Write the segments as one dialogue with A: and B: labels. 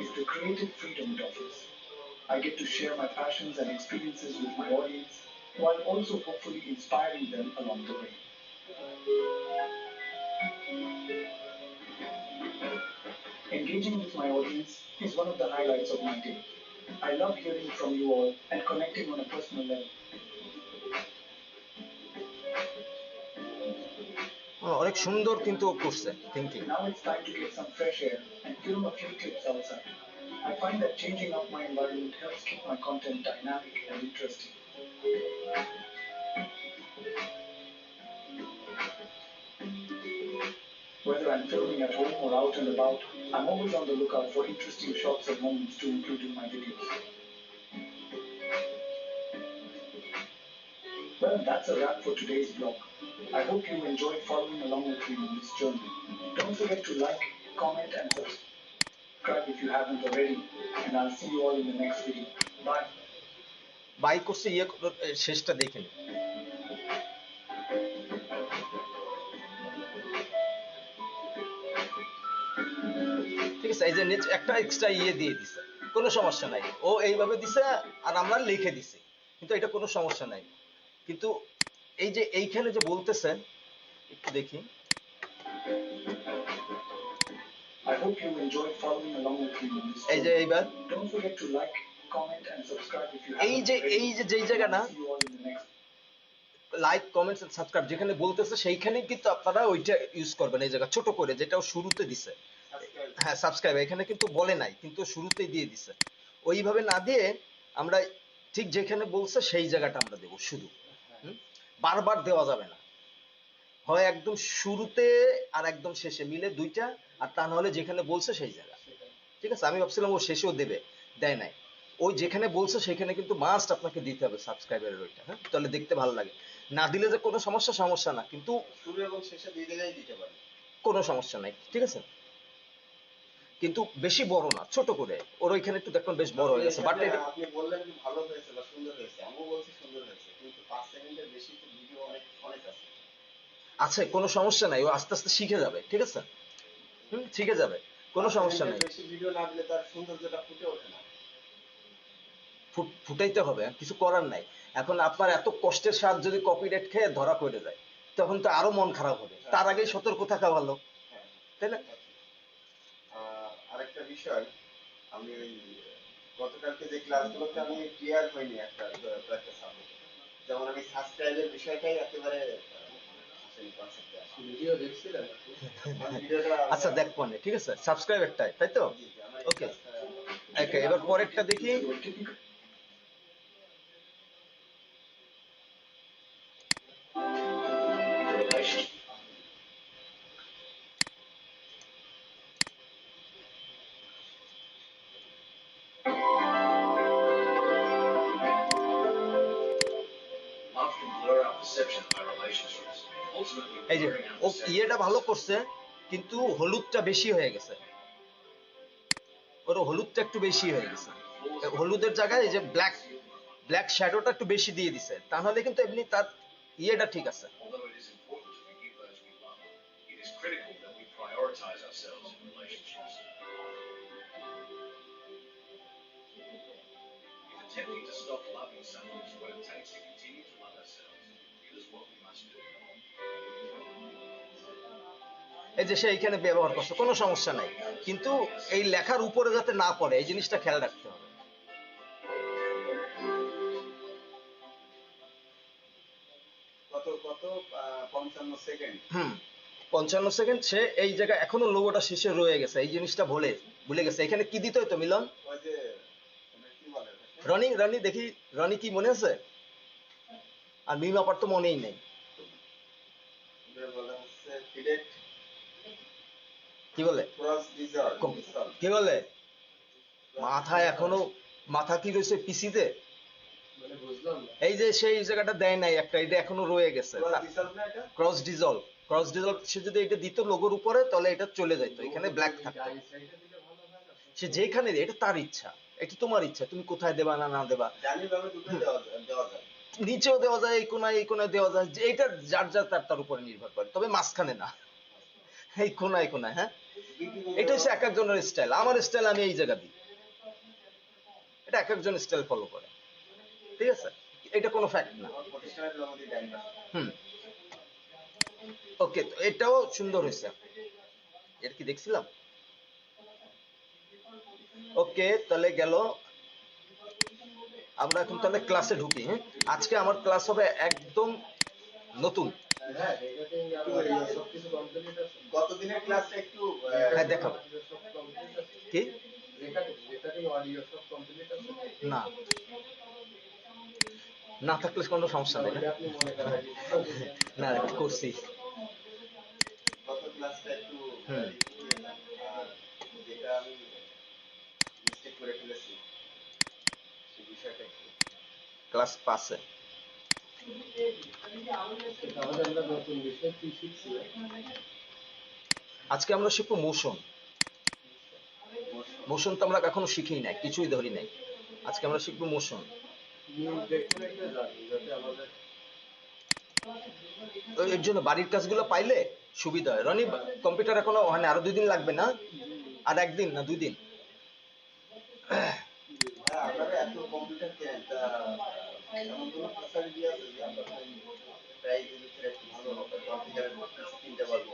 A: is the creative freedom it offers. I get to share my passions and experiences with my audience while also hopefully inspiring them along the way. Engaging with my audience is one of the highlights of my day. I love hearing from you all and connecting on a personal level.
B: অনেক সুন্দর কিন্তু করছে thinking.
A: Now it's time to get some fresh air and film a few clips outside. I find that changing up my environment helps keep my content dynamic and interesting. Whether I'm filming at home or out and about, I'm always on the lookout for interesting shots and moments to include in my videos. Well, that's a wrap for today's vlog. I hope you enjoyed following along with me on this journey. Don't forget to like, comment and subscribe if you haven't already. And I'll see you all in the next video. Bye.
B: Bye করছে শেষটা দেখে নি। ঠিক আছে, এই যে একটা extra দিয়ে দিছে, কোনো সমস্যা নাই। ও এইভাবে দিছে আর আমরা লিখে দিছি, কিন্তু এটা কোনো সমস্যা নাই। কিন্তু এই যে এইখানে যে বলতেছে, একটু দেখি। এই যে এইবার এই যে যেই জায়গা না লাইক কমেন্টস এন্ড সাবস্ক্রাইব যেখানে বলতেছে সেইখানেই কিন্তু আপনারা ওইটা ইউজ করবেন। এই জায়গা ছোট করে যেটাও শুরুতে দিছে, হ্যাঁ সাবস্ক্রাইব, এখানে কিন্তু বলে নাই, কিন্তু শুরুতেই দিয়ে দিছে। ওইভাবে না দিয়ে আমরা ঠিক যেখানে বলছে সেই জায়গাটা আমরা দেবো শুধু, বারবার দেওয়া যাবে না। হয় একদম শুরুতে আর একদম শেষে মিলে দুইটা, আর তা নাহলে যেখানে বলছে সেই জায়গা। ঠিক আছে, আমি ভাবছিলাম ও শেষেও দেবে, দেয় নাই। ওই যেখানে বলছে সেখানে কিন্তু মাস্ট আপনাকে দিতে হবে সাবস্ক্রাইবারের ওইটা, হ্যাঁ, তাহলে দেখতে ভালো লাগে। না দিলে যে কোনো সমস্যা না, কিন্তু
C: শুরু এবং শেষে দুই জায়গায় দিতে পারি,
B: কোনো সমস্যা নাই। ঠিক আছে, কিন্তু বেশি বড় না, ছোট করে। ওর ওইখানে একটু দেখুন বেশ বড় হয়ে গেছে, বাট
C: আপনি বললেন কি ভালো হয়েছে বা সুন্দর হয়েছে, আমিও বলছি সুন্দর হয়েছে, কিন্তু 5 সেকেন্ডের বেশি তো ভিডিও অনেক আছে।
B: আচ্ছা, কোনো সমস্যা নাই, ও আস্তে আস্তে শিখে যাবে। ঠিক আছে, শিখে যাবে, কোনো সমস্যা নেই।
C: বেশি ভিডিও না দিলে তার সৌন্দর্যটা ফুটে ওঠে না।
B: ফুটাইতে হবে, কিছু করার নাই। এখন আপনার এত কষ্টের স্বাদ যদি কপিরাইট খেয়ে ধরা পড়ে যায়, তখন তো আরো মন খারাপ হবে। তার আগেই সতর্ক থাকা ভালো, তাই না?
C: আরেকটা বিষয়, আমি গতকালকে যে ক্লাসগুলোতে আমি ক্লিয়ার হইনি একটা সাবজেক্ট, যেমন আমি সাবস্ক্রাইবের বিষয়টাই একেবারে
B: আচ্ছা দেখবো না, ঠিক আছে, সাবস্ক্রাইব একটাই, তাই তো? ওকে, এবার পরেরটা দেখি। এই যে ও ইয়েটা ভালো করছে, কিন্তু হলুদটা বেশি হয়ে গেছে, ওর হলুদটা একটু বেশি হয়ে গেছে। হলুদের জায়গায় এই যে ব্ল্যাক শ্যাডোটা একটু বেশি দিয়ে দিছে, তাহলে কিন্তু এমনি তার ইয়েটা ঠিক আছে। Attempting to stop loving someone is what it takes to continue to love ourselves. It is what we must do. এই যে সে এইখানে ব্যবহার করছে, কোনো সমস্যা নাই, কিন্তু এই লেখার উপরে যাতে না পড়ে এই জিনিসটা খেয়াল রাখতে হবে।
C: কত 55 সেকেন্ড,
B: 55 সেকেন্ড। সে এই জায়গায় এখনো লোগোটা শেষে রয়ে গেছে, এই জিনিসটা ভুলে গেছে। এখানে কি দিতে হতো মিলন? রনি দেখি, রনি কি মনে আছে? আর মিম আপার তো মনেই নেই। কি বলে কি বলে মাথায় এখনো, মাথা কি রয়েছে পিসিতে? এই যে সেই জায়গাটা দেয় নাই একটা, এটা এখনো রয়ে গেছে। ক্রস ডিজলভ সে যদি এটা দিত লোগোর উপরে, তাহলে এটা চলে যাইতো, এখানে ব্ল্যাক থাকতো। সে যেখানে, এটা তার ইচ্ছা, এটা তোমার ইচ্ছা, তুমি কোথায় দেবা না দেবা। নিচেও দেওয়া যায়, এই কোনায় দেওয়া যায়, যে এটা যার তার উপরে নির্ভর করে, তবে মাঝখানে না, এই কোনায়। হ্যাঁ, এটা হচ্ছে এক একজনের স্টাইল। আমার স্টাইল আমি এই জায়গা দিই, এটা এক একজন স্টাইল ফলো করে, ঠিক আছে, এটা কোনো ফ্যাক্ট না। হুম, ওকে, তো এটাও সুন্দর হয়েছে, এটা কি দেখছিলাম। ওকে, তাহলে গেল, আমরা এখন তাহলে ক্লাসে ঢুকি। হ্যাঁ, আজকে আমার ক্লাস হবে একদম নতুন।
C: গতদিনের ক্লাসটা একটু
B: হ্যাঁ দেখাবো। কি না, না থাকলে কোনো সমস্যা নেই না, না করছি।
C: গত ক্লাসটা একটু
B: হুম,
C: আর যেটা আমি মিস্টেক করে ফেলেছি সেই বিষয়টা একটু
B: ক্লাস পাসে আজকে আমরা শিখবো মোশন। মোশন তো আমরা এখনো শিখি নাই, কিছুই ধরি নাই, আজকে আমরা শিখবো মোশন। এর জন্য বাড়ির কাজগুলো পাইলে সুবিধা হয়। রনি, কম্পিউটার এখনো হয় না, আরো 2 দিন লাগবে না? আর 1 দিন না 2 দিন?
C: আপনারা এত কম্পিউটার কেনেন তা এমন কোনো ফ্যাসিলিটি আছে যে আপনার প্রাইস ভিতরে একটু ভালো কম্পিউটার কিনতে পারবো?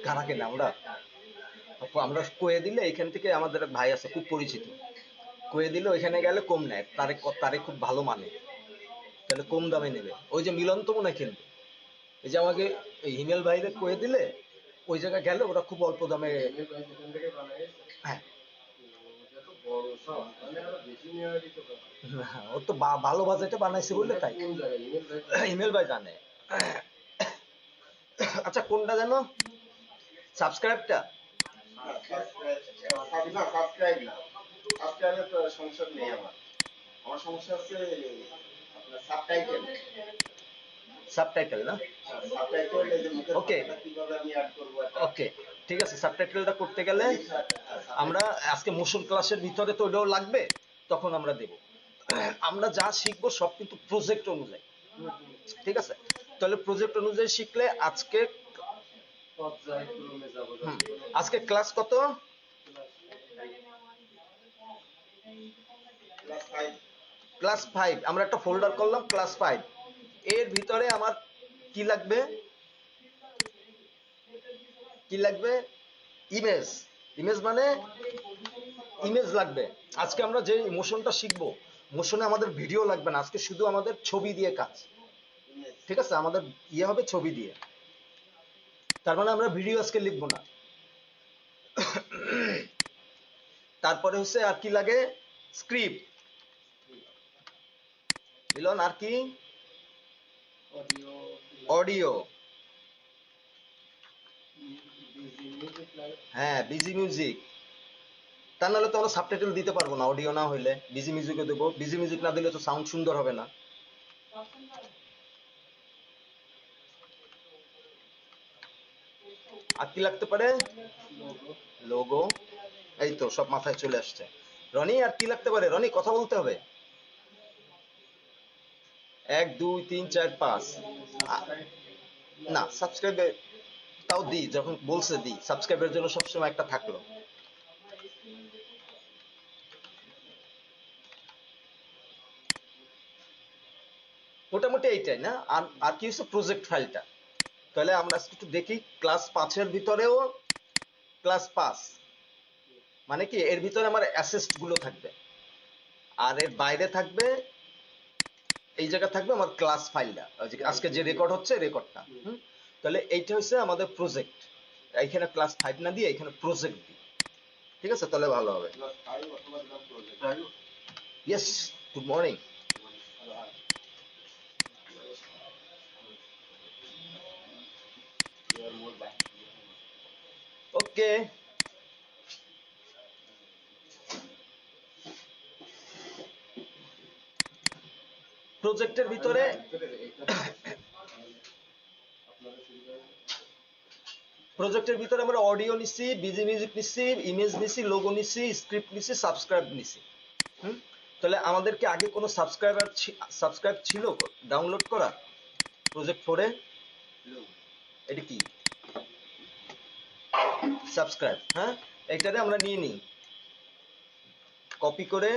B: কারা কেনা? আমরা আমরা কয়ে দিলে এখান থেকে, আমাদের এক ভাই আছে খুব পরিচিত, কয়ে দিলে ওইখানে গেলে কম নেয়, তারে তারে খুব ভালো মানে, তাহলে কম দামে নেবে। ওই যে মিলন তো মনে হয় কিনবে, এই যে আমাকে এই হিমেল ভাইরে কয়ে দিলে ওই জায়গায় গেলে ওরা খুব অল্প দামে। হ্যাঁ, ও তো ভালো বাজেটে বানাইছে বলে তাই। ইমেল ভাই জানে। আচ্ছা, কোনটা জানো সাবস্ক্রাইবটা?
C: সাবস্ক্রাইব না, সাবস্ক্রাইবের তো সমস্যা নেই আমার। আমার সমস্যা হচ্ছে আপনার সাবটাইটেল।
B: সাবটাইটেল না?
C: সাবটাইটেল এই যে মুখের
B: ওকে
C: ভাষাটা কিভাবে আমি অ্যাড করব এটা।
B: ওকে, ঠিক আছে, সাবটাইটেলটা করতে গেলে আমরা আজকে মোশন ক্লাসের ভিতরে তো ওটাও লাগবে, তখন আমরা দেব। আমরা যা শিখবো সব কিন্তু প্রজেক্ট অনুযায়ী, ঠিক আছে? তাহলে প্রজেক্ট অনুযায়ী শিখলে আজকে আজকে ক্লাস কত? ক্লাস 5। আমরা একটা ফোল্ডার করলাম ক্লাস 5, এর ভিতরে আমার কি লাগবে? কি লাগবে? ইমেজ। ইমেজ মানে ইমেজ লাগবে। আজকে আমরা যে মোশনটা শিখবো, মোশনে আমাদের ভিডিও লাগবে না, আজকে শুধু আমাদের ছবি দিয়ে কাজ, ঠিক আছে? আমাদের ইয়ে হবে ছবি দিয়ে, তার মানে আমরা ভিডিও আজকে লিখবো না। তারপরে হচ্ছে আর কি লাগে? স্ক্রিপ্ট। মিলন, আর কি? অডিও। হ্যাঁ, বিজি মিউজিক। তা নাহলে তো আমরা সাবটাইটেল দিতে পারবো না, অডিও না হইলে। বিজি মিউজিকও দেবো, বিজি মিউজিক না দিলে তো সাউন্ড সুন্দর হবে না। আর কি লাগতে পারে? লোগো। এই তো সব মাথায় চলে আসছে। রনি, আর কি লাগতে পারে? রনি, কথা বলতে হবে। 1 2 3 4 5। না, সাবস্ক্রাইবে তাও দিই, যখন বলছে দিই, সাবস্ক্রাইবের জন্য সবসময় একটা থাকলো। মোটামুটি এইটাই না? আর আর কি হচ্ছে? প্রজেক্ট ফাইলটা। তাহলে আমরা একটু দেখি ক্লাস 5-এর ভিতরেও ক্লাস 5 মানে কি, এর ভিতরে আমার অ্যাসেস্ট গুলো থাকবে, আর এর বাইরে থাকবে, এই জায়গা থাকবে আমার ক্লাস ফাইলটা, আজকে যে রেকর্ড হচ্ছে রেকর্ডটা। তাহলে এইটা হচ্ছে আমাদের প্রজেক্ট। এইখানে ক্লাস 5 না দিয়ে এখানে প্রজেক্ট দিই, ঠিক আছে? তাহলে ভালো হবে। Yes, good morning. ওকে, প্রজেক্টের ভিতরে প্রজেক্টের ভিতরে আমরা অডিও নিছি, বিজি মিউজিক নিছি, ইমেজ নিছি, লোগো নিছি, স্ক্রিপ্ট নিছি, সাবস্ক্রাইব নিছি। তাহলে আমাদের কি আগে কোনো সাবস্ক্রাইব ছিল ডাউনলোড করা প্রজেক্ট 4-এ? এটা কি? সাবস্ক্রাইব, হ্যাঁ এইটারে আমরা নিয়ে নিই, কপি করে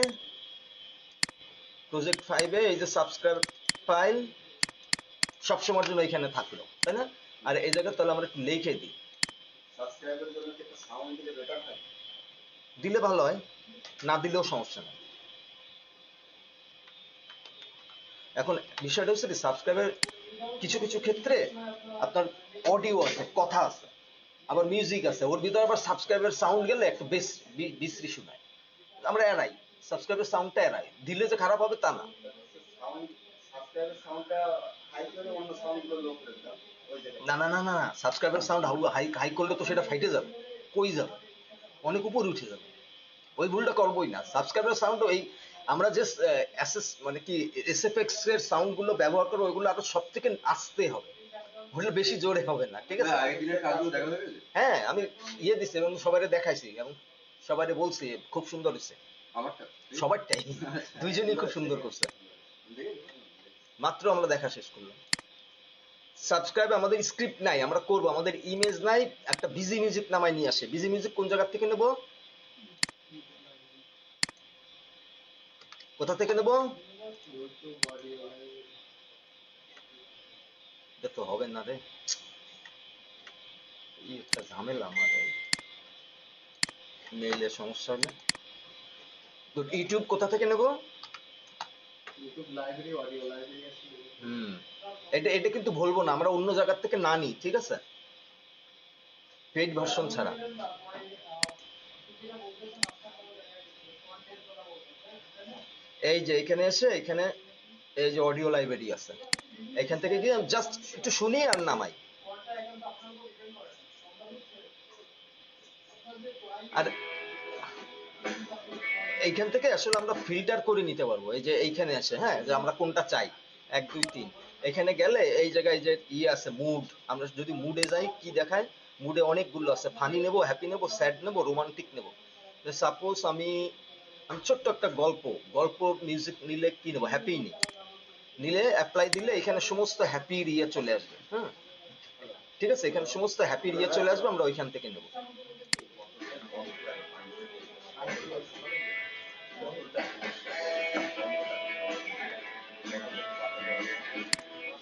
B: প্রজেক্ট 5-এ এই যে সাবস্ক্রাইব ফাইল সবসময়ের জন্য এখানে থাকলো, তাই না? আর এই জায়গায় তাহলে আমরা একটু লিখে দিই,
C: সাবস্ক্রাইবের জন্য কি একটা সাউন্ড দিলে বেটার হয়?
B: দিলে ভালো হয়, না দিলেও সমস্যা নেই। এখন বিষয়টা হচ্ছে কি, সাবস্ক্রাইবের কিছু কিছু ক্ষেত্রে আপনার অডিও আছে, কথা আছে, আবার মিউজিক আছে, ওর ভিতরে আবার সাবস্ক্রাইবের সাউন্ড গেলে একটু বেশ বিশ্রী শোনায়, আমরা এড়াই, সাবস্ক্রাইবের সাউন্ডটা এড়াই, দিলে যে খারাপ হবে তা না।
C: সাউন্ড সাবস্ক্রাইবের সাউন্ডটা হাই করে অন্য সাউন্ডগুলো লো করে দাও ওই জায়গায়।
B: না না না না না, সাবস্ক্রাইবার সাউন্ড হাই হাই করলে তো সেটা ফাইটে যাবে, কই যাবে, অনেক উপরে উঠে যাবে, ওই ভুলটা করবোই না। সাবস্ক্রাইবার সাউন্ড ওই আমরা যে অ্যাসেস মানে কি এসএফএক্স এর সাউন্ড গুলো ব্যবহার করবো, ওইগুলো আরো সব থেকে আস্তে হবে, ওগুলো বেশি জোরে হবে না, ঠিক আছে? হ্যাঁ আমি ইয়ে দিছি এবং সবাই দেখাইছি এবং সবাই বলছি খুব সুন্দর হয়েছে, সবারটাই, দুইজনই খুব সুন্দর করছে, মাত্র আমরা দেখা শেষ করলাম। সাবস্ক্রাইব আমাদের স্ক্রিপ্ট নাই, আমরা করব, আমাদের ইমেজ নাই, একটা বিজি মিউজিক নামায় নিয়ে আসে। বিজি মিউজিক কোন জায়গা থেকে নেব, কোথা থেকে নেব? এটা তো হবে না রে, এই একটা ঝামেলা আমার, মেইলের সমস্যা হবে। তো ইউটিউব কোথা থেকে নেব?
A: ইউটিউব লাইব্রেরি, অডিও লাইব্রেরি আছে।
B: হুম, এটা এটা কিন্তু বলবো না, আমরা অন্য জায়গা থেকে না নিই, ঠিক আছে, পেইড ভার্সন ছাড়া। এই যে এখানে এসে এখানে এই যে অডিও লাইব্রেরি আছে, এখান থেকে গিয়ে জাস্ট একটু শুনি আর নামাই। আর এইখান থেকে আসলে আমরা ফিল্টার করে নিতে পারবো, এই যে এইখানে আসে, হ্যাঁ, যে আমরা কোনটা চাই, 1 2 3, এখানে গেলে এই জায়গায় যে ইয়ে আছে মুড, আমরা যদি মুডে যাই কি দেখায়, মুডে অনেকগুলো আছে, ফানি নেব, হ্যাপি নেব, স্যাড নেব, রোমান্টিক নেব। সাপোজ আমি আমি ছোট্ট একটা গল্প, গল্প মিউজিক নিলে কি নেব, হ্যাপি নিই, নিলে অ্যাপ্লাই দিলে এখানে সমস্ত হ্যাপির ইয়ে চলে আসবে, হুম, ঠিক আছে, এখানে সমস্ত হ্যাপির ইয়ে চলে আসবে, আমরা ওইখান থেকে নেব।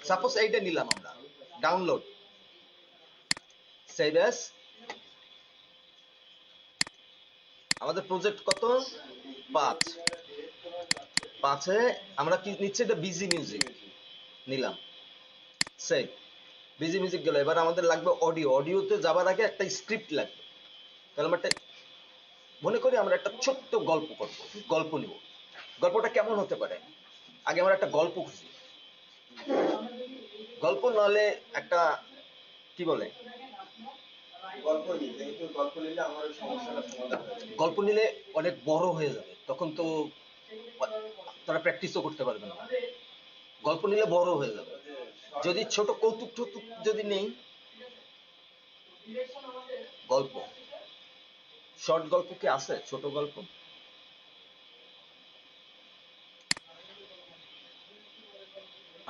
B: সাপোজ এইটা নিলাম আমরা, ডাউনলোড, সেভ অ্যাজ। আমাদের প্রজেক্ট কত, 5, 5-এ আমরা কি নিচ্ছি, এটা বিজি মিউজিক নিলাম, সেভ, বিজি মিউজিক গেল। এবার আমাদের লাগবে অডিও, অডিওতে যাবার আগে একটা স্ক্রিপ্ট লাগবে, তাহলে আমরা একটা মনে করি আমরা একটা ছোট্ট গল্প করব, গল্প নিব, গল্পটা কেমন হতে পারে, আগে আমরা একটা গল্প খুঁজি, গল্প নাহলে একটা কি বলে,
C: গল্প নিই, যেহেতু গল্প নিলে আমার ওই সমস্যাটা সমাধান হয়ে যাবে।
B: গল্প নিলে অনেক বড় হয়ে যাবে, তখন তো তারা প্র্যাকটিসও করতে পারবে না, গল্প নিলে বড় হয়ে যাবে। যদি ছোট কৌতুক টৌতুক যদি নেই, গল্প, শর্ট গল্প কি আছে, ছোট গল্প?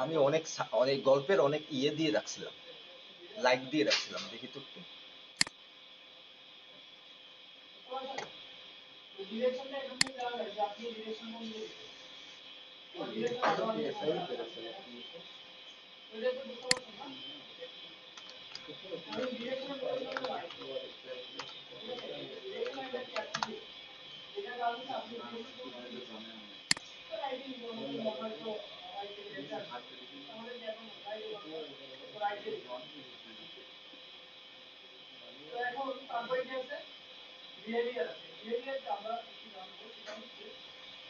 B: আমি অনেক অনেক গল্পের অনেক ইয়ে দিয়ে রাখছিলাম, লাইক দিয়ে রাখছিলাম, দেখি তো একটু।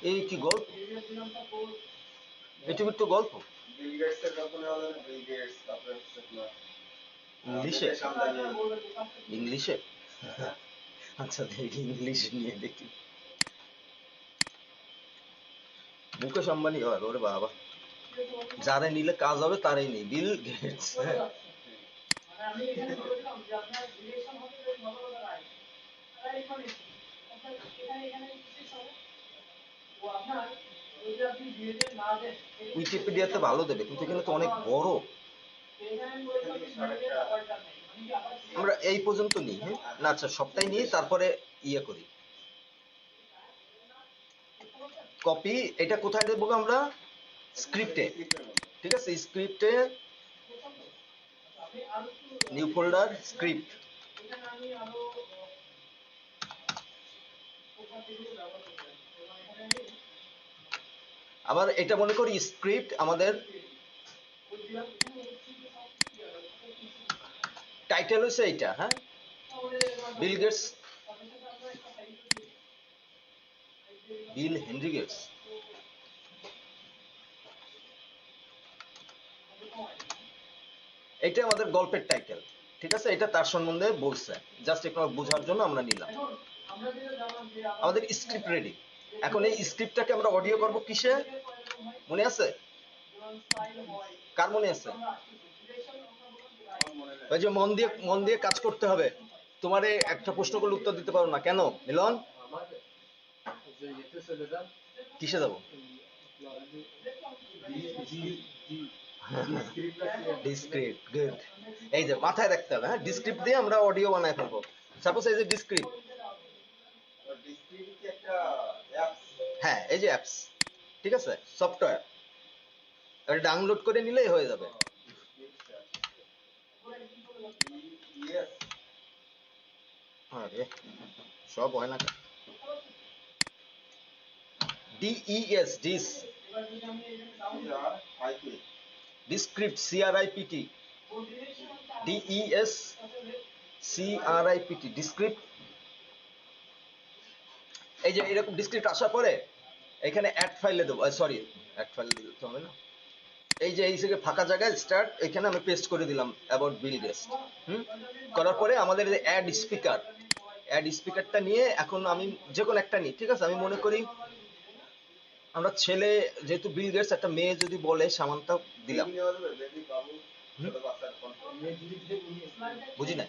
B: এই কি গল্প, এটা একটু গল্প,
C: বিল গেটসের গল্প নেওয়া যাবে, বিল গেটস, তারপরে হচ্ছে তোমার
B: ইংলিশে,
C: মুকেশ আম্বানি।
B: ইংলিশে, আচ্ছা দেখি ইংলিশ নিয়ে দেখি। মুকেশ আম্বানি হয়, ওরে বাবা, যারে নিলে কাজ হবে তারাই নেই, বিল গেটস, হ্যাঁ। উইকিপিডিয়াতে ভালো দেবে, কিন্তু এখানে তো অনেক বড়।
C: এখান থেকে শর্ট একটা
B: আমরা এই পর্যন্ত নিই, হ্যাঁ না আচ্ছা সবটাই নিই, তারপরে ইয়ে করি কপি। এটা কোথায় দেবো আমরা? স্ক্রিপ্টে। ঠিক আছে, স্ক্রিপ্টে নিউ ফোল্ডার স্ক্রিপ্ট। আবার এটা মনে করি স্ক্রিপ্ট আমাদের টাইটেল হচ্ছে এইটা, হ্যাঁ বিল গেটস, বিল হেনরি গেটস। এটা আমাদের গল্পের টাইটেল। ঠিক আছে, এটা তার সম্বন্ধে বলছে, জাস্ট একটু বোঝার জন্য আমরা নিলাম। আমাদের স্ক্রিপ্ট রেডি। এখন এই স্ক্রিপ্টটাকে আমরা অডিও করব কিসে, মনে আছে? কার মনে আছে? ওই যে মন দিয়ে কাজ করতে হবে। তোমারে একটা প্রশ্ন করলে উত্তর দিতে পারো না কেন মিলন? কিসে যাবো? ডিসক্রিপ্ট, গুড। এই যে মাথায় রাখতে হবে, হ্যাঁ ডিসক্রিপ্ট দিয়ে আমরা অডিও বানায় ফেলবো। সাপোজ এই যে ডিসক্রিপ্ট, হ্যাঁ এই যে অ্যাপস, ঠিক আছে সফটওয়্যার, এটা ডাউনলোড করে নিলেই হয়ে যাবে। আরে সব হয় না, ডিইএস ডিস, ডিসক্রিপ্ট সিআরআইপিটি, ডিইএস সিআরআইপিটি ডিসক্রিপ্ট। এই যে এরকম ডিসক্রিপ্ট আসার পরে এখানে অ্যাড ফাইলে দেবো, সরি অ্যাড ফাইলে দিতে হবে না, এই যে এই থেকে ফাঁকা জায়গায় স্টার্ট, এখানে আমি পেস্ট করে দিলাম অ্যাবাউট বিল গেটস। করার পরে আমাদের অ্যাড স্পিকার, অ্যাড স্পিকারটা নিয়ে এখন আমি যে কোনো একটা নিই, ঠিক আছে আমি মনে করি আমরা ছেলে, যেহেতু বিল গেটস, একটা মেয়ে যদি বলে সামান্তা দিলাম। বুঝি না,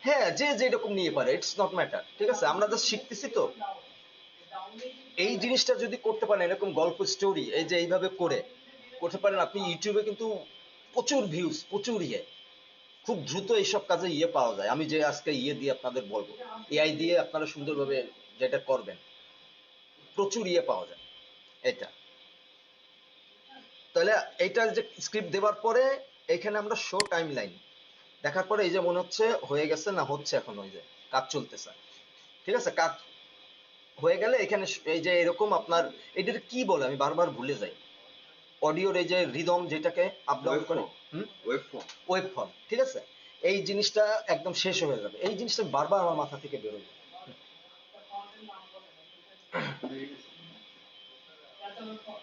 B: হ্যাঁ যে যেরকম নিয়ে পারে, ইটস নট ম্যাটার। ঠিক আছে, আমরা জাস্ট শিখতেছি তো। এই জিনিসটা যদি করতে পারেন, এরকম গল্প স্টোরি এই যে এইভাবে করে করতে পারেন, আপনি ইউটিউবে কিন্তু প্রচুর ভিউজ, প্রচুর ইয়ে, খুব দ্রুত এইসব কাজে ইয়ে পাওয়া যায়। আমি যে আজকে ইয়ে দিয়ে আপনাদের বলবো, এআই দিয়ে আপনারা সুন্দরভাবে যেটা করবেন, প্রচুর ইয়ে পাওয়া যায় এটা। তাহলে এইটার যে স্ক্রিপ্ট দেওয়ার পরে এখানে আমরা শো টাইম লাইন দেখার পরে এই যে মনে হচ্ছে হয়ে গেছে, না হচ্ছে এখন, ওই যে কাজ চলতেছে। ঠিক আছে, কাজ হয়ে গেলে এখানে এই যে এরকম আপনার এটার কি বলে আমি বারবার ভুলে যাই, অডিওর এই যে রিদম যেটাকে আপ ডাউন করে, ওয়েব ফর্ম। ঠিক আছে, এই জিনিসটা একদম শেষ হয়ে যাবে, এই জিনিসটা বারবার আমার মাথা থেকে বেরোবে।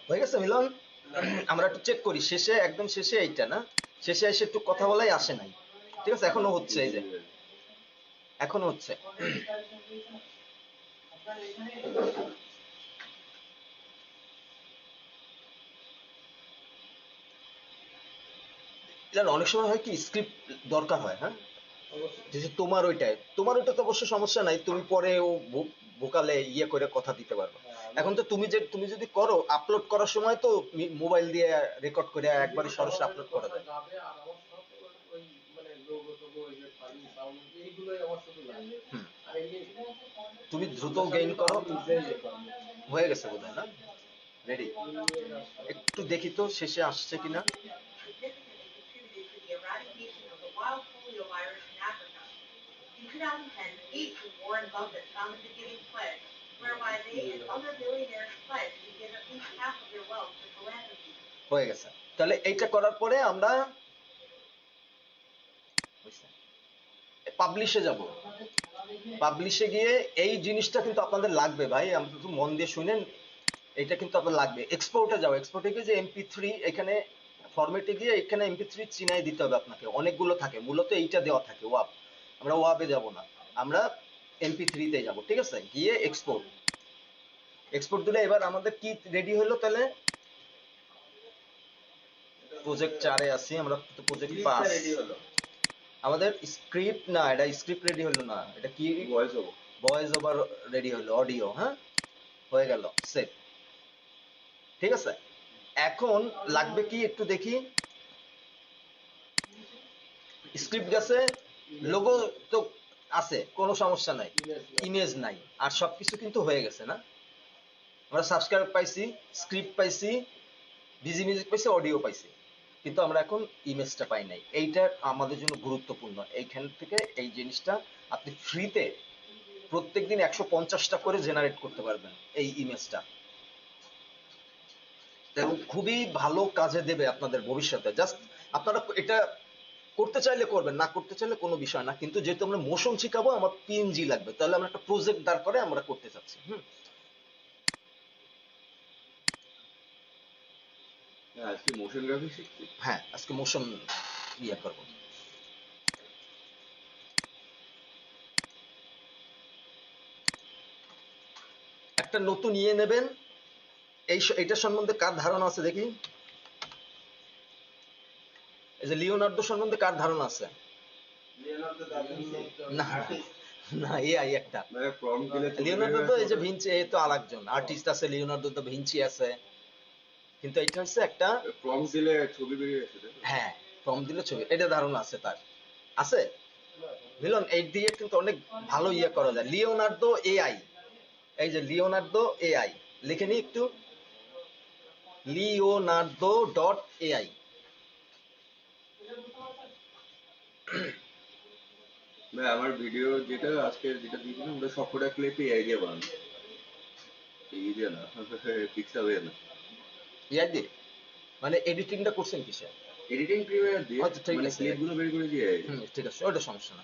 B: হয়ে গেছে মিলন? আমরা একটু চেক করি শেষে, একদম শেষে এইটা না, শেষে এসে একটু কথা বলাই আসে নাই। ঠিক আছে, এখনো হচ্ছে, এই যে এখনো হচ্ছে। অনেক সময় হয় কি স্ক্রিপ্ট দরকার হয়, হ্যাঁ যে তোমার ওইটা তো অবশ্য সমস্যা নাই, তুমি পরে ও ভোকালে ইয়ে করে কথা দিতে পারবে। এখন তো তুমি যদি করো, আপলোড করার সময় তো মোবাইল দিয়ে রেকর্ড করে একবারে সরাসরি আপলোড করা যায়। তুমি দ্রুত গেইন করো। হয়ে গেছে বোধহয় না, রেডি? একটু দেখি তো শেষে আসছে কিনা। In 2010, Gates and Warren Buffett founded the Giving Pledge, whereby they and other billionaires pledge to give at least half of their wealth to philanthropy. হয়ে গেছে। তাহলে এইটা করার পরে আমরা পাবলিশে যাব। পাবলিশে গিয়ে এই জিনিসটা কিন্তু আপনাদের লাগবে ভাই, আপনি একটু মন দিয়ে শুনেন, এটা কিন্তু আপনার লাগবে। এক্সপোর্টে যাও, এক্সপোর্টে গিয়ে যে MP3 এখানে ফরম্যাটে গিয়ে এখানে MP3 চিনাই দিতে হবে আপনাকে, অনেকগুলো থাকে, মূলত এইটা দেওয়া থাকে ওয়াব। আমরা ওয়াবে যাব না, আমরা MP3 তে যাব। ঠিক আছে, গিয়ে এক্সপোর্ট, এক্সপোর্ট দিলে এবার আমাদের কি রেডি হলো? তাহলে প্রজেক্ট 4 এ আছি আমরা, তো প্রজেক্ট 5 রেডি হলো আমাদের। স্ক্রিপ্ট না, এটা স্ক্রিপ্ট রেডি হলো না, এটা কি ভয়েস ওভার রেডি হলো, অডিও। হ্যাঁ হয়ে গেল, সেভ। ঠিক আছে, এখন লাগবে কি একটু দেখি। স্ক্রিপ্ট গেছে, লোগো তো আছে, কোনো সমস্যা নাই, ইমেজ নাই, আর সবকিছু কিন্তু হয়ে গেছে না। আমরা সাবস্ক্রাইব পাইছি, স্ক্রিপ্ট পাইছি, বিজি মিউজিক পাইছি, অডিও পাইছি, কিন্তু আমরা এখন ইমেজটা পাই নাই। এইটা আমাদের জন্য গুরুত্বপূর্ণ। এইখান থেকে এই জিনিসটা আপনি ফ্রিতে প্রত্যেকদিন 150টা করে জেনারেট করতে পারবেন এই ইমেজটা, এবং খুবই ভালো কাজে দেবে আপনাদের ভবিষ্যতে। জাস্ট আপনারা এটা করতে চাইলে করবেন, না করতে চাইলে কোনো বিষয় না, কিন্তু যেহেতু আমরা মোশন শিখাবো, আমার পিএনজি লাগবে, তাহলে আমরা একটা প্রজেক্ট দাঁড় করে আমরা করতে চাচ্ছি।
D: আজকে মোশন গ্রাফিক্স শিখছি।
B: হ্যাঁ, আজকে মোশন ইয়ে করবো। একটা নতুন ইয়ে নেবেন। এইটা সম্বন্ধে কার ধারণা আছে দেখি? এই যে লিওনার্দো সম্বন্ধে কার ধারণা আছে?
C: লিওনার্দো দা ভিঞ্চি
B: না
C: আর্টিস্ট।
B: না, এআই একটা।
D: মানে প্রম্পট দিলে
B: লিওনার্দো তো এই যে ভিঞ্চি, এই তো আরেকজন আর্টিস্ট আছে, লিওনার্দো তো ভিঞ্চি আছে, কিন্তু এটা হচ্ছে একটা।
D: প্রম্পট দিলে ছবি বেরিয়ে আসে, তাই তো?
B: হ্যাঁ, ফর্ম দিলে ছবি, এটা ধারণা আছে তার? আছে মিলন, এই দিয়ে কিন্তু অনেক ভালো ইয়ে করা যায়। লিওনার্দো এআই, এই যে লিওনার্দো এআই লিখে নি একটু, leonardo.ai।
D: ভাই আমার ভিডিও যেটা আজকে যেটা দিয়েছিলাম ওটা সবকটা ক্লিপ এআই দিয়ে বানানো। এই দিয়ে না, পিক্সেল দিয়ে না।
B: এআই দিয়ে মানে এডিটিংটা করছেন কিসে?
D: এডিটিং প্রিমিয়ার দিয়ে,
B: আচ্ছা, ঠিক
D: মানে
B: আছে।
D: ক্লিপ গুলো বের করে দিয়ে।
B: ঠিক আছে, ওটা সমস্যা না।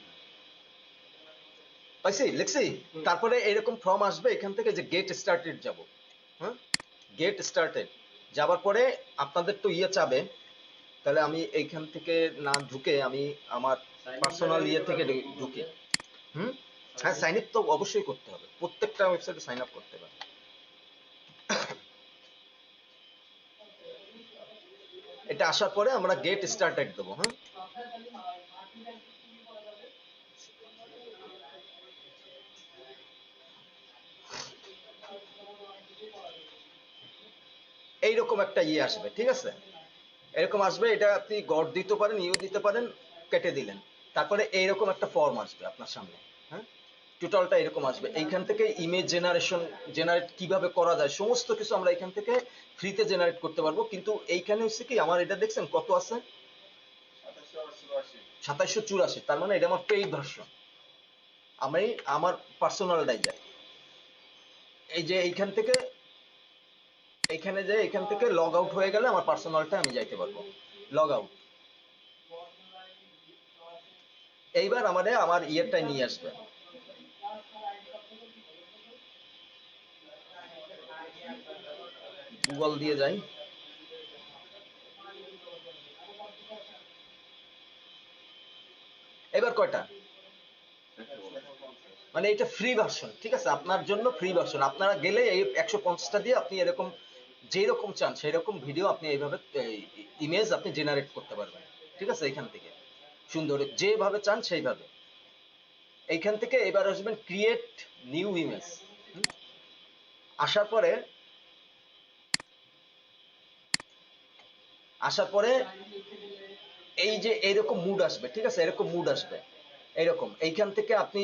B: পাইছি, লিখছি। তারপরে এরকম ফর্ম আসবে, এখান থেকে যে গেট স্টার্টেড যাব। হ্যাঁ, গেট স্টার্টেড যাবার পরে আপনাদের তো ইয়ে চাবে, তাহলে আমি এইখান থেকে না ঢুকে আমি আমার পার্সোনাল ইয়ে থেকে ঢুকি। হ্যাঁ, সাইন আপ তো অবশ্যই করতে হবে, প্রত্যেকটা ওয়েবসাইটে সাইন আপ করতে হবে। এটা আসার পরে আমরা গেট স্টার্টেড দেবো। হ্যাঁ, এইরকম একটা ইয়ে আসবে, ঠিক আছে? এরকম আসবে, এটা আপনি গড় দিতে পারেন, ইউ দিতে পারেন, কেটে দিলেন। তারপরে এইরকম একটা ফর্ম আসবে আপনার সামনে। হ্যাঁ, টোটালটা এরকম আসবে। এইখান থেকে ইমেজ জেনারেট কিভাবে করা যায় সমস্ত কিছু আমরা এখান থেকে ফ্রিতে জেনারেট করতে পারবো। কিন্তু এইখানে হচ্ছে কি, আমার এটা দেখছেন কত আছে? 2784। তার মানে এটা আমার পেইড ভার্সন। আমি আমার পার্সোনালটাই যাই, এই যে এইখান থেকে এইখানে যে এখান থেকে লগ আউট হয়ে গেলে আমার পার্সোনালটা আমি যাইতে পারবো। লগ আউট, এইবার আমাদের আমার ইয়েরটাই নিয়ে আসবে। গুগল দিয়ে যাই। এবার কয়টা? মানে এটা ফ্রি ভার্সন, ঠিক আছে? আপনার জন্য ফ্রি ভার্সন। আপনারা গেলে এই 150টা দিয়ে আপনি এরকম যেরকম চান সেই রকম ভিডিও আপনি এইভাবে ইমেজ আপনি জেনারেট করতে পারবেন, ঠিক আছে? এখান থেকে সুন্দর যেভাবে চান সেইভাবে। এইখান থেকে এবার আসবেন ক্রিয়েট নিউ ইমেজ। আসার পরে এই যে এরকম মুড আসবে, ঠিক আছে? এরকম মুড আসবে, এইরকম। এইখান থেকে আপনি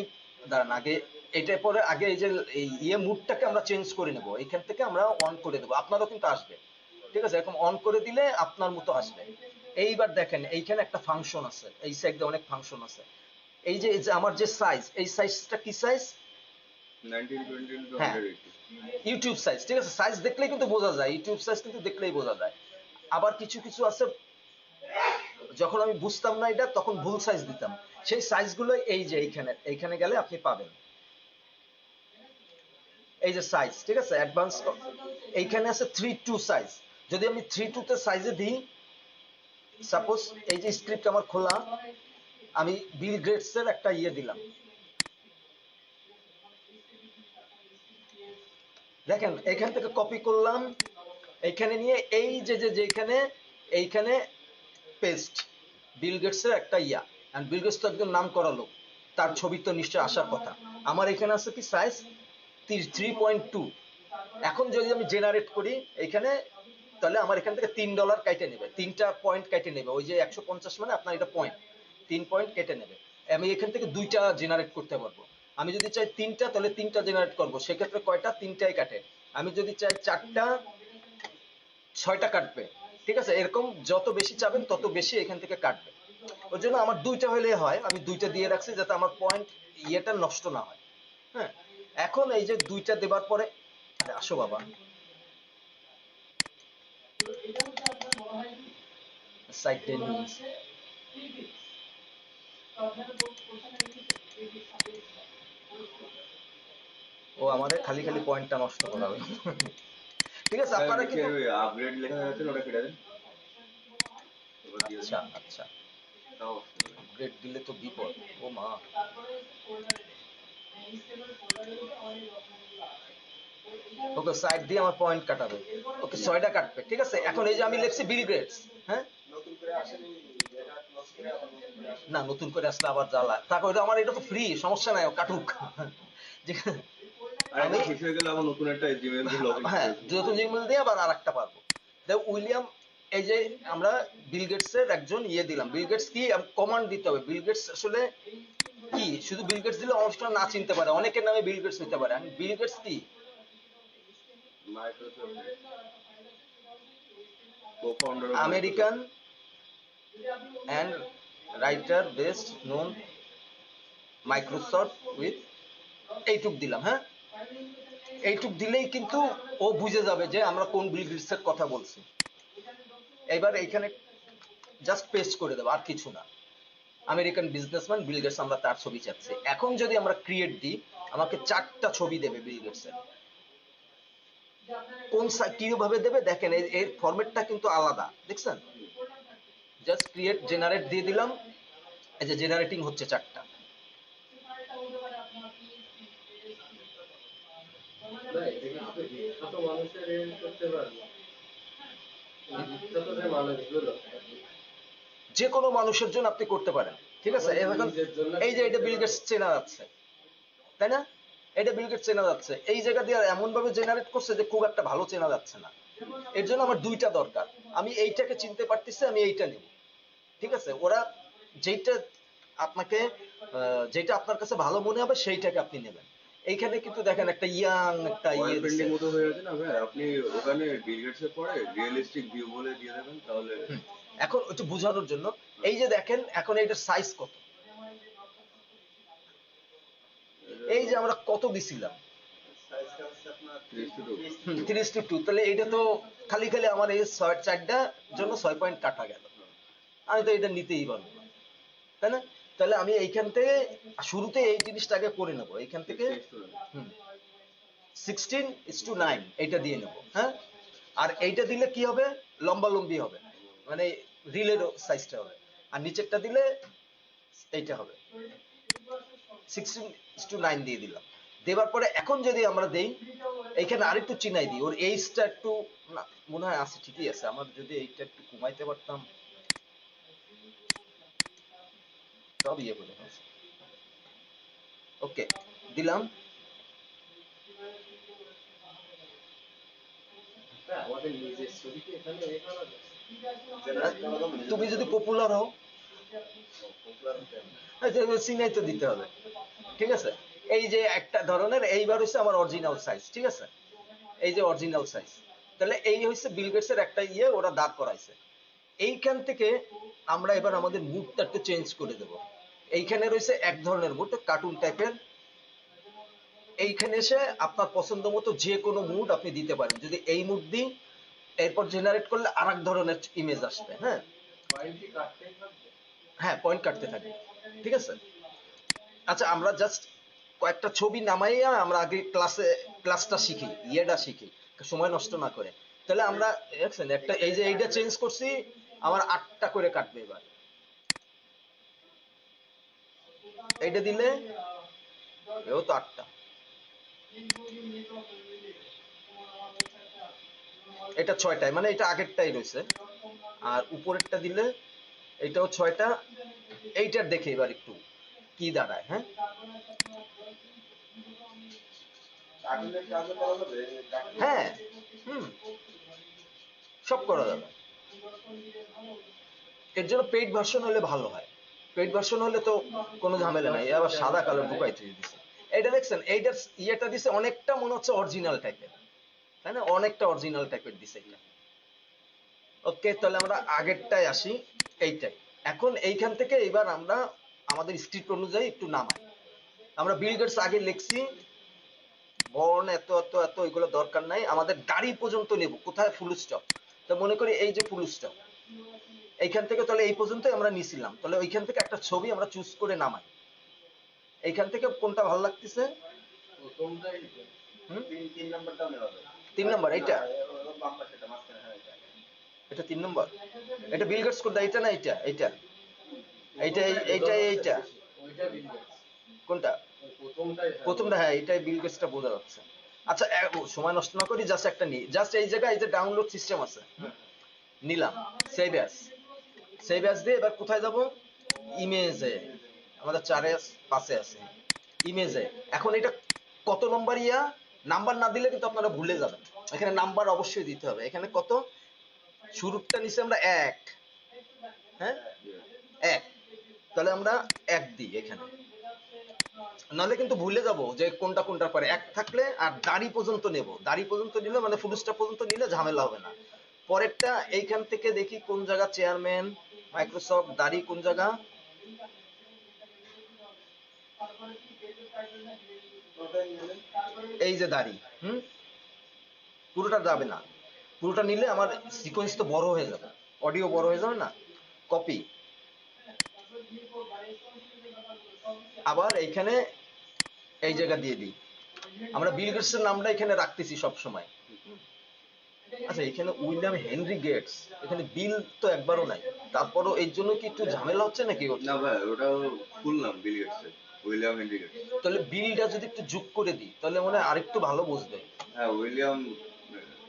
B: দাঁড়ান, আগে এটা পরে আগে এই যে এই ইয়ে মুডটাকে আমরা চেঞ্জ করে নেব। এইখান থেকে আমরা অন করে দেবো, আপনারও কিন্তু আসবে, ঠিক আছে? এরকম অন করে দিলে আপনার মতো আসবে। এইবার দেখেন এইখানে একটা ফাংশন আছে, এই সাইডে অনেক ফাংশন আছে। এই যে আমার যে সাইজ, এই সাইজটা কি সাইজ?
D: 1920 to
B: হ্যাঁ,
D: 180।
B: ইউটিউব সাইজ, ঠিক আছে? সাইজ দেখলেই কিন্তু বোঝা যায়, ইউটিউব সাইজ কিন্তু দেখলেই বোঝা যায়। আবার কিছু কিছু আছে, যখন আমি বুঝতাম না এটা, তখন ভুল সাইজ দিতাম। সেই সাইজগুলো এই যে এইখানে গেলে আপনি পাবেন। এই যে সাইজ, ঠিক আছে? অ্যাডভান্স এইখানে আছে 3:2 সাইজ। যদি আমি 3:2 তে সাইজে দিই, সাপোজ এই যে স্ক্রিপ্ট আমার খোলা, আমি বিল গেটস এর একটা ইয়ে দিলাম, দেখেন এখান থেকে কপি করলাম, এইখানে নিয়ে এই যে যেখানে এইখানে পেস্ট, বিল গেটস এর একটা ইয়া। এন্ড বিল গেটস তো একদম নাম করা লোক, তার ছবি তো নিশ্চয় আসার কথা। আমার এখানে আছে কি সাইজ 3.2। এখন যদি আমি জেনারেট করি এখানে, তাহলে আমার এখান থেকে $3 কাইটে নেবে, 3টা পয়েন্ট কাইটে নেবে। ওই যে 150 মানে আপনার এটা পয়েন্ট, 3 পয়েন্ট কেটে নেবে। আমি এখান থেকে 2টা জেনারেট করতে পারবো। আমি যদি চাই 3টা তাহলে 3টা জেনারেট করবো, সেক্ষেত্রে কয়টা? 3টাই কাটে। আমি যদি চাই 4টা, 6টা কাটবে। ঠিক আছে, এরকম যত বেশি চাবেন তত বেশি এখান থেকে কাটবে। ওর জন্য আমার 2টা হলে হয়, আমি 2টা দিয়ে রাখছি যাতে আমার পয়েন্ট ইয়েটা নষ্ট না হয়। হ্যাঁ, এখন এই যে 2টা দেবার পরে, আরে আসো বাবা, সাইড টেন মিনিটস। ও আমাদের খালি খালি পয়েন্টটা নষ্ট করাবে। ঠিক আছে,
D: ভাই
B: আপনারা
D: নিচে
B: কিন্তু
D: ওই আপগ্রেড লেখা আছে না, ওটা কেটে দেন। এবার দিয়ে
B: আচ্ছা
D: দেন।
B: আচ্ছা,
D: তাও আসতে পারে।
B: আপগ্রেড দিলে তো বিপদ। ও মা, ওকে সাইড দিয়ে আমার পয়েন্ট কাটাবে। ওকে 6টা কাটবে। ঠিক আছে, এখন এই যে আমি লিখছি বিল গেটস। হ্যাঁ,
C: নতুন করে আসেনি, এটা ক্লোজ করে আবার নতুন করে আসেনি।
B: না নতুন করে আসলে আবার জ্বালা, তারপর এটা আমার এটা তো ফ্রি, সমস্যা নাই, ও কাটুক। যে-
D: আর
B: আমি
D: এটা শেষ হয়ে গেলে আমার নতুন একটা জিমেল দিয়ে লগ ইন
B: হ্যাঁ
D: করে দেবো।
B: যত জিমেল দিয়ে আবার আরেকটা পারবো। উইলিয়াম, এই যে আমরা বিল গেটস এর একজন ইয়ে দিলাম। বিল গেটস কি কমান্ড দিতে হবে। বিল গেটস আসলে কি, শুধু বিল গেটস দিলে অনুষ্ঠান না চিনতে পারে, অনেকের নামে বিল গেটস হইতে পারে। আমি বিল গেটস কি,
D: Microsoft co-founder of
B: American
D: Microsoft.
B: And writer best known Microsoft with, এইটুক দিলাম। হ্যাঁ, এইটুক দিলেই কিন্তু ও বুঝে যাবে যে আমরা কোন বিল গেটস এর কথা বলছি। এবার এইখানে জাস্ট পেস্ট করে দেবো, আর কিছু না। আমেরিকান বিজনেসম্যান বিল গেটস, আমরা তার ছবি চাচ্ছি। এখন যদি আমরা ক্রিয়েট দিই, আমাকে 4টা ছবি দেবে বিল গেটস এর। কোন কিভাবে দেবে দেখেন, এর ফরম্যাটটা কিন্তু আলাদা, দেখছেন? জাস্ট ক্রিয়েট জেনারেট দিয়ে দিলাম, এই যে জেনারেটিং হচ্ছে 4টা। যে কোনো মানুষের জন্য আপনি করতে পারেন। ঠিক আছে, এখন এই যে এটা বিল গেটস চেনা যাচ্ছে, তাই না? এটা বিল গেটস চেনা যাচ্ছে, এই জায়গা দিয়ে এমন ভাবে জেনারেট করছে যে খুব একটা ভালো চেনা যাচ্ছে না। এর জন্য আমার 2টা দরকার। আমি এইটাকে চিনতে পারতেছি, আমি এইটা নেব। ঠিক আছে, ওরা যেটা আপনাকে যেটা আপনার কাছে ভালো মনে হবে সেইটাকে আপনি নেবেন। এইখানে কিন্তু দেখেন একটা ইয়াং একটা
D: ওয়াল
B: ইয়ে দিছে।
D: পেন্টিং মতো হয়ে আছে না ভাই, আপনি ওখানে বিল গেটস এর পরে রিয়েলিস্টিক ভিউ বলে দিয়ে দেবেন তাহলে।
B: এখন একটু বোঝানোর জন্য, এই যে দেখেন এখন এইটার সাইজ কত, এই যে আমরা কত দিছিলাম,
C: সাইজটা হচ্ছে আপনার
D: 32।
B: 3:2। তাহলে এইটা তো খালি খালি আমার এই 4টা জন্য 6 পয়েন্ট কাটা গেল। আমি তো এটা নিতেই পারবো না, তাই না? তাহলে আমি এইখান থেকে শুরুতে এই জিনিসটাকে করে নেবো, এইখান থেকে 16:9 এইটা দিয়ে নেবো। হ্যাঁ, আর এইটা দিলে কি হবে, লম্বা লম্বি হবে, মানে রিলের সাইজটা হবে। আর নিচেরটা দিলে এইটা হবে, 16:9 দিয়ে দিলাম। দেবার পরে এখন যদি আমরা দেই, এইখানে আরেকটু চিনাই দিই, ওর এইজটা একটু, না মনে হয় আছে, ঠিকই আছে। আমার যদি এইটা একটু কমাইতে পারতাম, সব ইয়ে করে ফেলছে। ওকে, দিলাম। তুমি যদি পপুলার হও, সিনাই তো দিতে হবে। ঠিক আছে, এই যে একটা ধরনের, এইবার হচ্ছে আমার অরিজিনাল সাইজ। ঠিক আছে, এই যে অরিজিনাল সাইজ। তাহলে এই হচ্ছে বিল গেটস এর একটা ইয়ে, ওরা দাঁড় করাইছে। এইখান থেকে আমরা এবার আমাদের মুডটা একটু চেঞ্জ করে দেব। এইখানে রয়েছে এক ধরনের মুড, কার্টুন টাইপের। এইখানে এসে আপনার পছন্দ মতো যে কোনো মুড আপনি দিতে পারেন। যদি এই মুড দিই, এরপর জেনারেট করলে আর এক ধরনের ইমেজ আসবে। হ্যাঁ হ্যাঁ, পয়েন্ট কাটতে থাকবে। ঠিক আছে, আচ্ছা আমরা জাস্ট কয়েকটা ছবি নামাইয়া আমরা আগে ক্লাসটা শিখি, ইয়েটা শিখি, সময় নষ্ট না করে। তাহলে আমরা দেখছেন একটা, এই যে এইটা চেঞ্জ করছি, আমার 8টা করে কাটবে। এবার এইটা দিলে এও তো 8টা, এটা 6টায়, মানে এটা আগেরটাই রয়েছে। আর উপরেরটা দিলে এটাও 6টা। এইটার দেখে এবার একটু কি দাঁড়ায়। হ্যাঁ,
C: কার্টুনের কাজও করা যাবে, কার্টুন
B: হ্যাঁ, হুম, সব করা যাবে। এর জন্য পেইড ভার্সন হলে ভালো হয়। পেইড ভার্সন হলে তো কোনো ঝামেলা নাই, আবার সাদা কালার ঢুকাই দিয়ে দিছে। এইটা দেখছেন, এইটার ইয়েটা দিছে অনেকটা মনে হচ্ছে অরিজিনাল টাইপের, তাই না? অনেকটা অরিজিনাল টাইপের দিছে এটা। ওকে, তাহলে আমরা আগেরটায় আসি, এইটাই। এখন এইখান থেকে এবার আমরা আমাদের স্ক্রিপ্ট অনুযায়ী একটু নামাই। আমরা বিল গেটস আগে লিখছি, বর্ণ এত এত এত, এগুলো দরকার নাই, আমাদের গাড়ি পর্যন্ত নেব, কোথায় ফুল স্টপ। তো মনে করি এই যে ফুল স্টপ, এইখান থেকে তাহলে এই পর্যন্তই আমরা নিছিলাম, তাহলে ওইখান থেকে একটা ছবি আমরা চুজ করে নামাই। এইখান থেকে কোনটা ভালো লাগতেছে? হুম,
C: 3 নম্বরটাও নেওয়া যায়।
B: 3 নম্বর এইটা,
C: বাম্পার সেটা মাঝখানে, হ্যাঁ এটা।
B: এটা 3 নম্বর। এটা বিল গেটস কোনটা, এটা না এইটা? এইটা এইটা এইটা এইটা কোনটা? প্রথমটা, হ্যাঁ এটাই বিল গেটসটা বোঝা যাচ্ছে। আচ্ছা সময় নষ্ট না করি, জাস্ট একটা নিই, জাস্ট এই জায়গায় এই যে ডাউনলোড সিস্টেম আছে, নিলাম, সেভ অ্যাজ, সেভ অ্যাজ দিয়ে এবার কোথায় যাব? ইমেজে, আমাদের 4-5 আছে ইমেজে। এখন এটা কত নম্বর ইয়া, নাম্বার না দিলে কিন্তু আপনারা ভুলে যাবেন, এখানে নাম্বার অবশ্যই দিতে হবে। এখানে কত, শুরুটা নিচে আমরা 1, হ্যাঁ 1, তাহলে আমরা 1 দিই এখানে, নাহলে কিন্তু ভুলে যাব যে কোনটা কোনটার পরে 1 থাকলে। আর দাড়ি পর্যন্ত নেব, দাড়ি পর্যন্ত নিলে মানে ফুল স্টপ পর্যন্ত নিলে ঝামেলা হবে না। পরেরটা এইখান থেকে দেখি কোন জায়গা, চেয়ারম্যান, মাইক্রোসফট, দাড়ি কোন জায়গা,
C: ওটাই নিলেন।
B: এই যে দাড়ি। পুরোটা যাবে না, পুরোটা নিলে আমার সিকোয়েন্স তো বড় হয়ে যাবে, অডিও বড় হয়ে যাবে না। কপি, আবার এইখানে এই জায়গা দিয়ে দিই, আমরা বিল গেটস এর নামটা এখানে রাখতেছি সব সময়। আচ্ছা, এখানে উইলিয়াম হেনরি গেটস, এখানে বিল তো একবারও নাই, তারপরও এর জন্য কি একটু ঝামেলা হচ্ছে নাকি?
D: না ভাই, ওটাও ফুল নাম Bill Gates, William Henry Gates.
B: তাহলে বিলটা যদি একটু যোগ করে দিই তাহলে মনে হয় আরেকটু ভালো বুঝবে।
D: হ্যাঁ উইলিয়াম,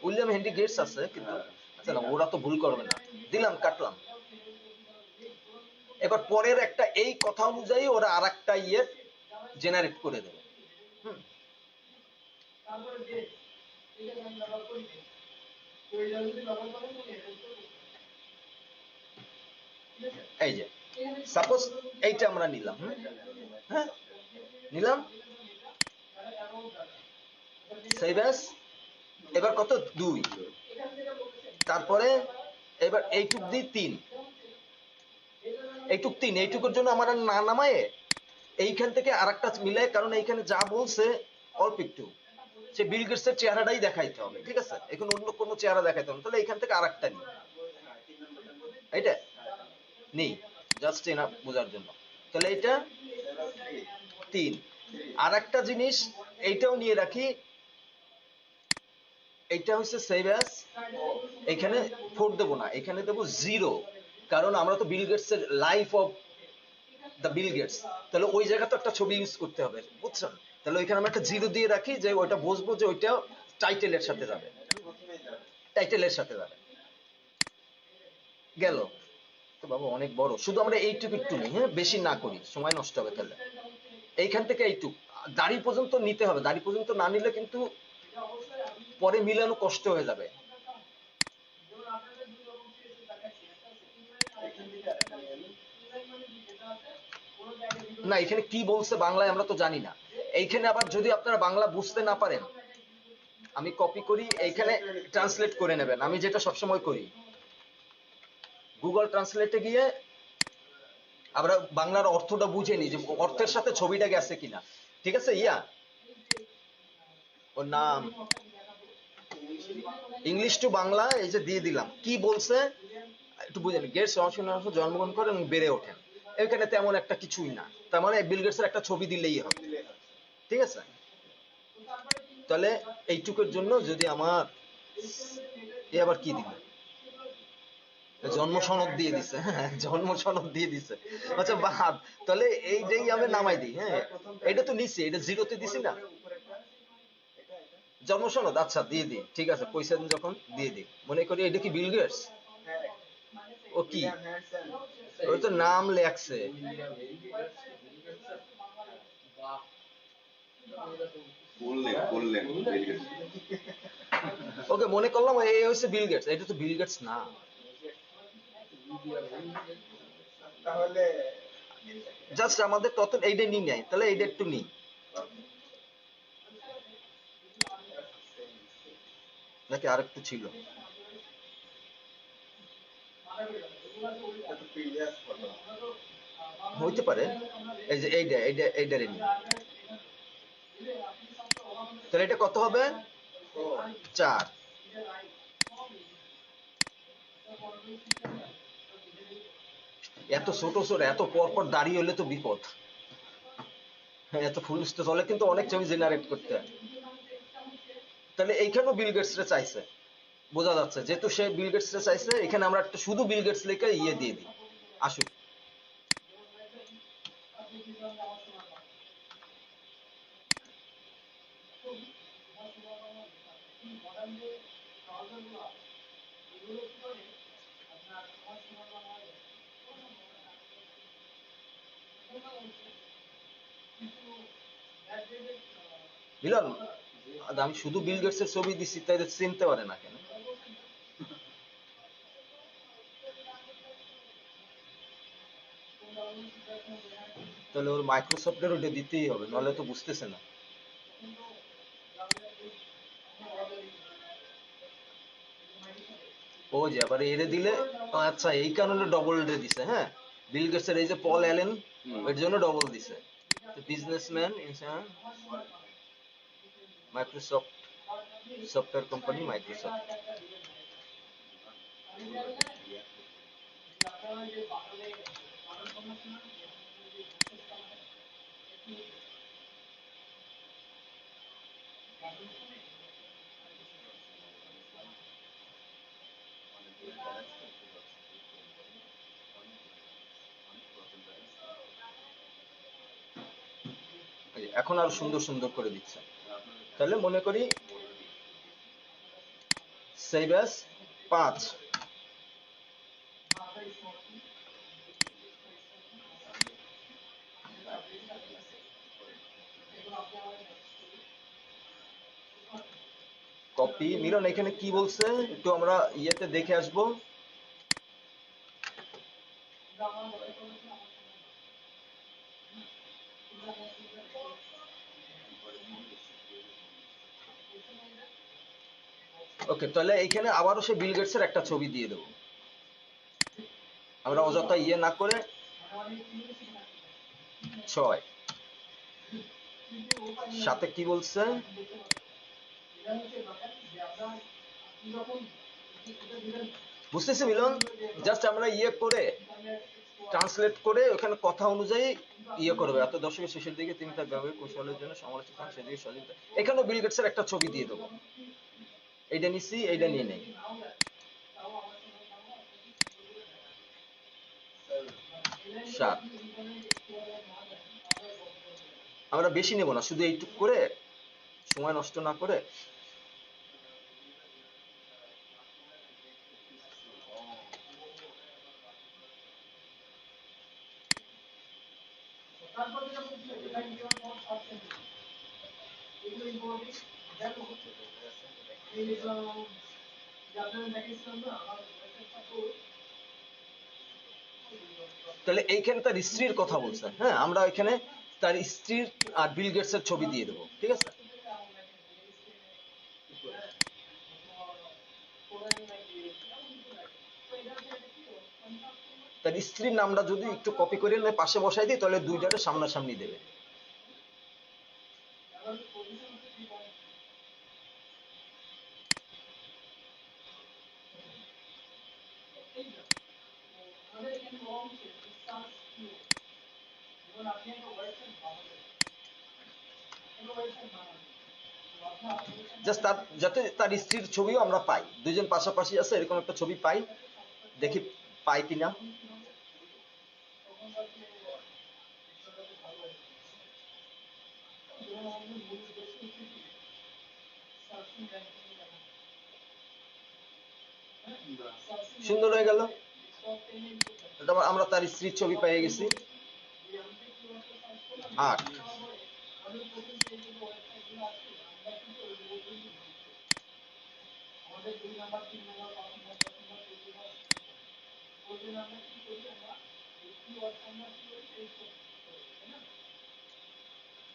B: উইলিয়াম হেনরি গেটস আছে কিন্তু,
D: হ্যাঁ
B: আচ্ছা না, ওরা তো ভুল করবে না, দিলাম, কাটলাম। এবার পরের একটা এই কথা অনুযায়ী ওরা আর একটা ইয়ে জেনারেট করে দেবে। হুম, এই যে সাপোজ এইটা আমরা নিলাম, হ্যাঁ নিলাম, সেভ অ্যাজ। এবার কত, 2, তারপরে এবার এইটুক দিই 3, এইটুকুর জন্য আমার আর না নামায় এইখান থেকে আর একটা মিলাই, কারণ এইখানে যা বলছে অল্প একটু, সে বিল গেটস এর চেহারাটাই দেখাইতে হবে, ঠিক আছে? এখন অন্য কোনো চেহারা দেখাইতে হবে, তাহলে এইখান থেকে আর একটা নিই, এইটা নেই, জাস্ট এনা বোঝার জন্য। তাহলে এটা 3। আর একটা জিনিস এইটাও নিয়ে রাখি, এইটা হচ্ছে সেভ অ্যাজ। এখানে 4 দেবো না, এখানে দেবো 0, কারণ আমরা তো বিল গেটস এর life of the Bill Gates, তাহলে ওই জায়গা তো একটা ছবি ইউজ করতে হবে, বুঝছেন? তাহলে ওইখানে আমরা একটা 0 দিয়ে রাখি, যে ওইটা বুঝবো যে ওইটা টাইটেলের সাথে যাবে, টাইটেলের সাথে যাবে। গেল তো বাবা, অনেক বড়, শুধু আমরা এইটুকু একটু নিই, হ্যাঁ বেশি না করি, সময় নষ্ট হবে। তাহলে এইখান থেকে এইটুক, দাড়ি পর্যন্ত নিতে হবে, দাড়ি পর্যন্ত না নিলে কিন্তু পরে মিলানো কষ্ট হয়ে যাবে। না, এখানে কি বলছে বাংলায় আমরা তো জানি না। এইখানে আবার যদি আপনারা বাংলা বুঝতে না পারেন, আমি কপি করি, এইখানে ট্রান্সলেট করে নেবেন, আমি যেটা সবসময় করি, গুগল ট্রান্সলেটে গিয়ে আমরা বাংলার অর্থটা বুঝে নিই, যে অর্থের সাথে ছবিটা গেছে কিনা, ঠিক আছে? ওর নাম ইংলিশ টু বাংলা, এই যে দিয়ে দিলাম, কি বলছে একটু বুঝে নি। গেটস জন্মগ্রহণ করেন এবং বেড়ে ওঠেন, এখানে তেমন একটা কিছুই না, তার মানে বিল গেটস এর একটা ছবি দিলেই হবে, ঠিক আছে? তাহলে এইটুকুর জন্য যদি আমার আবার কি দিল, জন্ম সনদ দিয়ে দিছে, হ্যাঁ জন্ম সনদ দিয়ে দিছে, আচ্ছা বাদ, তাহলে এইটাই আমি নামাই দিই। হ্যাঁ এটা তো নিছি, এটা 0-তে দিছি না, জন্ম সনদ, আচ্ছা দিয়ে দিই, ঠিক আছে, পয়সা দিন যখন দিয়ে দিই। মনে করি এটা কি বিল গেটস, ও কি, ওই তো নাম লেখছে,
D: ফুল নেম বিল গেটস।
B: ওকে মনে করলাম এই হচ্ছে বিল গেটস, এটা তো বিল গেটস না।
C: তাহলে
B: জাস্ট আমাদের তত এইটা নিই নাই, তাহলে এইটা একটু নিই নাকি আর একটু ছিল?
C: এটা তো প্রিভিয়াস ফটো।
B: হইতে পারে। এই যে এইটারে নিই, তাহলে এটা কত হবে? 4। এত ছোট ছোট এত পর পর দাঁড়িয়ে হলে তো বিপদ। হ্যাঁ, এত ফুল চলে কিন্তু অনেক ছবি জেনারেট করতে হয়। তাহলে এইখানেও বিল গেটসরা চাইছে, বোঝা যাচ্ছে যেহেতু সে বিল গেটসরা চাইছে, এখানে আমরা একটা শুধু বিল গেটস লেখা ইয়ে দিয়ে দিই, আসুক। মিলন, আমি শুধু বিল গেটসের ছবি দিছি, তাই চিনতে পারে না কেন? তাহলে ওর মাইক্রোসফটের ওটা দিতেই হবে, নাহলে তো বুঝতেছে না। ও যে আবার এরে দিলে, আচ্ছা এই কারণে ডবল রে দিছে। হ্যাঁ, বিল গেটসের এই যে পল অ্যালেন, এর জন্য ডবল দিছে। Businessman Microsoft software company Microsoft. এখন আরো সুন্দর সুন্দর করে দিচ্ছে। তাহলে মনে করি সেভ অ্যাজ 5। কপি। মিলন এখানে কি বলছে একটু আমরা ইয়েতে দেখে আসবো। ওকে, তাহলে এইখানে আবারও সে বিল গেটসের একটা ছবি দিয়ে দেবো, আমরা অযথা ইয়ে না করে। 6 সাথে কি বলছে? বুঝতেছি মিলন, জাস্ট আমরা ইয়ে করে ট্রান্সলেট করে ওখানে কথা অনুযায়ী ইয়ে করবে। এত দশকের শেষের দিকে তিনি তার ব্যবহারিক কৌশলের জন্য সমালোচিত হন, সেদিকে সহযোগিতা। এখানেও বিল গেটসের একটা ছবি দিয়ে দেবো। এইটা নিচ্ছি, এইটা নিয়ে নেই। 7। আমরা বেশি নেব না, শুধু এইটুক করে সময় নষ্ট না করে। তাহলে এইখানে তার স্ত্রীর কথা বলছে। হ্যাঁ, আমরা এখানে তার স্ত্রীর আর বিল গেটসের ছবি দিয়ে দেবো, ঠিক আছে? তার স্ত্রীর নামটা যদি একটু কপি করে নিয়ে পাশে বসাই দিই, তাহলে দুইটারে সামনাসামনি দেবে। জাস্ট তার যাতে তার স্ত্রীর ছবিও আমরা পাই, দুইজন পাশাপাশি আছে এরকম একটা ছবি পাই, দেখি পাই কিনা। সুন্দর হয়ে গেল। আমরা তার স্ত্রীর ছবি পেয়ে গেছি। 8।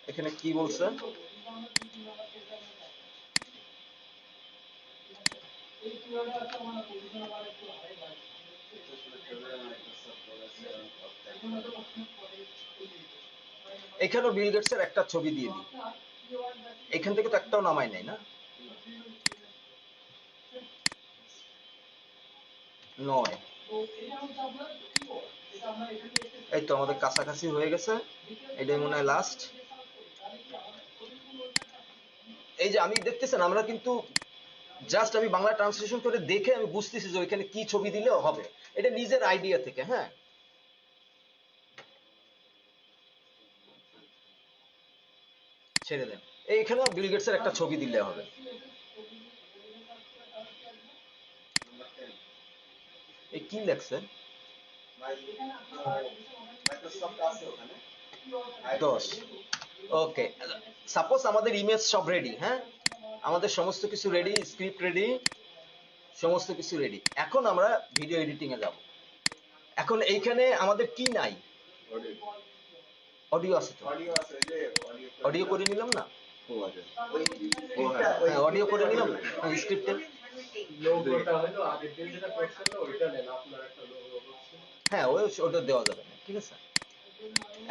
B: এখানে কি বলছে? এখানেও বিল গেটসের একটা ছবি দিয়ে দিই। এখান থেকে তো একটাও নামাই নাই না? নয়। এই তো আমাদের কাছাকাছি হয়ে গেছে, এটাই মনে হয় লাস্ট। এই যে আমি দেখতেছেন, আমরা কিন্তু জাস্ট আমি বাংলা ট্রান্সলেশন করে দেখে আমি বুঝতেছি যে ওইখানে কি ছবি দিলে হবে, এটা নিজের আইডিয়া থেকে। হ্যাঁ, ছেড়ে দেন। এইখানে বিল গেটসের একটা ছবি দিলে হবে। এই কি লেখছে?
C: মাইক্রোসফট আছে ওখানে
B: 10। ওকে, সাপোজ আমাদের ইমেজ সব রেডি। হ্যাঁ, আমাদের সমস্ত কিছু রেডি, স্ক্রিপ্ট রেডি, সমস্ত কিছু রেডি। এখন আমরা ভিডিও এডিটিং এ যাব। এখন এইখানে আমাদের কি নাই? অডিও আছে তো?
C: অডিও আছে, ওই যে
B: অডিও করে নিলাম না?
D: ও আচ্ছা।
C: ওই
D: ও হ্যাঁ।
B: হ্যাঁ, অডিও করে নিলাম না ওই স্ক্রিপ্টে?
E: লোগোটা হলো আগের দিন যেটা করছেন না ওইটা নেন, আপনার একটা লোগো করছে।
B: হ্যাঁ, ওটা দেওয়া যাবে না, ঠিক আছে।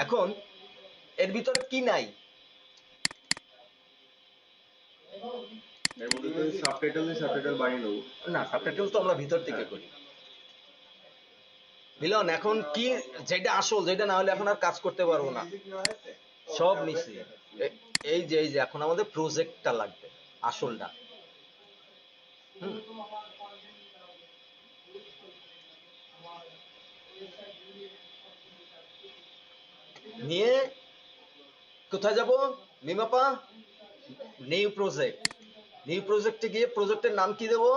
B: এখন এর ভিতরে কি নাই?
D: এর মধ্যে তো সাবটাইটেল বানিয়ে নেবো।
B: না, সাবটাইটেল তো আমরা ভিতর থেকে করি। মিলন, এখন কি যেটা আসল, যেটা না হলে এখন আর কাজ করতে পারবো না। সব নিছি। এই যে এখন আমাদের প্রজেক্টটা লাগবে, আসলটা। হুম, নিয়ে কোথায় যাব? মিমাপা, নিউ প্রজেক্ট। নিউ প্রজেক্টে গিয়ে প্রজেক্টের নাম কি দেবো?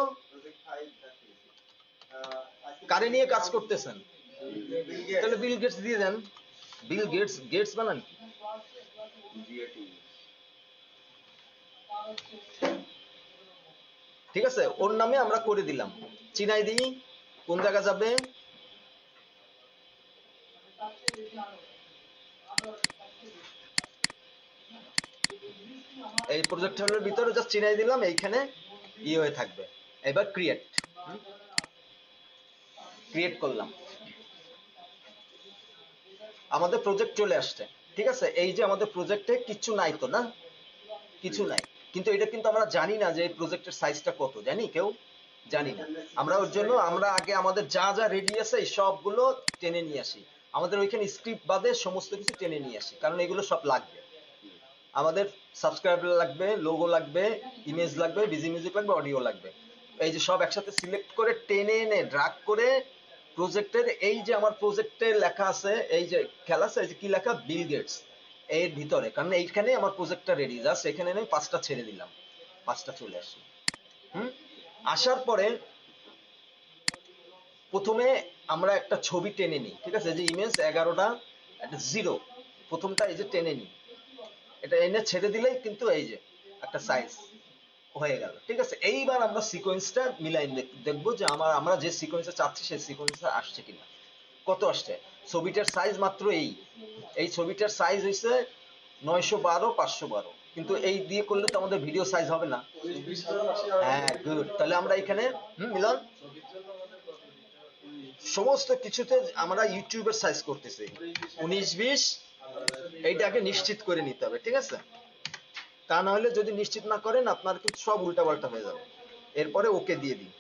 B: কারে নিয়ে কাজ করতেছেন? তাহলে বিল গেটস দিয়ে দেন। বিল গেটস, গেটস বানান কি? ঠিক আছে, ওর নামে আমরা করে দিলাম। চিনাই দিই, কোন জায়গা যাবে? এই প্রজেক্টের ভিতরে জাস্ট চিনাই দিলাম, এইখানে হয়ে থাকবে। এবার ক্রিয়েট করলাম, আমাদের প্রজেক্ট চলে আসছে। ঠিক আছে, এই যে আমাদের প্রজেক্টে কিছু নাই তো, না কিছু নাই, কিন্তু এটা কিন্তু আমরা জানি না যে এই প্রজেক্টের সাইজটা কত, জানি? কেউ জানি না। আমরা ওর জন্য আমরা আগে আমাদের যা যা রেডি আছে এই সবগুলো টেনে নিয়ে আসি। আমাদের ওইখানে স্ক্রিপ্ট বাদে সমস্ত কিছু টেনে নিয়ে আসি, কারণ এগুলো সব লাগবে। আমাদের সাবস্ক্রাইবার লাগবে, লোগো লাগবে, ইমেজ লাগবে, বিজি মিউজিক লাগবে, অডিও লাগবে। এই যে সব একসাথে সিলেক্ট করে টেনে এনে ড্রাগ করে প্রজেক্টের, এই যে আমার প্রজেক্টে লেখা আছে, এই যে খেলা আছে, এই যে কি লেখা, বিল গেটস, এর ভিতরে। কারণ এইখানে আমার প্রজেক্টটা রেডি, জাস্ট এখানে আমি 5টা ছেড়ে দিলাম, 5টা চলে আসলো। আসার পরে প্রথমে আমরা একটা ছবি টেনে নিই। ঠিক আছে, যে ইমেজ 11টা, একটা জিরো, প্রথমটা এই যে টেনে নিই। এটা এনে ছেড়ে দিলেই কিন্তু এই যে একটা সাইজ হয়ে গেল। ঠিক আছে, এইবার আমরা সিকোয়েন্সটা মিলাই দেখবো যে আমরা যে সিকোয়েন্সে চাচ্ছি সেই সিকোয়েন্সে আসছে কিনা। কত আসছে? ছবিটার সাইজ মাত্র এই ছবিটার সাইজ হয়েছে 912x512, কিন্তু এই দিয়ে করলে তো আমাদের ভিডিও সাইজ হবে না। হ্যাঁ, গুড। তাহলে আমরা এখানে মিলন সমস্ত কিছুতে আমরা ইউটিউবের সাইজ করতেছি 19-20, এইটাকে নিশ্চিত করে নিতে হবে। ঠিক আছে, তা না হলে যদি নিশ্চিত না করেন আপনার কিন্তু সব উল্টাপাল্টা হয়ে যাবে। এরপরে ওকে দিয়ে দিন।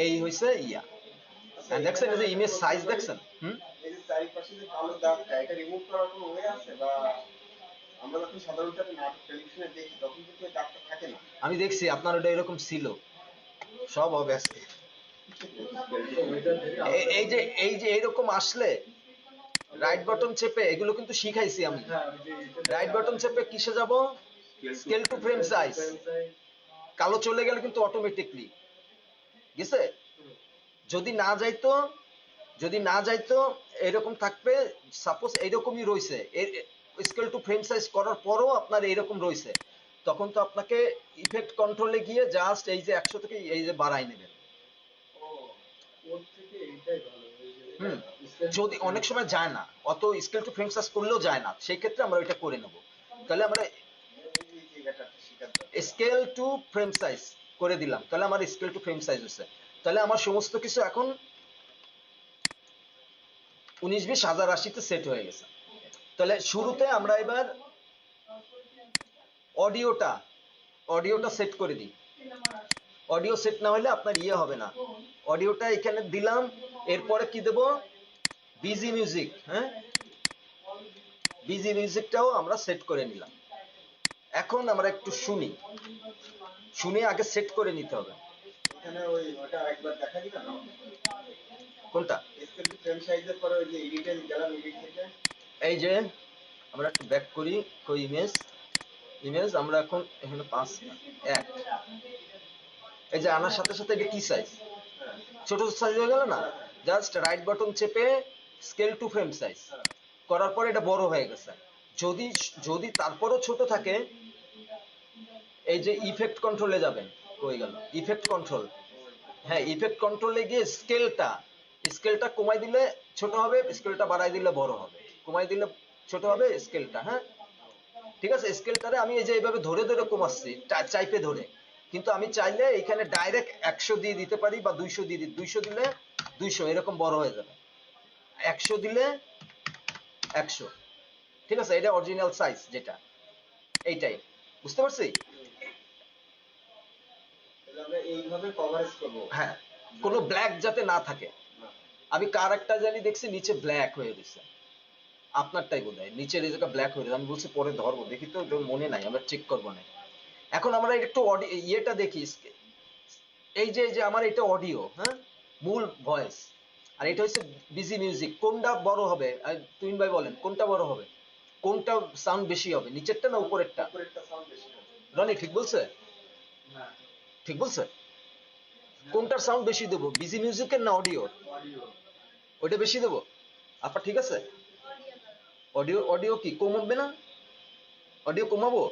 B: এই হইছে ইয়া, দেখছেন এই যে ইমেজ সাইজ দেখছেন?
C: এই যে চারিপাশে যে কালো দাগটা, এটা রিমুভ করার কোনো ওয়ে আছে? বা আমরা যখন সাধারণত নাটক টেলিভিশনে দেখি তখন কিন্তু এই দাগটা থাকে না।
B: আমি দেখছি আপনার ওটা এরকম ছিল, সব হবে আজকে। এই যে এইরকম আসলে রাইট বাটন চেপে, এগুলো কিন্তু শিখাইছি আমি। রাইট বাটন চেপে কিসে যাব? Scale two frame size. কালো চলে গেলে কিন্তু অটোমেটিকলি গেছে। যদি না যাইতো এরকম থাকবে। সাপোজ এইরকমই রয়েছে, স্কেল টু ফ্রেম সাইজ করার পরও আপনার এইরকম রয়েছে, তখন তো আপনাকে ইফেক্ট কন্ট্রোলে গিয়ে জাস্ট এই যে 100 থেকে এই যে বাড়াই নেবেন।
E: ওর থেকে এইটাই ভালো, এই যে
B: হুম, যদি অনেক সময় যায় না, অত স্কেল টু ফ্রেম সাইজ করলেও যায় না, সেই ক্ষেত্রে আমরা ওইটা করে নেব। তাহলে আমরা
C: এই জায়গাটা একটা শিকার দরকার।
B: স্কেল টু ফ্রেম সাইজ করে দিলাম, তাহলে আমার স্কেল টু ফ্রেম সাইজ হচ্ছে। তাহলে আমার সমস্ত কিছু এখন 19-20-1080 সেট হয়ে গেছে। তাহলে শুরুতে আমরা এবার অডিওটা অডিওটা সেট করে দিই। অডিও সেট না হলে আপনার ইয়ে হবে না। অডিওটা এখানে দিলাম, এরপরে কি দেব, বিজি মিউজিক। হ্যাঁ, বিজি মিউজিকটাও আমরা সেট করে নিলাম। এখন আমরা একটু শুনি, শুনে আগে সেট করে নিতে হবে।
C: এখানে ওটা একবার দেখা দিবেন না?
B: কোনটা?
C: স্কেল টু ফ্রেম সাইজের পরে ওই যে এডিটে গেলাম, এডিট থেকে
B: এই যে আমরা একটু ব্যাক করি, কই ইমেজ, ইমেজ আমরা এখন এখানে 5:1, এই যে আনার সাথে সাথে এটা কি সাইজ, ছোট সাইজ হয়ে গেল না? জাস্ট রাইট বাটন চেপে স্কেল টু ফ্রেম সাইজ করার পরে এটা বড় হয়ে গেছে। যদি যদি তারপরও ছোট থাকে, এই যে ইফেক্ট কন্ট্রোলে যাবেন, হয়ে গেল ইফেক্ট কন্ট্রোল। হ্যাঁ, ইফেক্ট কন্ট্রোলে গিয়ে স্কেলটা কমাই দিলে ছোট হবে, স্কেলটা বাড়াই দিলে বড় হবে, কমাই দিলে ছোট হবে স্কেলটা। হ্যাঁ, ঠিক আছে। স্কেলটারে আমি এই যে এইভাবে ধরে ধরে কমাচ্ছি, চাইপে ধরে, কিন্তু আমি চাইলে এখানে ডাইরেক্ট 100 দিয়ে দিতে পারি বা 200 দিয়ে 200 দিলে 200 এরকম বড় হয়ে যাবে, 100 দিলে 100। ঠিক আছে, এটা অরিজিনাল সাইজ যেটা, এইটাই। বুঝতে পারছি?
C: তাহলে আমরা এইভাবে কভারেজ করবো।
B: হ্যাঁ, কোনো ব্ল্যাক যাতে না থাকে। আমি কার একটা জানি দেখছি নিচে ব্ল্যাক হয়ে গেছে, আপনারটাই বোধ হয় নিচের এই জায়গা ব্ল্যাক হয়ে গেছে। আমি বলছি পরে ধরবো, দেখি তো, মনে নাই, আমরা চেক করবো না। এখন আমরা একটু ইয়েটা দেখি, এই যে আমার এটা অডিও, হ্যাঁ, মূল ভয়েস, আর এটা হচ্ছে বিজি মিউজিক। কোনটা বড় হবে তুহিন ভাই বলেন, কোনটা বড় হবে, কোনটা সাউন্ড বেশি হবে, নিচেরটা না উপরেরটা?
C: উপরেরটা সাউন্ড বেশি হবে।
B: রনি ঠিক বলছে? ঠিক বলছে? কোনটার সাউন্ড বেশি দেবো, বিজি মিউজিকের না অডিওর? ওইটা বেশি দেবো। আপনার ঠিক আছে? অডিও অডিও কি কমাবে না? অডিও কমাবো?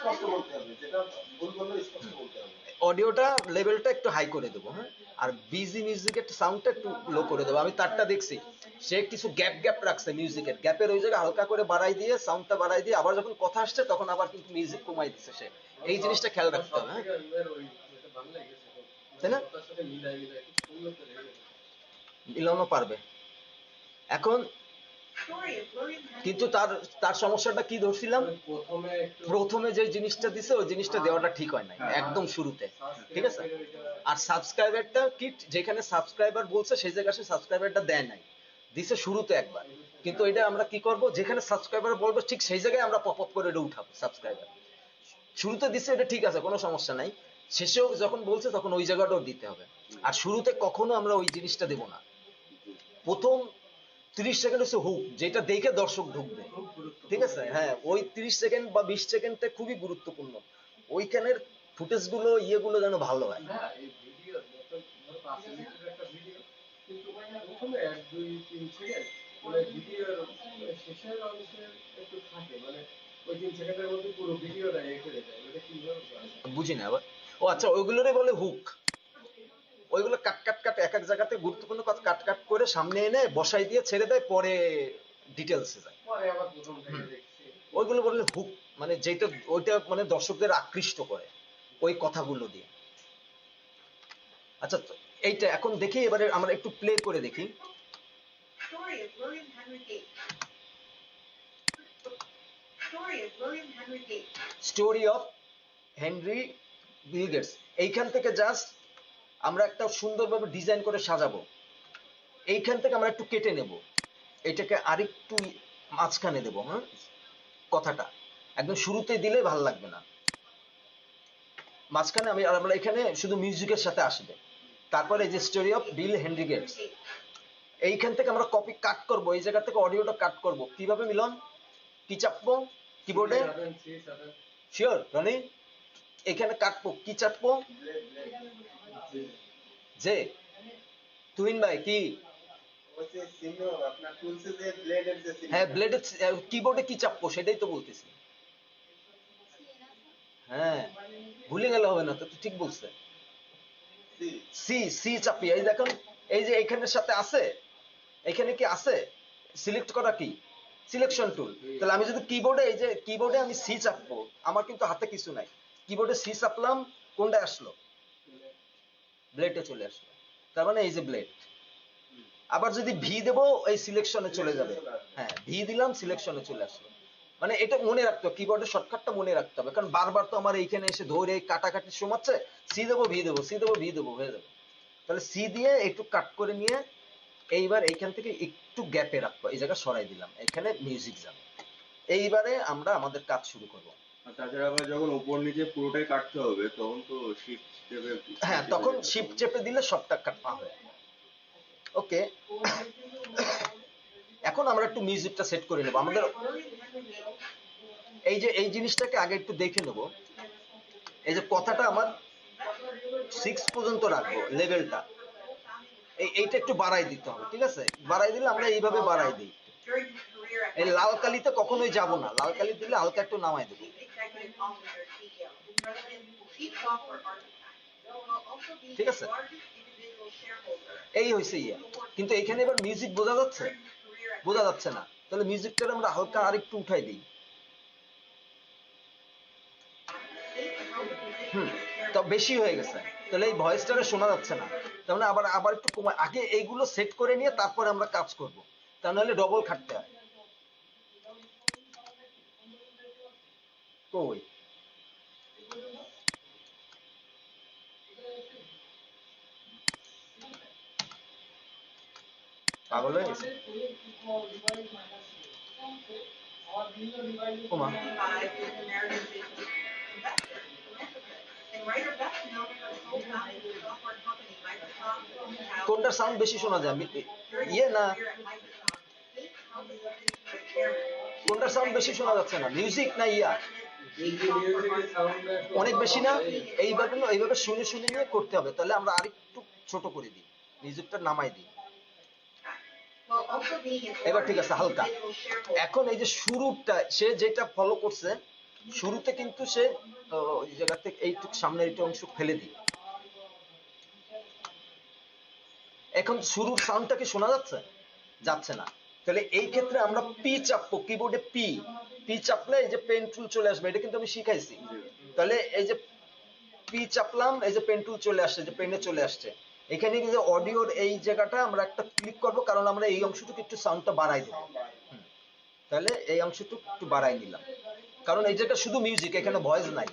C: স্পষ্ট বলতে হবে, যেটা ভুল বললেও স্পষ্ট বলতে হবে।
B: অডিওটা লেভেলটা একটু হাই করে দেবো। হ্যাঁ, আর বিজি মিউজিকের সাউন্ডটা একটু লো করে দেবো। আমি তারটা দেখছি, সে কিছু গ্যাপ গ্যাপ রাখছে, মিউজিকের গ্যাপের ওই জায়গায় হালকা করে বাড়াই দিয়ে, সাউন্ডটা বাড়াই দিয়ে, আবার যখন কথা আসছে তখন আবার কিন্তু মিউজিক কমাই দিচ্ছে সে। এই জিনিসটা খেয়াল রাখতে হবে। হ্যাঁ, তাই না? মিলানো পারবে এখন। কিন্তু তার তার সমস্যাটা কি ধরছিলাম, প্রথমে যে জিনিসটা দিছে ওই জিনিসটা দেওয়াটা ঠিক হয় নাই একদম শুরুতে। ঠিক আছে, আর সাবস্ক্রাইবারটা কি, যেখানে সাবস্ক্রাইবার বলছে সেই জায়গায় সে সাবস্ক্রাইবারটা দেয় নাই, দিছে শুরুতে একবার। কিন্তু এটা আমরা কি করব, যেখানে সাবস্ক্রাইবার বলবে ঠিক সেই জায়গায় আমরা পপ আপ করে এটা উঠাবো সাবস্ক্রাইবার। শুরুতে দিছে এটা ঠিক আছে, কোনো সমস্যা নাই, শেষেও যখন বলছে তখন ওই জায়গাটাও দিতে হবে। আর শুরুতে কখনো আমরা ওই জিনিসটা দেব না। প্রথম 30 সেকেন্ড হচ্ছে হুক, যেটা দেখে দর্শক ঢুকবে। ঠিক আছে, হ্যাঁ, ওই 30 সেকেন্ড বা 20 সেকেন্ডটা খুবই গুরুত্বপূর্ণ। ওইখানের ফুটেজ গুলো ইয়েগুলো যেন ভালো হয়।
E: প্রথমে 1, 2, 3 সেকেন্ড মানে ভিডিওর শেষের অংশে একটু থাকে, মানে ওই 3 সেকেন্ডের মধ্যে পুরো ভিডিওটা করে দেয়, ওটা কিভাবে করে?
B: বুঝি না আবার। ও আচ্ছা, ওইগুলোরে বলে হুক। ওইগুলো কাট কাট কাট এক এক জায়গাতে গুরুত্বপূর্ণ কথা কাট কাট করে সামনে এনে বসাই দিয়ে ছেড়ে দেয়, পরে ডিটেলসে যায়।
E: পরে আবার প্রথম থেকে দেখছি।
B: ওইগুলো বললে হুক, মানে যেটা ওইটা মানে দর্শকদের আকৃষ্ট করে ওই কথাগুলো দিয়ে। আচ্ছা, তো এইটা এখন দেখি, এবারে আমরা একটু প্লে করে দেখি।
F: Story of William Henry Gates. Story of William Henry Gates.
B: Story of Henry Bill Gates. এইখান থেকে জাস্ট আমরা একটা সুন্দরভাবে ডিজাইন করে সাজাবো। এইখান থেকে আমরা একটু কেটে নেব, এটাকে আরেকটু মাঝখানে দেবো। হ্যাঁ, কথাটা একদম শুরুতেই দিলে ভালো লাগবে না, মাঝখানে আমরা এখানে শুধু মিউজিকের সাথে আসবে। তারপরে এই যে story of Bill Henry Gates, এইখান থেকে আমরা কপি কাট করব, এই জায়গা থেকে অডিওটা কাট করব। কিভাবে মিলন, কি চাপবো কিবোর্ডে? শিওর রনি? এখানে কাটবো, কি চাপবো? যে তুহিন ভাই কি?
C: ওই যে চিহ্ন আপনার টুলসে যে ব্লেডের যে চিহ্ন,
B: হ্যাঁ, ব্লেডের কিবোর্ডে কি চাপবো সেটাই তো বলতেছি। হ্যাঁ, ভুলে গেলে হবে না তো, ঠিক বলছে।
C: সি
B: সি সি চাপি, এই দেখুন এই যে এইখানের সাথে আছে, এখানে কি আছে সিলেক্ট করা কি সিলেকশন টুল। তাহলে আমি যদি কিবোর্ডে এই যে কিবোর্ডে আমি সি চাপবো, আমার কিন্তু হাতে কিছু নাই, কিবোর্ডে সি চাপলাম, কোনটা আসলো, ব্লেডে চলে আসলো, তার মানে এই যে ব্লেড। আবার যদি ভি দেবো এই সিলেকশনে চলে যাবে, হ্যাঁ ভি দিলাম সিলেকশনে চলে আসলো। মানে এটা মনে রাখতে হবে, কিবোর্ডের শর্টকাটটা মনে রাখতে হবে, কারণ বারবার তো আমার এইখানে এসে ধরে কাটাকাটি সময়চ্ছে, সি দেবো ভি দেবো সি দেবো ভি দেবো হয়ে যাবে। তাহলে সি দিয়ে একটু কাট করে নিয়ে এইবার এইখান থেকে একটু গ্যাপে রাখবো, এই জায়গা সরাই দিলাম, এখানে মিউজিক যাবে। এইবারে আমরা আমাদের কাজ শুরু করব।
D: আর তাছাড়া আবার যখন ওপর নিচে পুরোটাই কাটতে হবে তখন তো শিফট চেপে
B: হ্যাঁ তখন শিফট চেপে দিলে সবটা কাটা হবে। ওকে, এখন আমরা একটু মিউজিকটা সেট করে নেব। আমাদের এই যে এই জিনিসটাকে আগে একটু দেখে নেব, এই যে কথাটা আমার 6 পর্যন্ত রাখবো লেভেলটা, এইটা একটু বাড়াই দিতে হবে, ঠিক আছে? বাড়াই দিলে আমরা এইভাবে বাড়াই দিই।
F: During his career at
B: এই লাল কালিতে কখনোই যাব না, লাল কালি দিলে হালকা একটু নামাই দেবো।
F: Chief Executive Officer, CEO, President, Chief Software Architect, while also being
B: ঠিক
F: the
B: আছে,
F: largest individual shareholder
B: এই হয়েছে ইয়া। কিন্তু এখানে এবার মিউজিক বোঝা যাচ্ছে,
F: during his career at
B: বোঝা যাচ্ছে না, তাহলে মিউজিকটা আমরা হালকা আরেকটু উঠাই দিই। তো বেশি হয়ে গেছে, তাহলে এই ভয়েসটা শোনা যাচ্ছে না, তার মানে আবার আবার একটু কমাই, আগে এইগুলো সেট করে নিয়ে তারপরে আমরা কাজ করব, তা নাহলে ডবল খাটতে হয়। কই পাগল হয়ে গেছে ওমা।
F: 1965 is an American business investor, philanthropist, and writer best known for co-founding the software company Microsoft in 2000.
B: কোনটার সাউন্ড বেশি শোনা যায়,
F: During
B: ইয়ে
F: his
B: না
F: career at Microsoft, Gates held the position of chairman,
B: কোনটার সাউন্ড বেশি শোনা যাচ্ছে না, মিউজিক না ইয়া?
E: এই যে মিউজিকের সাউন্ডটা
B: অনেক বেশি না? এইভাবে না, এইভাবে শুনে শুনে নিয়ে করতে হবে, তাহলে আমরা আরেকটু ছোট করে দিই, মিউজিকটা নামাই দিই।
F: while also being the
B: এবার ঠিক আছে,
F: largest
B: হালকা।
F: individual shareholder.
B: এখন এই যে শুরুটা সে যেটা ফলো করছে, শুরুতে কিন্তু সে এই জায়গা থেকে এইটুক সামনের এইটা অংশ ফেলে দিই। এখন শুরুর সাউন্ডটা কি শোনা যাচ্ছে? যাচ্ছে না, তাহলে এই ক্ষেত্রে আমরা পি চাপবো, কিবোর্ডে পি পি চাপলে এই যে পেন টুল চলে আসবে, এটা কিন্তু আমি শিখাইছি। তাহলে এই যে পি চাপলাম, এই যে পেন টুল চলে আসছে, যে পেনে চলে আসছে, এখানে কিন্তু অডিওর এই জায়গাটা আমরা একটা ক্লিক করব, কারণ আমরা এই অংশটুকু একটু সাউন্ডটা বাড়াই দেবো। তাহলে এই অংশটুকু একটু বাড়াই নিলাম, কারণ এই জায়গা শুধু মিউজিক, এখানে ভয়েস নাই।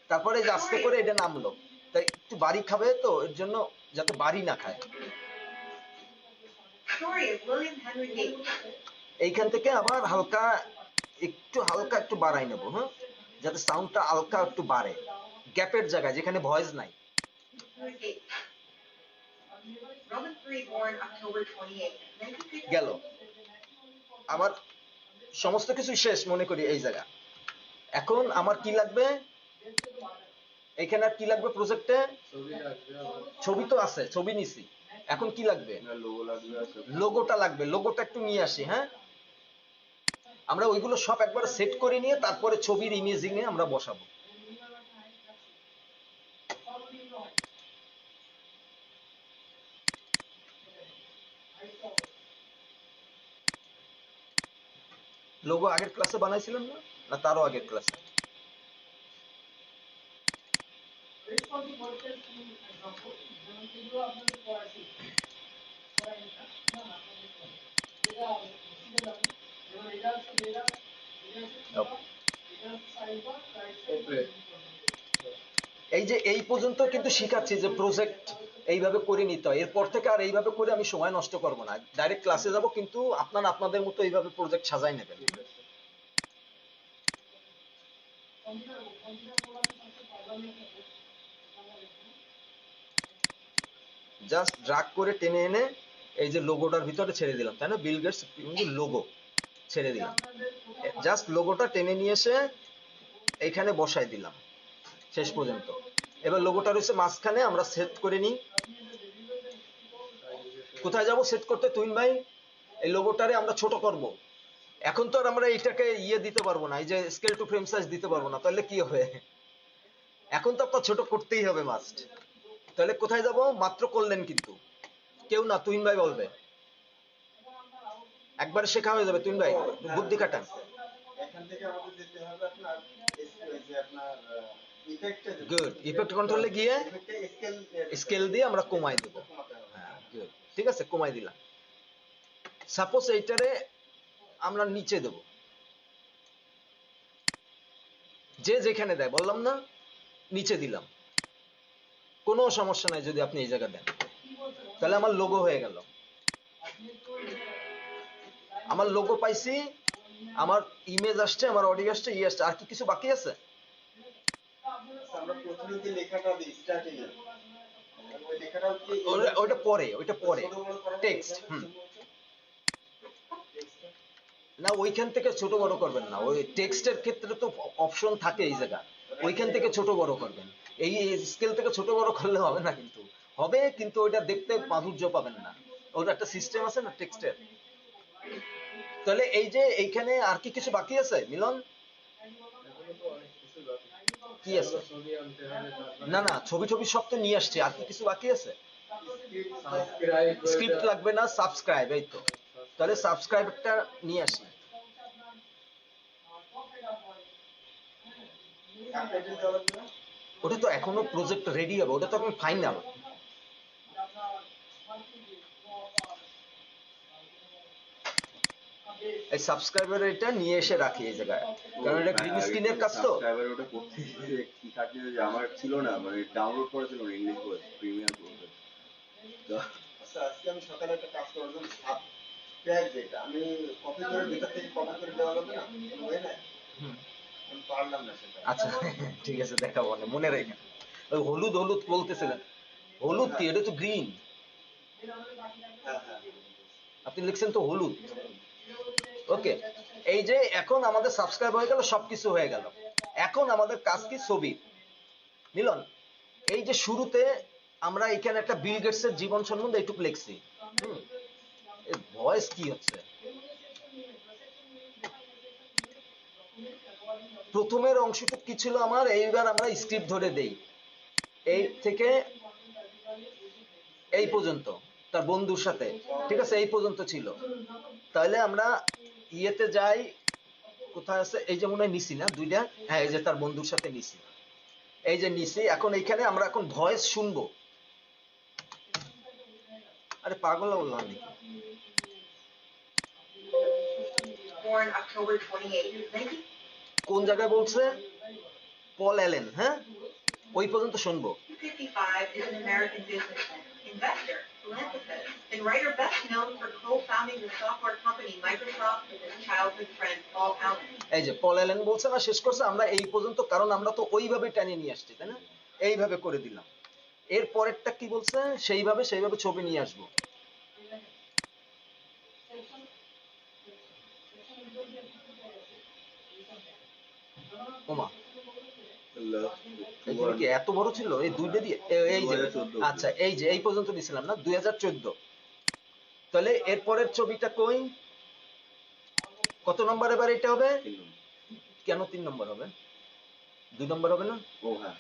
B: তারপরে এই যে আস্তে করে এটা নামলো, তাই একটু বাড়ি খাবে, তো এর জন্য যাতে বাড়ি না খায়।
F: Story of William Henry Gates.
B: এইখান থেকে আবার হালকা একটু বাড়াই নেবো, হ্যাঁ, যাতে সাউন্ডটা হালকা একটু বাড়ে গ্যাপের জায়গায় যেখানে ভয়েস নাই।
F: Henry Gates. Roman III, born October 28, 1950.
B: গেল, আবার সমস্ত কিছু শেষ মনে করি এই জায়গা। এখন আমার কি লাগবে এখানে, আর কি লাগবে প্রজেক্টে?
E: ছবি আসবে আবার।
B: ছবি তো আছে, ছবি নিছি, এখন কি লাগবে?
D: লোগো লাগবে, আছে
B: লোগোটা লাগবে, লোগোটা একটু নিয়ে আসি। হ্যাঁ, আমরা ওইগুলো সব একবার সেট করে নিয়ে তারপরে ছবির ইমেজিং এ আমরা বসাবো। লোগো আগের ক্লাসে বানাইছিলেন না, না তারও আগের ক্লাসে?
E: ওপরে
B: এই যে এই পর্যন্ত কিন্তু শিখাচ্ছি যে প্রজেক্ট এইভাবে করে নিতে হয়, এরপর থেকে আর এইভাবে করে আমি সময় নষ্ট করব না, ডাইরেক্ট ক্লাসে যাব, কিন্তু আপনারা আপনাদের মতো এইভাবে প্রজেক্ট সাজাই নেবেন। জাস্ট ড্রাগ করে টেনে এনে এই যে লোগোটার ভিতরে ছেড়ে দিলাম, তাই না? বিল গেটস লোগো ছেড়ে দিলাম, জাস্ট লোগোটা টেনে নিয়ে এসে এইখানে বসাই দিলাম শেষ পর্যন্ত। এবার লোগোটা রয়েছে মাঝখানে, আমরা সেট করে নিই। কোথায় যাব সেট করতে তুহিন ভাই? এই লোগোটারে আমরা ছোট করব। এখন তো আর আমরা এটাকে ইয়ে দিতে পারবো না, এই যে স্কেল টু ফ্রেম সাইজ দিতে পারবো না, তাহলে কি হবে? এখন তো আপনার ছোট করতেই হবে মাস্ট। তাহলে কোথায় যাব? মাত্র করলেন কিন্তু কেউ না, তুহিন ভাই বলবে, একবার শেখা হয়ে যাবে। তুহিন ভাই বুদ্ধি খাটান।
C: এখান থেকে আমাদের যেতে হবে আপনার যে আপনার ইফেক্টে
B: গুড, ইফেক্ট কন্ট্রোলে গিয়ে
C: ইফেক্টে
B: স্কেল দিয়ে আমরা কমাই দেব।
C: কমাতে হবে।
B: হ্যাঁ good, ঠিক আছে, কমাই দিলাম। সাপোজ এইটারে আমরা নিচে দেব, যে যেখানে দেয়, বললাম না, নিচে দিলাম, কোনো সমস্যা নাই যদি আপনি এই জায়গা দেন। তাহলে আমার লোগো হয়ে গেল, আমার লোগো পাইছি, আমার ইমেজ আসছে, আমার অডিও আসছে, ই আসছে। আর কি কিছু বাকি আছে?
C: আচ্ছা, আমরা প্রথমে যে লেখাটা দিই স্টার্টিং এ ওই লেখাটা কি
B: ওইটা পরে, ওইটা পরে
C: ছোট বড় করা
B: টেক্সট। না, ওইখান থেকে ছোট বড় করবেন না, ওই টেক্সটের ক্ষেত্রে তো অপশন থাকে এই জায়গা, ওইখান থেকে ছোট বড় করবেন। এই স্কেল থেকে ছোট বড় করলে হবে না, কিন্তু হবে, কিন্তু ওইটা দেখতে মাধুর্য পাবেন না। ওটা একটা সিস্টেম আছে না টেক্সটের। তাহলে এই যে এইখানে আর কি কিছু বাকি আছে মিলন?
E: এখনো তো অনেক কিছু বাকি।
B: কি আছে?
E: ছবি আনতে হবে, তারপরে
B: না না, ছবি টবি সব তো নিয়ে আসছে, আর কি কিছু বাকি আছে?
E: সাবস্ক্রাইব
B: স্ক্রিপ্ট লাগবে না, সাবস্ক্রাইব, এই তো। তাহলে সাবস্ক্রাইবটা নিয়ে আসি।
C: সাবটাইটেল দেওয়া লাগবে না?
B: ওটা তো এখনো প্রজেক্ট রেডি হবে, ওটা তো এখন ফাইনাল। এই সাবস্ক্রাইবার এটা নিয়ে এসে রাখি এই জায়গায়, কারণ এটা গ্রিন স্ক্রিনের কাজ তো।
D: সাবস্ক্রাইবার ওটা করতে গিয়ে কি কাটছে যে আমার ছিল না, মানে ডাউনলোড করা ছিল না ইংলিশ বই প্রিমিয়ার বই। তো
C: আচ্ছা, আজকে আমি সকালে একটা কাজ করবো, সাব ট্যাগ যেটা আমি কপি করে ভিতর থেকে কপি করে দেওয়া লাগবে না, কোনো ওয়ে নাই?
B: হুম,
C: আমি পারলাম না সেটা।
B: আচ্ছা ঠিক আছে, দেখাবো, মনে রেখে। ওই হলুদ হলুদ বলতেছিলেন, হলুদ কি? এটা তো গ্রিন,
C: হ্যাঁ হ্যাঁ
B: আপনি লিখছেন তো হলুদ। ওকে, এই যে এখন আমাদের সাবস্ক্রাইব হয়ে গেল, সবকিছু হয়ে গেল। এখন আমাদের কাজ কি? ছবি। মিলন, এই যে শুরুতে আমরা এখানে একটা বিল গেটস এর জীবন সম্বন্ধে এইটুকু লিখছি। ভয়েস কি হচ্ছে? প্রথমের অংশটুকু কি ছিল আমার? এইবার আমরা স্ক্রিপ্ট ধরে দেই, এই থেকে এই পর্যন্ত, তার বন্ধুর সাথে, ঠিক আছে, এই পর্যন্ত ছিল। তাহলে আমরা ইয়েতে যাই, কোথায় আছে? এই যে মনে হয় নিছি না দুইটা, হ্যাঁ, এই যে তার বন্ধুর সাথে নিছি, এই যে নিছি। এখন এইখানে আমরা এখন ভয়েস শুনবো। আরে পাগল বললাম নাকি?
F: Born October 28, 19
B: কোন জায়গায় বলছে? পল অ্যালেন, হ্যাঁ, ওই পর্যন্ত শুনবো।
F: 55 is an American businessman, investor, philanthropist, and writer best known for co-founding the software company Microsoft with his childhood friend Paul Allen.
B: এই যে পল অ্যালেন বলছে না, শেষ করছে, আমরা এই পর্যন্ত, কারণ আমরা তো ওইভাবে টানিয়ে নিয়ে আসছি, তাই না? এইভাবে করে দিলাম। এর পরেরটা কি বলছে? সেইভাবে সেইভাবে ছবি নিয়ে আসবো। ওমা, এইখানে কি এত বড় ছিল? এই দুইটা দিয়ে এই যে,
D: 2014
B: আচ্ছা, এই যে এই পর্যন্ত দিছিলাম না, 2014। তাহলে এর পরের ছবিটা কই? কত নম্বর এবার এটা হবে? কেন 3 নম্বর হবে? 2 নম্বর হবে না?
D: ও হ্যাঁ,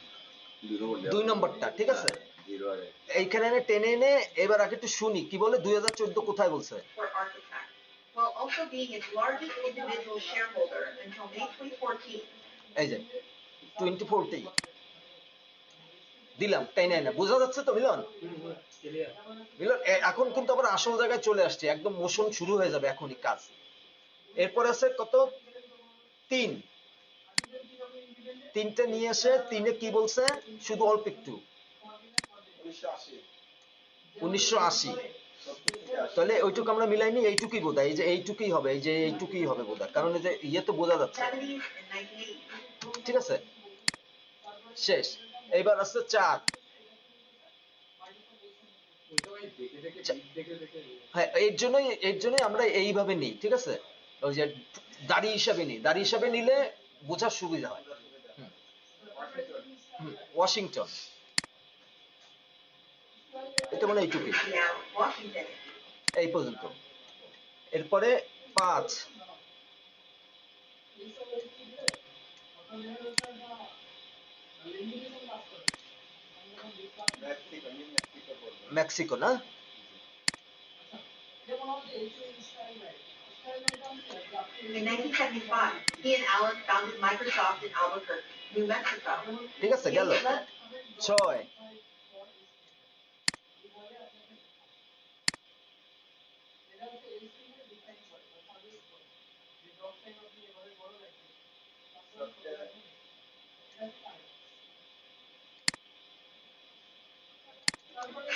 D: 2 নম্বর
B: 2 নম্বরটা, ঠিক আছে।
D: জিরো আর
B: এইখানে এনে টেনে এনে এবার আগে একটু শুনি কি বলে। 2014 কোথায় বলছে?
F: For Architect, while also being its largest individual shareholder until May 2014.
B: এই যে 2014 দিলাম, টেনে এনে। বোঝা যাচ্ছে তো মিলন?
E: ক্লিয়ার।
B: মিলন, এখন কিন্তু আবার আসল জায়গায় চলে আসছে, একদম মোশন শুরু হয়ে যাবে এখনই কাজ। এরপর আছে কত? 3, 3টে নিয়ে এসে 3-এ কি বলছে? শুধু অল্প একটু
C: 1980
B: 1980।
C: 70 থেকে 80
B: তাহলে ওইটুকু আমরা মিলাইনি, এইটুকুই বোধহয়, এই যে এইটুকুই হবে, এই যে এইটুকুই হবে বোধহয়, কারণ এই যে ইয়ে তো বোঝা যাচ্ছে।
F: 70s and 1980s.
B: ঠিক আছে, শেষ। এইবার আছে 4।
E: ওইটা ওই দেখে দেখে দিক দেখে দেখে
B: হ্যাঁ, এর জন্যই আমরা এইভাবে নিই, ঠিক আছে। ওই যে দাড়ি হিসাবে নিই, দাড়ি হিসাবে নিলে বোঝার সুবিধা হয়। ওয়াশিংটন, এটা মানে এইটুকুই,
F: Now, Washington.
B: এই পর্যন্ত। এরপরে 5,
C: মেক্সিকো
B: মেক্সিকো না?
F: In 1975, he and Alan founded Microsoft in Albuquerque, New Mexico.
B: ঠিক আছে, গেল 6।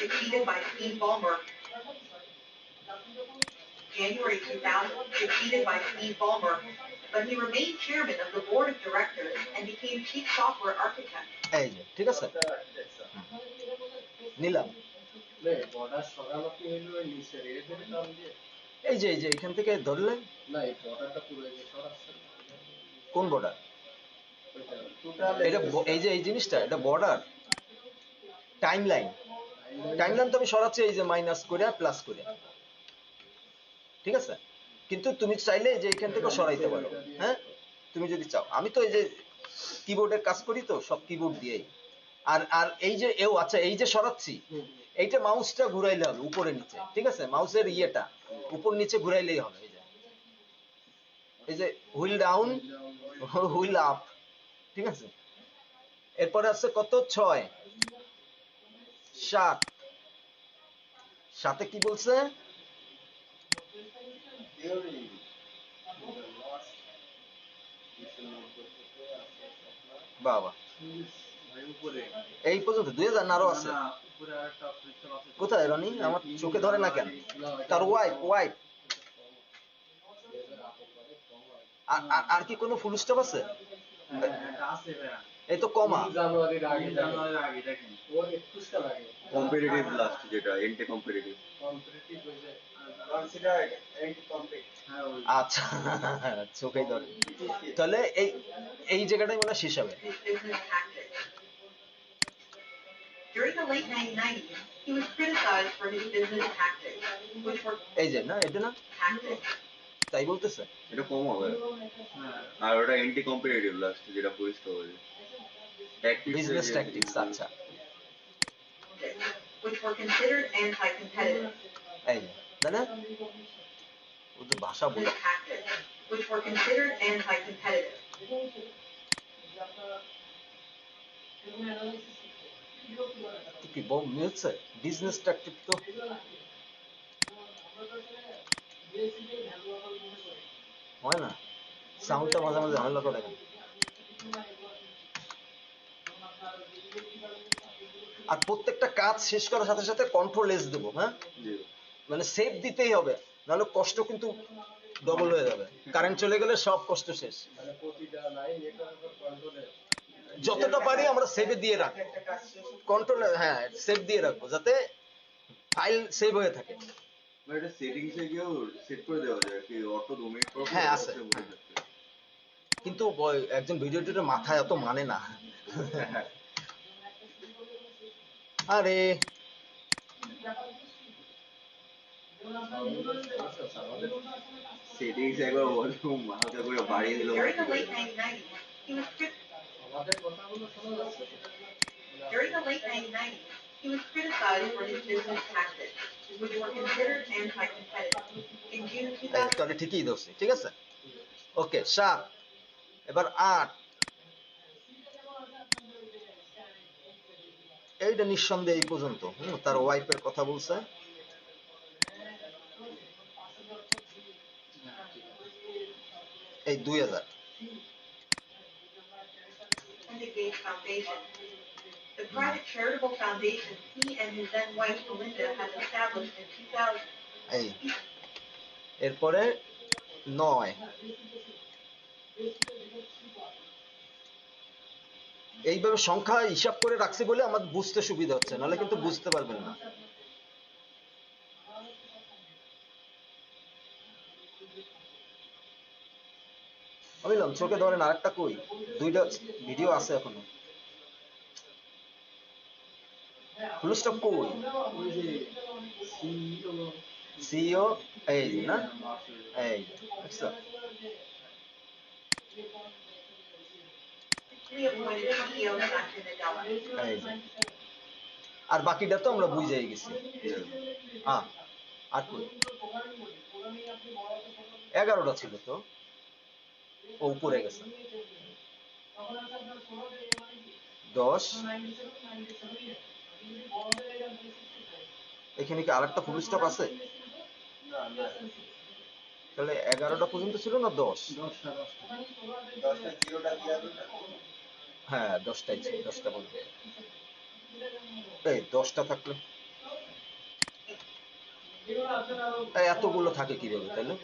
F: Succeeded by Steve Ballmer. January 2000, succeeded by Steve Ballmer, but he remained chairman of the board of directors and became chief software architect.
B: এই যে ঠিক আছে, নিলাম।
E: Border সরানো কি হইলো ওই নিচে এর থেকে টান দিয়ে?
B: এই যে এখান থেকে ধরলেন।
E: না এই বর্ডারটা পুরো এই যে সরাচ্ছে।
B: কোন বর্ডার?
C: টোটাল
B: এটা এই যে এই জিনিসটা, এটা বর্ডার টাইমলাইন। টাইমলাইন তো আমি সরাচ্ছি এই যে মাইনাস করে প্লাস করে, ঠিক আছে। কিন্তু তুমি চাইলে যে এখান থেকে সরাইতে পারো, হ্যাঁ তুমি যদি চাও। আমি তো এই যে কিবোর্ডের কাজ করি তো, সব কিবোর্ড দিয়েই। আর আর এই যে আচ্ছা, এই যে সরাচ্ছি, এইটা মাউসটা ঘুরাইলে হবে উপরে নিচে, ঠিক আছে। মাউসের ইয়েটা উপর নিচে ঘুরাইলেই হবে। এই যে হুইল ডাউন, হুইল আপ, ঠিক আছে। এরপরে আছে কত? 6 7। সাথে কি বলছে?
C: থিওরি
B: বাবা এই পর্যন্ত 2000 না আরো আছে? কোথায় রনি? আমার চোখে ধরে না কেন? তার ওয়াইপ আর কি কোনো ফুল স্টপ আছে? এই তো কমা।
E: জানুয়ারির আগে দেখেন ওর 21টা লাগে
D: কম্পিটিটিভ লাস্ট যেটা এন্টে কম্পিটিটিভ
E: কম্পিটিটিভ হয়ে যায়।
C: Considered and complete.
B: আচ্ছা, চোখেই ধরে। তাহলে এই জায়গাটাই মনে হয় শেষ হবে।
F: His business tactics. During the late 1990s, he was criticized for his business tactics, which were
B: এই যে না, এটা না
F: tactics.
B: তাই বলতেছে।
D: এটা কম হবে। আর ওটা এন্টি কম্পিটিটিভ লাস্ট যেটা পুলিশ তো হবে
B: বিজনেস ট্যাকটিক্স। আচ্ছা,
F: Which were considered anti-competitive.
B: এই যে তাই না, ও তো ভাষা বলে।
F: Business tactics, which were considered anti-competitive.
B: কি বম মিলছে? বিজনেস ট্যাকটিক তো হয় না, সাউন্ডটা মাঝে মাঝে ঝামেলা করে। আর প্রত্যেকটা কাজ শেষ করার সাথে সাথে কন্ট্রোল এস দেবো, হ্যাঁ মানে সেভ দিতেই হবে, নাহলে কষ্ট কিন্তু ডবল হয়ে যাবে। কারেন্ট চলে গেলে সব কষ্ট শেষ।
E: মানে প্রতিটা লাইন এটার উপর কন্ট্রোলে
B: যতটা পারি আমরা সেভে দিয়ে রাখবো, কন্ট্রোল, হ্যাঁ সেভ দিয়ে রাখবো যাতে ফাইল সেভ হয়ে থাকে।
D: এটা সেটিংসে গিয়েও সেট করে দেওয়া যায় কি অটো 2 মিনিট পর
B: হ্যাঁ আছে, কিন্তু একজন ভিডিও এডিটর মাথায় এত মানে না। আরে
D: সেটিংস একবার ভলিউম হালকা করে বাড়িয়ে দিল।
F: During the late 1990s, he was
E: আমাদের কথাগুলো শোনা যাচ্ছে।
F: During the late 1990s, he was criticized for his business tactics, which were considered anti-competitive. In June 2000,
B: তাহলে ঠিকই ধরছি, ঠিক আছে। ওকে 7, এবার 8। এইটা নিঃসন্দেহে এই পর্যন্ত। তার ওয়াইফের কথা বলছে। এই 2000।
F: and the Gates Foundation. The private charitable foundation he and his then wife Belinda had established in 2000.
B: এই এরপরে 9। এইভাবে সংখ্যা হিসাব করে রাখছি বলে আমার বুঝতে সুবিধা হচ্ছে, নাহলে কিন্তু বুঝতে পারবেন না। অমিলন চোখে ধরেন আরেকটা কই, 2টা ভিডিও আছে এখনো। ফুল স্টপ কই?
E: ওই যে
B: সিইও এই না, এই দেখছো?
F: Reappointed CEO Satya Nadella.
B: এই যে আর বাকিটা তো আমরা বুঝেই গেছি। হ্যাঁ, আর কই 11টা ছিল তো, ও উপরে গেছে 10। এখানে কি আরেকটা ফুল স্টপ আছে?
C: না না,
B: তাহলে 11টা পর্যন্ত ছিল না 10?
C: 10টা জিরোটা দিয়া দিন না।
B: হ্যাঁ 10টাই ছিল, 10টা বলতে এই 10টা থাকলে এই এতগুলো থাকে কিভাবে তাহলে?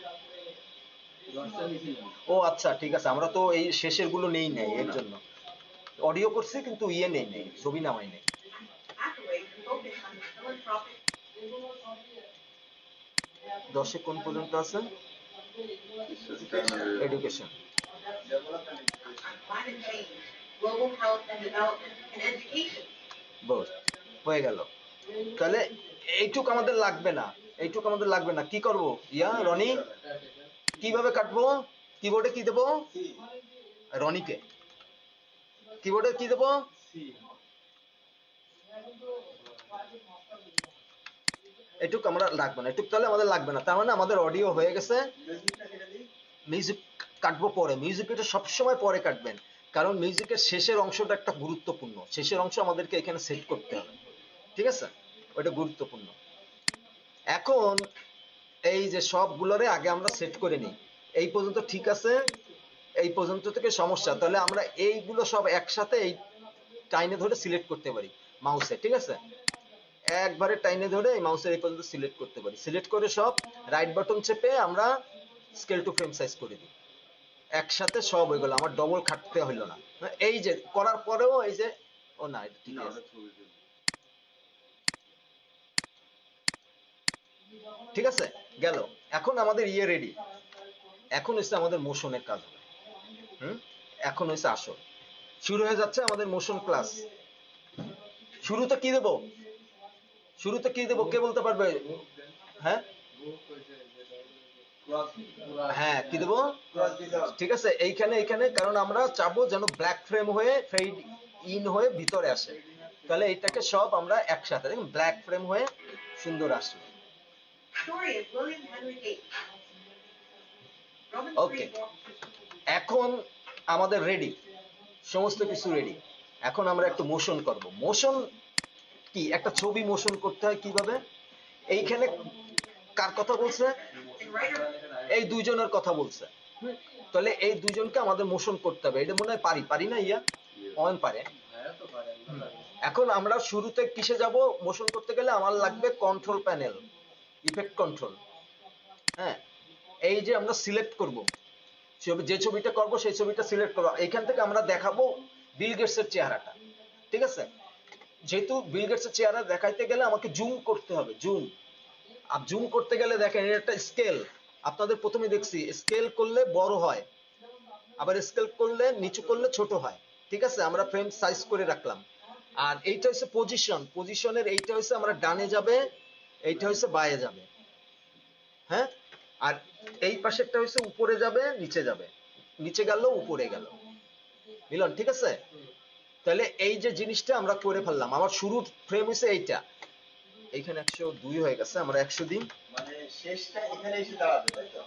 B: ও আচ্ছা ঠিক আছে, আমরা তো এই শেষের গুলো নেই নাই, এর জন্য অডিও করছি কিন্তু ইয়ে নেই নাই, ছবি নামাই নাই।
F: Accolades focus on the philanthropic
B: 10-এ কোন পর্যন্ত আছে? Education.
C: Development education.
F: on climate change, global health and development, and education.
B: বস হয়ে গেল। তাহলে এইটুক আমাদের লাগবে না, এইটুক আমাদের লাগবে না। কি করব ইয়া রনি, কিভাবে কাটবো? কিবোর্ডে কি দেবো?
C: সি
B: রনিকে কিবোর্ডে কি দেবো? এটুক আমরা লাগবে না, এটুক তাহলে আমাদের লাগবে না। তার মানে আমাদের অডিও হয়ে গেছে।
C: মিউজিকটা কেটে দিই।
B: মিউজিক কাটবো পরে, মিউজিক এটা সবসময় পরে কাটবেন, কারণ মিউজিকের শেষের অংশটা একটা গুরুত্বপূর্ণ, শেষের অংশ আমাদেরকে এখানে সেট করতে হবে, ঠিক আছে? ওটা গুরুত্বপূর্ণ। এখন এই যে সবগুলোরে আগে আমরা সেট করে নিই, এই পর্যন্ত ঠিক আছে, এই পর্যন্ত থেকে সমস্যা, তাহলে আমরা এইগুলো সব একসাথে এই টাইনে ধরে সিলেক্ট করতে পারি মাউসে, ঠিক আছে? একবারে টাইনে ধরে এই মাউসের এই পর্যন্ত সিলেক্ট করতে পারি, সিলেক্ট করে সব রাইট বাটন চেপে আমরা স্কেল টু ফ্রেম সাইজ করে দিই, একসাথে সব হয়ে গেল, আমার ডবল খাটতে হইলো না। এই যে করার পরেও এই যে ও না এটা ঠিক
D: না
B: আছে,
D: ওটা ছবি তুলি।
B: ঠিক আছে গেল। এখন আমাদের ইয়ে রেডি, এখন হচ্ছে আমাদের মোশনের কাজ হবে। এখন হচ্ছে আসল শুরু হয়ে যাচ্ছে আমাদের মোশন ক্লাস। শুরুতে কি দেবো? শুরুতে কি দেবো কে বলতে পারবে? হ্যাঁ হ্যাঁ কি দেবো?
C: Cross design.
B: ঠিক আছে, এইখানে এইখানে কারণ আমরা চাবো যেন ব্ল্যাক ফ্রেম হয়ে ফেড ইন হয়ে ভিতরে আসে, তাহলে এইটাকে সব আমরা একসাথে দেখুন ব্ল্যাক ফ্রেম হয়ে সুন্দর আসবে।
F: Story of William Henry Gates. Romans
B: Okay.
F: 3:4.
B: এখন আমাদের রেডি, সমস্ত কিছু রেডি। এখন আমরা একটু মোশন করব। মোশন কি? একটা ছবি মোশন করতে হয় কিভাবে? এইখানে কার কথা বলছে?
F: And writer
B: এই দুইজনের কথা বলছে। তাহলে এই দুইজনকে আমাদের মোশন করতে হবে, এটা মনে হয় পারি না ইয়া অয়ন পারে। এখন আমরা শুরুতে কিসে যাব? মোশন করতে গেলে আমার লাগবে কন্ট্রোল প্যানেল, ইফেক্ট কন্ট্রোল। হ্যাঁ, এই যে আমরা সিলেক্ট করব, যে ছবিটা করব সেই ছবিটা সিলেক্ট করব। এইখান থেকে আমরা দেখাবো বিল গেটসের চেহারাটা, ঠিক আছে? যেহেতু বিল গেটসের চেহারা দেখাইতে গেলে আমাকে জুম করতে হবে, জুম। আর জুম করতে গেলে দেখেন এটা একটা স্কেল, আপনাদের প্রথমে দেখছি স্কেল করলে বড় হয়, আবার স্কেল করলে নিচু করলে ছোট হয়, ঠিক আছে? আমরা ফ্রেম সাইজ করে রাখলাম। আর এইটা হচ্ছে পজিশন, পজিশনের এইটা হচ্ছে আমরা ডানে যাবে, এইটা হচ্ছে বায়ে যাবে, হ্যাঁ? আর এই পাশেরটা হচ্ছে উপরে যাবে নিচে যাবে, নিচে গেল উপরে গেল, মিলন ঠিক আছে? তাহলে এই যে জিনিসটা আমরা করে ফেললাম। আমার শুরুর ফ্রেম হচ্ছে এইটা, এইখানে 102 হয়ে গেছে, আমরা 100 দিন।
C: মানে শেষটা এখানে এসে দাঁড়াবে, তাই তো?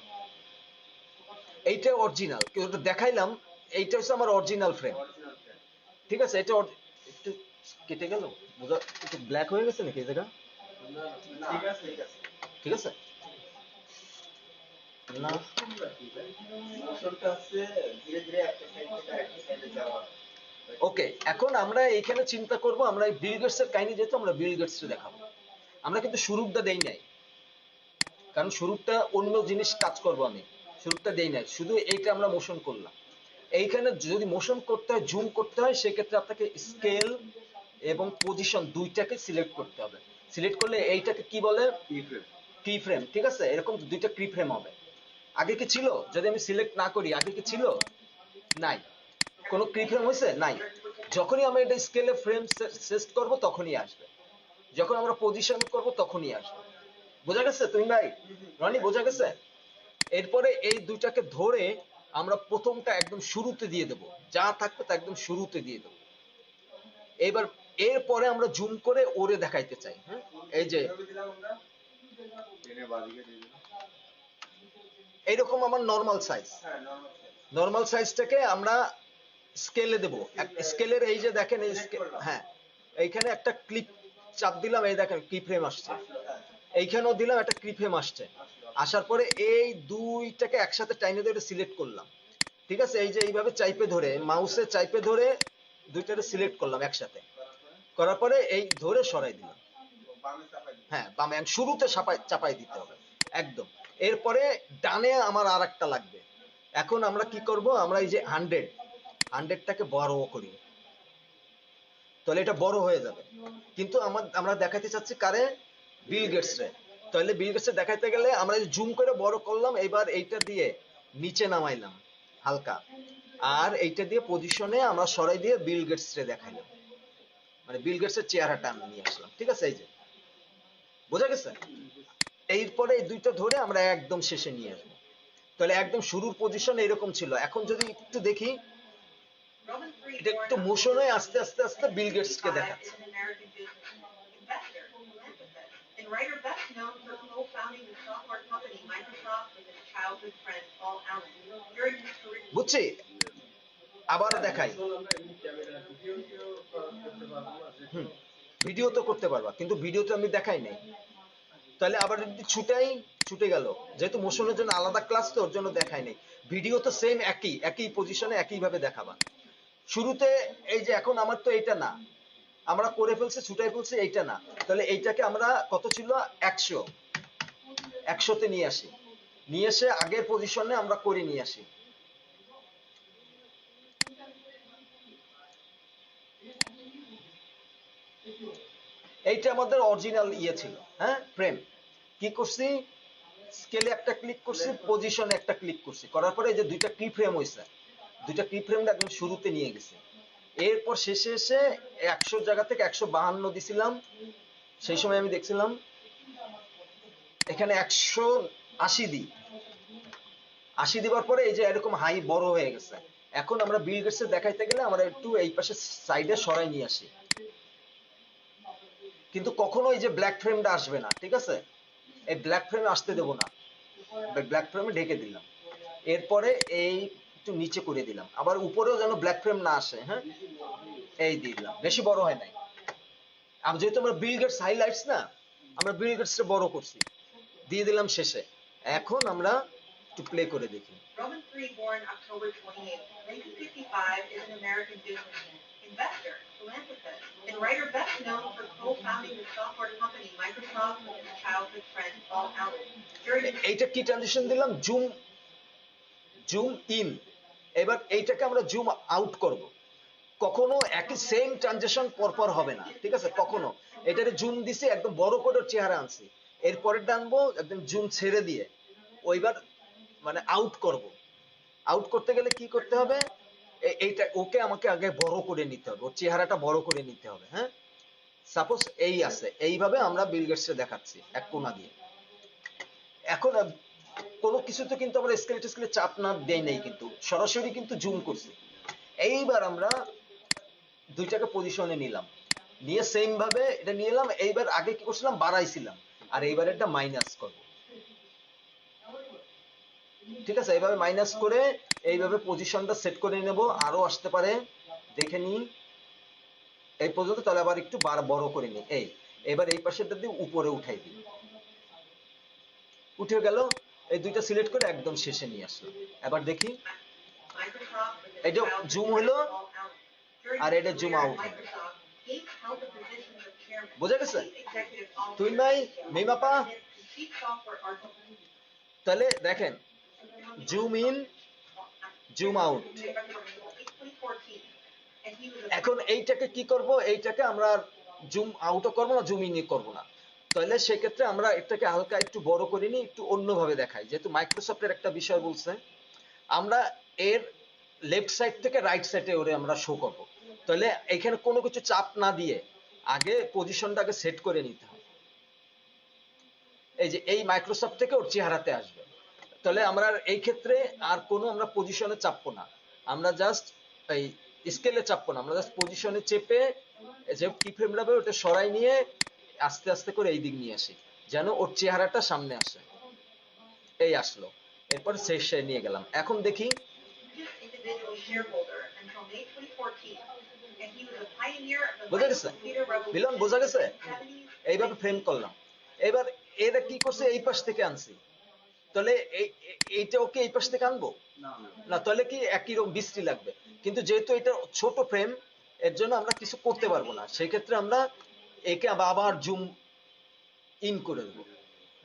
B: এইটা অরিজিনাল, কিন্তু দেখাইলাম এইটা হচ্ছে আমার অরিজিনাল ফ্রেম,
C: অরিজিনাল ফ্রেম।
B: ঠিক আছে? এটা একটু কেটে গেল, বোঝা একটু ব্ল্যাক হয়ে গেছে নাকি এই জায়গা?
C: না, ঠিক আছে, ঠিক আছে।
B: ঠিক আছে না?
C: মোশনটা হচ্ছে ধীরে ধীরে একটা সাইড থেকে আরেকটা সাইডে যাওয়া।
B: ওকে, এখন আমরা এইখানে চিন্তা করব, আমরা এই বিল গেটসের কাহিনী যেহেতু আমরা বিল গেটসকে দেখাবো, আমরা কিন্তু শুরুটা দেই নাই, কারণ শুরুটা অন্য জিনিস কাজ করব, আমি শুরুটা দেই নাই, শুধু এইটা আমরা মোশন করলাম। এইখানে যদি মোশন করতে হয়, জুম করতে হয়, সেক্ষেত্রে আপনাকে স্কেল এবং পজিশন দুইটাকে সিলেক্ট করতে হবে। সিলেক্ট করলে এইটাকে কি বলে?
D: কি ফ্রেম?
B: কি ফ্রেম, ঠিক আছে? এরকম দুইটা কি ফ্রেম হবে। আগে কি ছিল? যদি আমি সিলেক্ট না করি, আগে কি ছিল? নাই, কোনো কি ফ্রেম হয়েছে? নাই। যখনই আমরা এটা স্কেলে ফ্রেম সেট করব তখনই আসবে, যখন আমরা পজিশন করব তখনই আসবে। বোঝা গেছে তুমি ভাই? রনি বোঝা গেছে? এরপরে এই দুইটাকে ধরে আমরা প্রথমটা একদম শুরুতে দিয়ে দেব, যা থাকবে তা একদম শুরুতে দিয়ে দেব। এইবার এরপরে আমরা জুম করে ওরে দেখাইতে চাই। হ্যাঁ, এই যে
C: কিভাবে দিলাম আমরা?
D: টেনে বাদিকে দিয়ে দিলাম।
B: এইরকম আমার নর্মাল সাইজ,
C: হ্যাঁ, নরমাল সাইজ।
B: নর্মাল সাইজটাকে আমরা স্কেলে দেবো। স্কেলের এই যে দেখেন এই হ্যাঁ, এইখানে একটা ক্লিপ চাপ দিলাম, এই দেখেন কি ফ্রেম আসছে, এইখানেও দিলাম একটা কি ফ্রেম আসছে। আসার পরে এই দুইটাকে একসাথে টাইনে ধরে সিলেক্ট করলাম, ঠিক আছে? এই যে এইভাবে চাইপে ধরে, মাউসে চাইপে ধরে দুইটারে সিলেক্ট করলাম একসাথে, করার পরে এই ধরে সরাই দিলাম।
C: বামে চাপাই দিলাম।
B: হ্যাঁ, বামে শুরুতে চাপাই দিতে হবে একদম। এরপরে ডানে আমার আর একটা লাগবে। এখন আমরা কি করব, আমরা এই যে 100টাকে বড় করি, তাহলে এটা বড় হয়ে যাবে। কিন্তু আমরা দেখাতে চাচ্ছি কারে, বিল গেটস রে। তাহলে বিল গেটস দেখাইতে গেলে আমরা জুম করে বড় করলাম, এবার এইটা দিয়ে নিচে নামাইলাম হালকা, আর এইটা দিয়ে পজিশনে আমরা সরাই দিয়ে বিল গেটস রে দেখাইলাম, মানে বিল গেটস এর চেহারাটা আমি নিয়ে আসলাম, ঠিক আছে? এই যে বোঝা গেছে? এরপরে এই দুইটা ধরে আমরা একদম শেষে নিয়ে আসবো। তাহলে একদম শুরুর পজিশন এরকম ছিল। এখন যদি একটু দেখি,
F: Roman III,
B: এটা
F: born
B: একটু
F: October
B: মোশন হয়ে আস্তে আস্তে আস্তে বিল গেটস কে
F: 1955,
B: দেখাচ্ছে।
F: is an American businessman, investor, philanthropist, and writer best known for co-founding the software company Microsoft with his childhood friend Paul Allen. During his career,
B: বুঝছি? আবার দেখাই,
E: আমরা এমনি ক্যামেরা ভিডিও করতে পারবো না যে
B: হুম, ভিডিও তো করতে পারবা, কিন্তু ভিডিও তো আমি দেখাই নাই। তাহলে আবার যদি ছুটে গেল, যেহেতু মোশনের জন্য আলাদা ক্লাস, তো ওর জন্য দেখাই নাই। ভিডিও তো সেম একই পজিশনে একইভাবে দেখাবা। শুরুতে এই যে এখন আমার তো এইটা না, আমরা করে ফেলছি, ছুটাই ফেলছি, এইটা না। তাহলে এইটাকে আমরা কত ছিল, 100তে নিয়ে আসি, নিয়ে এসে আগের পজিশনে আমরা করে নিয়ে আসি। এইটা আমাদের অরিজিনাল ইয়ে ছিল, হ্যাঁ, ফ্রেম। কি করছি, স্কেলে একটা ক্লিক করছি, পজিশনে একটা ক্লিক করছি, করার পরে এই যে দুইটা কি ফ্রেম হয়েছে, দুইটা কি ফ্রেমটা একদম শুরুতে নিয়ে গেছে। এরপর শেষে এসে 100 জায়গা থেকে 152 দিছিলাম। সেই সময় আমি দেখছিলাম এখানে 180 দিই, 80 দিবার পরে এই যে এরকম হাই বড় হয়ে গেছে। এখন আমরা বিল গেটস দেখাইতে গেলে আমরা একটু এই পাশে সাইডে সরাই নিয়ে আসি, কিন্তু কখনো এই যে ব্ল্যাক ফ্রেমটা আসবে না, ঠিক আছে? এই ব্ল্যাক ফ্রেমে আসতে দেবো না, ব্ল্যাক ফ্রেমে ঢেকে দিলাম। এরপরে এই একটু নিচে করে দিলাম, আবার উপরেও যেন ব্ল্যাক ফ্রেম না আসে। হ্যাঁ, এই দিয়ে দিলাম, বেশি বড় হয় নাই। আর যেহেতু আমরা বিল গেটস হাইলাইটস না, আমরা বিল গেটসটা বড় করছি, দিয়ে দিলাম শেষে। এখন আমরা একটু প্লে করে দেখি।
F: Roman III, born October 28, 1955, is an American businessman, investor, philanthropist, and writer best known for co-founding the software company Microsoft with his childhood friend Paul Allen. During his
B: এইটা কি ট্রানজিশন দিলাম, জুম ইন। এবার এইটাকে আমরা zoom out করব। কখনো একই same transition পরপর হবে না, ঠিক আছে? কখনো এটারে জুম দিছি, একদম বড় করে চেহারা আনছি, এরপরে টানবো একদম জুম ছেড়ে দিয়ে ওইবার মানে আউট করব। আউট করতে গেলে কি করতে হবে, এইটা ওকে আমাকে আগে বড় করে নিতে হবে, ওর চেহারাটা বড় করে নিতে হবে। হ্যাঁ, সাপোজ এই আছে, এইভাবে আমরা বিল গেটসে দেখাচ্ছি এক কোণা দিয়ে। এখন কোনো কিছুতে কিন্তু আমরা স্কেলে চাপ না দেই নাই, কিন্তু সরাসরি কিন্তু জুম করছি। এইবার আমরা দুইটাকে পজিশনে নিলাম, নিয়ে সেম ভাবে এটা নিয়ে এলাম। এইবার আগে কি করছিলাম, বাড়াইছিলাম, আর এইবার এটা মাইনাস করব, ঠিক আছে? এইভাবে মাইনাস করে এইভাবে পজিশনটা সেট করে নেব। আরো আসতে পারে, দেখে নিই এই পর্যন্ত। তাহলে আবার একটু বড় করে নিই। এবার এই পাশেটা দিয়ে উপরে উঠাই দিই, উঠে গেল। এই দুইটা সিলেক্ট করে একদম শেষে নিয়ে আসলাম। এবার দেখি,
F: Microsoft with his
B: এটা
F: childhood
B: জুম
F: friend
B: হলো,
F: Paul Allen. During
B: আর
F: his
B: এটা জুম
F: career at
B: আউট হবে।
F: Microsoft, Gates held the positions of chairman,
B: বোঝা গেছে?
F: chief executive
B: তুই
F: officer,
B: নাই মেমাপা।
F: president, and chief software architect.
B: তাহলে দেখেন, zoom in, zoom out.
F: 2014, and he was a
B: এখন এইটাকে কি করব, এইটাকে আমরা জুম আউটও করবো না, জুম ইনই করবো না। তাহলে সেক্ষেত্রে আমরা এটাকে হালকা একটু বড় করে নিই, একটু অন্যভাবে দেখাই। যেহেতু মাইক্রোসফটের একটা বিষয় বলছে, আমরা এর লেফট সাইড থেকে রাইট সাইডে ওরে আমরা শো করব। তাহলে এখানে কোনো কিছু চাপ না দিয়ে আগে পজিশনটাকে সেট করে নিতে হবে। এই যে এই মাইক্রোসফট থেকে ওর চেহারাতে আসবে। তাহলে আমরা এই ক্ষেত্রে আর কোনো আমরা পজিশনে চাপবো না, আমরা জাস্ট এই স্কেলে চাপবো না, আমরা জাস্ট পজিশনে চেপে যে কি ফ্রেম লাগবে ওটা সরাই নিয়ে আস্তে আস্তে করে এই দিক নিয়ে আসি, যেন ওর চেহারাটা সামনে আসে। এই আসলো, এরপর শেষে নিয়ে গেলাম। এখন দেখি
F: Individual shareholder until May 2014, and he was a pioneer of the
B: বোঝা গেছে
F: computer
B: মিলন,
F: revolution
B: বোঝা গেছে?
F: in the 70s.
B: এইভাবে ফ্রেম করলাম। এবার এরা কি করছে, এই পাশ থেকে আনছি, তাহলে এইটা ওকে এই পাশ থেকে আনবো না, তাহলে কি একই রকম বিশ্রী লাগবে। কিন্তু যেহেতু এটা ছোট ফ্রেম, এর জন্য আমরা কিছু করতে পারবো না, সেই ক্ষেত্রে আমরা একে আবার জুম ইন করে দেবো,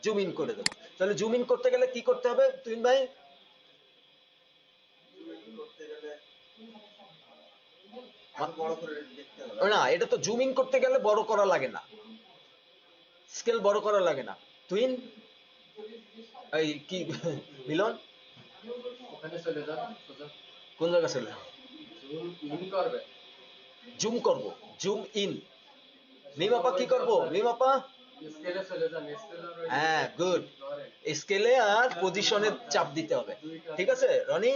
B: জুম ইন করে দেবো। তাহলে জুম ইন করতে গেলে কি করতে হবে তুহিন ভাই?
C: করতে গেলে আরো বড় করে দেখতে হবে।
B: না, এটা তো জুম ইন করতে গেলে বড় করা লাগে না, স্কেল বড় করা লাগে না। তুহিন এই কি মিলন
E: ওখানে চলে যান সোজা
B: কোন জায়গা ছিল?
E: জুম ইন করবে
B: জুম করব, জুম ইন। মিমাপা কি করব? মিমাপা
E: স্কেলে চলে যান স্কেল আর ওই
B: হ্যাঁ, গুড।
E: ধরেন
B: স্কেলে আর পজিশনে চাপ দিতে হবে, ঠিক আছে রনি?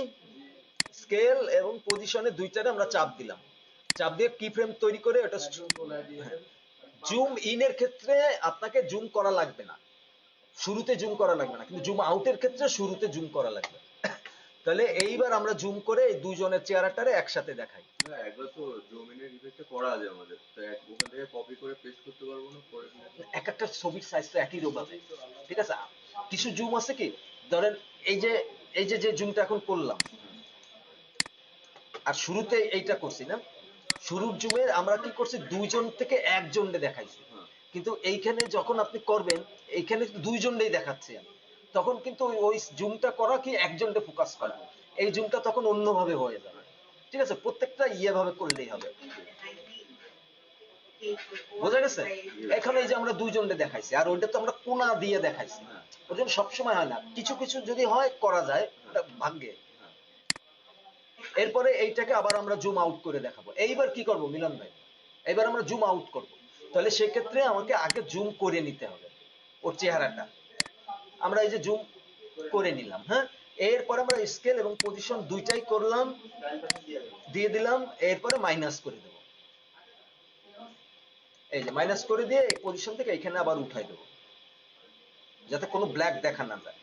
B: স্কেল এবং পজিশনে দুইটারে আমরা চাপ দিলাম, চাপ দিয়ে কি ফ্রেম তৈরি করে ওটা
E: একদম কোনায় দিয়ে দেন
B: জুম ইনের ক্ষেত্রে আপনাকে জুম করা লাগবে না, শুরুতে জুম করা লাগবে না, কিন্তু জুম আউটের ক্ষেত্রে শুরুতে জুম করা লাগবে। তাহলে এইবার আমরা জুম করে এই দুজনের চেহারাটারে একসাথে দেখাই।
D: না, একবার তো জুমিনের ইফেক্টটা করা আছে আমাদের, তো ওখান থেকে কপি করে পেস্ট করতে পারবো না পরে?
B: এক একটা ছবির সাইজ তো একই রকম হবে, ঠিক আছে? কিছু জুম আছে কি, ধরেন এই যে জুমটা এখন করলাম, আর শুরুতে এইটা করছি না, শুরুর জুমে আমরা কি করছি, দুইজন থেকে একজনকে দেখাইছি, কিন্তু এইখানে যখন আপনি করবেন এইখানে দুইজনকেই দেখাচ্ছি আমি, তখন কিন্তু ওই জুমটা করা কি একজনকে ফোকাস করা, এই জুমটা তখন অন্যভাবে হয়ে যাবে, ঠিক আছে? প্রত্যেকটা ভাবে করলেই হবে, বোঝা গেছে? এখানে এই যে আমরা দুইজনকে দেখাইছি, আর ওইটা তো আমরা কোনা দিয়ে দেখাইছি, ওই জন্য সবসময় হয় না, কিছু কিছু যদি হয় করা যায়, ওটা ভাগ্যে। এরপরে এইটাকে আবার আমরা জুম আউট করে দেখাবো। এইবার কি করব মিলন ভাই? এবার আমরা জুম আউট করব, তাহলে সেক্ষেত্রে আমাকে আগে জুম করে নিতে হবে ওর চেহারাটা। আমরা এই যে জুম করে নিলাম, হ্যাঁ, এরপরে আমরা স্কেল এবং পজিশন দুইটাই করলাম,
C: ডান পাশে দিয়ে দেবো।
B: দিয়ে দিলাম, এরপরে মাইনাস করে দেবো, এই যে মাইনাস করে দিয়ে এই পজিশন থেকে এখানে আবার উঠাই দেবো, যাতে কোনো ব্ল্যাক দেখা না যায়।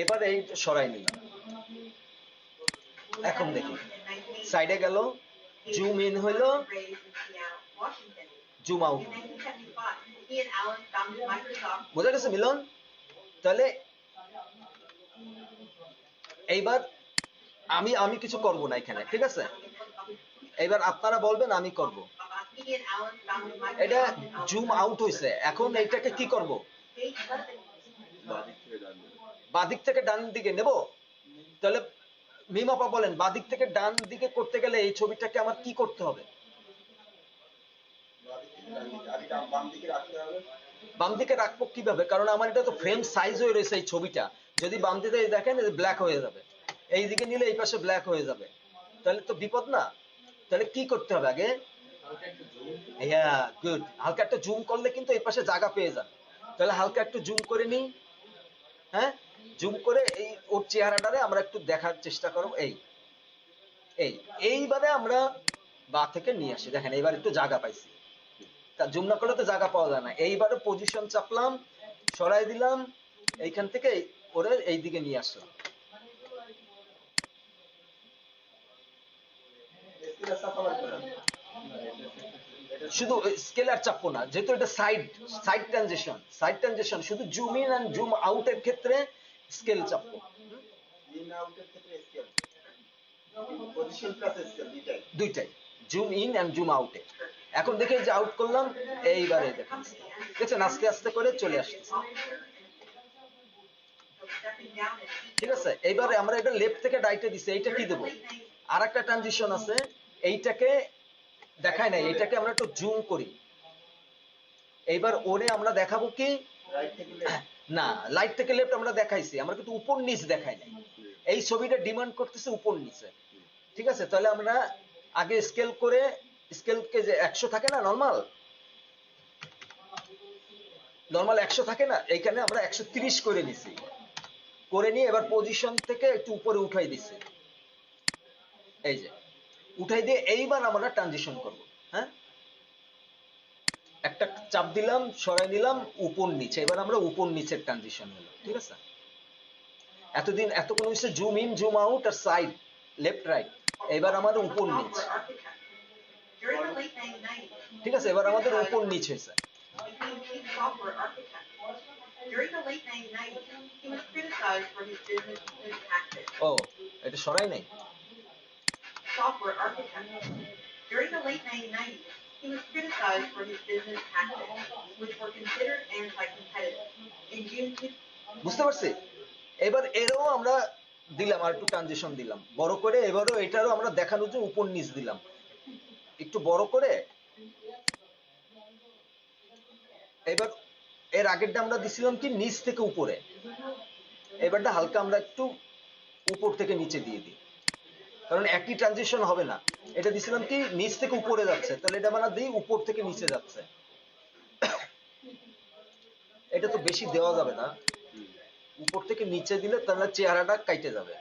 B: এবার এই সরাই নিলাম, এখন দেখি সাইডে গেল, জুম ইন হইলো, জুম আউট, বোঝা গেছে মিলন? তাহলে এইবার আমি কিছু করব না এখানে, ঠিক আছে? এইবার আপনারা বলবেন, আমি করব। এটা জুম আউট হইছে, এখন এইটাকে কি করব?
D: বাদিক থেকে ডান দিকে।
B: বাদিক থেকে ডান দিকে নেব। তাহলে মিমাপা বলেন, বাদিক থেকে ডান দিকে করতে গেলে এই ছবিটাকে আমার কি করতে হবে?
C: বাম দিকে রাখতে হবে।
B: বাম দিকে রাখবো কিভাবে? কারণ আমার এটা তো ফ্রেম সাইজ হয়ে রয়েছে এই ছবিটা, যদি বাম দিকে দেখেন ব্ল্যাক হয়ে যাবে, এই দিকে নিলে এই পাশে ব্ল্যাক হয়ে যাবে, তাহলে তো বিপদ না? তাহলে কি করতে হবে আগে? হ্যাঁ, গুড। হালকা একটা জুম করলে কিন্তু এই পাশে জায়গা পেয়ে যাবে, তাহলে হালকা একটু জুম করে নিই, হ্যাঁ, জুম করে এই ওর চেহারাটারে আমরা একটু দেখার চেষ্টা করব। এইবারে আমরা বা থেকে নিয়ে আসি, দেখেন এইবার একটু জায়গা পাইছি, তা জুম না করলে তো জায়গা পাওয়া যায় না। এইবারে পজিশন চাপলাম, সরাই দিলাম, এইখান থেকে ওরে এই দিকে নিয়ে আসলাম।
C: স্কেলের চাপা লাগবে না।
B: শুধু স্কেলার চাপবো না, যেহেতু এটা সাইড ট্রানজিশন, শুধু zoom in and zoom out এর ক্ষেত্রে স্কেল চাপবো,
C: ইন আউটের ক্ষেত্রে স্কেল, পজিশন প্লাস স্কেল
B: দুইটাই, জুম ইন এন্ড জুম আউটে। এখন দেখে যে আউট করলাম, এইবারে দেখেন দেখছেন আস্তে আস্তে করে চলে আসতেছে, ঠিক আছে? এইবারে আমরা এটা লেফট থেকে রাইটে দিছি, এইটা কি দেবো? আর একটা ট্রানজিশন আছে, এইটাকে দেখায় নাই, এইটাকে আমরা একটু জুম করি। এইবার ওরে আমরা দেখাবো কি,
C: রাইট থেকে লেফট।
B: না লাইট থেকে লেফট আমরা দেখাইছি, আমরা কিন্তু উপর নিচ দেখাই নাই। এই ছবিটা ডিমান্ড করতেছে উপর নিচে, ঠিক আছে? তাহলে আমরা আগে স্কেল করে, স্কেলকে যে 100 থাকে না, নরমাল 100 থাকে না, এইখানে আমরা 130 করে নিছি, করে নিয়ে এবার পজিশন থেকে একটু উপরে উঠাই দিছি, এই যে উঠাই দিয়ে এইবার আমরা ট্রানজিশন করব, হ্যাঁ, একটা চাপ দিলাম, সরাই নিলাম, উপর নিচে। এবার আমরা উপর নিচের ট্রানজিশন হলো, ঠিক আছে? এতক্ষণ হচ্ছে জুম ইন, জুম আউট আর সাইড, লেফট রাইট। এবার আমাদের উপর নিচ,
F: Software architect. During the late 1990s,
B: ঠিক আছে? এবার আমাদের উপর নিচ হয়েছে।
F: became chief software architect. During the late 1990s, he was criticized for his business tactics.
B: ও, এটা সরাই নাই।
F: Software architect. During the late 1990s, he was criticized for his business tactics, which were considered anti-competitive. In June 2000,
B: বুঝতে পারছি? এবার এরও আমরা দিলাম, আর একটু ট্রানজিশন দিলাম বড় করে। এবারও এটারও আমরা দেখানোর জন্য উপর নিচ দিলাম একটু বড় করে। এবার এর আগেরটা আমরা দিছিলাম কি নিচ থেকে উপরে, এবারটা হালকা আমরা একটু উপর থেকে নিচে দিয়ে দিই, কারণ একই ট্রানজিশন হবে না। এটা দিছিলাম কি নিচ থেকে উপরে যাচ্ছে, তাহলে এটা আমরা দিই উপর থেকে নিচে যাচ্ছে। এটা তো বেশি দেওয়া যাবে না, উপর থেকে নিচে দিলে তাহলে চেহারাটা কাইটে যাবে।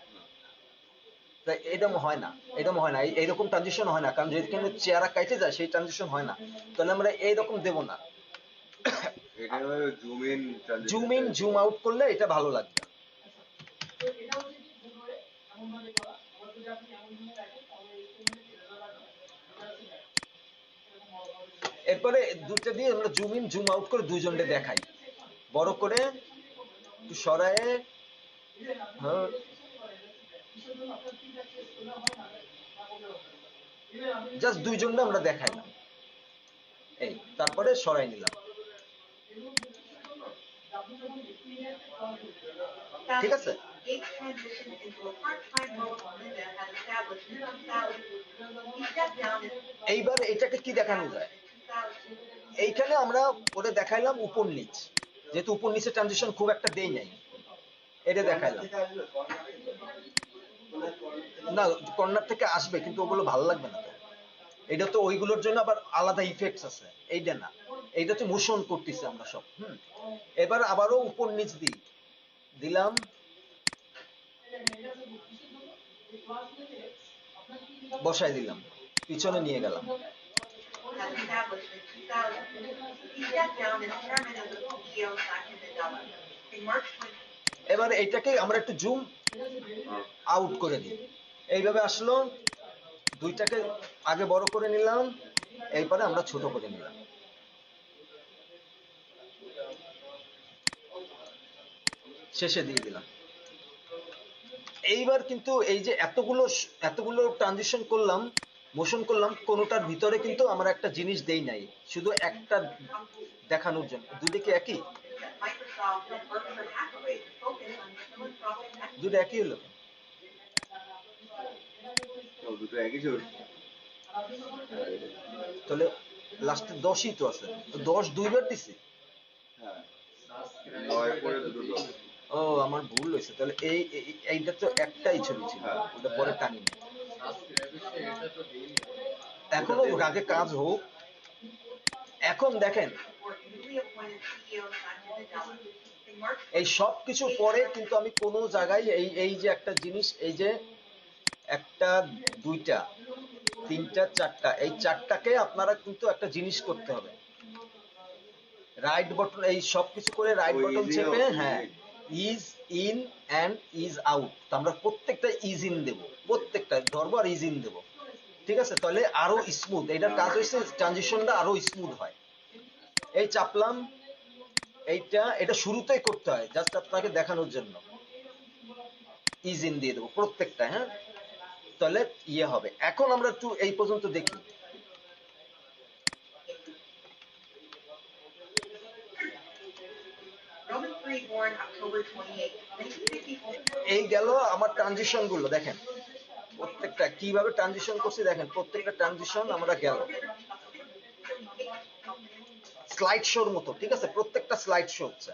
B: তাই এরকম হয় না, এরকম হয় না, এইরকম ট্রানজিশন হয় না, কারণ যেখানে চেহারা কাইটে যায় সেই ট্রানজিশন হয় না। তাহলে আমরা এইরকম দেব না,
D: এটা zoom in
B: zoom in zoom out করলে এটা ভালো লাগবে। এরপরে দুটো দিয়ে আমরা জুম ইন জুম আউট করে দুইজনকে দেখাই বড় করে, একটু সরায়ে, হ্যাঁ, জাস্ট দুইজনকে আমরা দেখাইলাম, এই তারপরে সরাই নিলাম, ঠিক আছে?
F: Gates transitioned into a part-time role Linda had established in 2000. He stepped down as
B: এইবার এটাকে কি দেখানো যায়?
F: 2000.
B: এইখানে আমরা ওটা দেখাইলাম উপর নিচ, যেহেতু উপর নিচে ট্রানজিশন খুব একটা দেই নাই, এটা দেখাইলাম।
C: থেকে আসবে
B: না, কর্নার থেকে আসবে কিন্তু ওগুলো ভালো লাগবে না তো। এটা তো ওইগুলোর জন্য আবার আলাদা ইফেক্টস আছে, এইটা না, এইটা তো মোশন করতেছি আমরা সব। এবার আবারও উপর নিচ দিলাম, বসাই দিলাম, পিছনে নিয়ে গেলাম।
F: Had established in 2000. He stepped down as chairman of the PEO Satya Nadella. In March 20.
B: এবার এইটাকে আমরা একটু জুম আউট করে দিই, এইভাবে আসলো, দুইটাকে আগে বড় করে নিলাম, এইবারে আমরা ছোট করে নিলাম, শেষে দিয়ে দিলাম। এইবার কিন্তু এই যে এতগুলো ট্রানজিশন করলাম, মোশন করলাম, কোনোটার ভিতরে কিন্তু আমরা একটা জিনিস দেই নাই, শুধু একটা দেখানোর জন্য। দুদিকে একই,
F: That Microsoft and Berkshire Hathaway focus on philanthropic
B: দুটো একই হলো।
D: দুটো একই চলছে।
B: তাহলে লাস্টে 10ই তো আছে, 10 দুইবার দিছি।
D: হ্যাঁ, 9 পরে দুটো 10।
B: ও, আমার ভুল হয়েছে, তাহলে এইটা তো একটাই ছবি ছিল, ওটা পরে টানি নাই। এখনো আগে কাজ হোক। এখন দেখেন
F: for newly appointed CEO Satya Nadella. In March
B: এই সব কিছুর পরে কিন্তু আমি কোনো জায়গায় এই যে একটা জিনিস, এই যে একটা, দুইটা, তিনটা, চারটা, এই চারটাকে আপনারা কিন্তু একটা জিনিস করতে হবে, রাইট বটন, এই সব কিছু করে রাইট
D: ও,
B: বটন
D: easy
B: চেপে,
D: out,
B: হ্যাঁ, is in and is out, আমরা প্রত্যেকটা ইজ ইন দেবো, প্রত্যেকটা ধরবো আর ইজ ইন দেবো, ঠিক আছে? তাহলে আরো স্মুথ, এটার কাজ হয়েছে ট্রানজিশনটা আরো স্মুথ হয়। এই চাপলাম, এটা শুরুতেই করতে হয়, জাস্ট আপনাকে দেখানোর জন্য। ইজ ইন দিয়ে দেবো প্রত্যেকটা, হ্যাঁ, তাহলে ইয়ে হবে। এখন আমরা একটু এই পর্যন্ত দেখি।
F: Roman III, born October 28, 1954.
B: এই গেল আমার ট্রানজিশন গুলো, দেখেন প্রত্যেকটা কিভাবে ট্রানজিশন করছি, দেখেন প্রত্যেকটা ট্রানজিশন আমরা গেল স্লাইড শোর মতো, ঠিক আছে? প্রত্যেকটা স্লাইড শো হচ্ছে।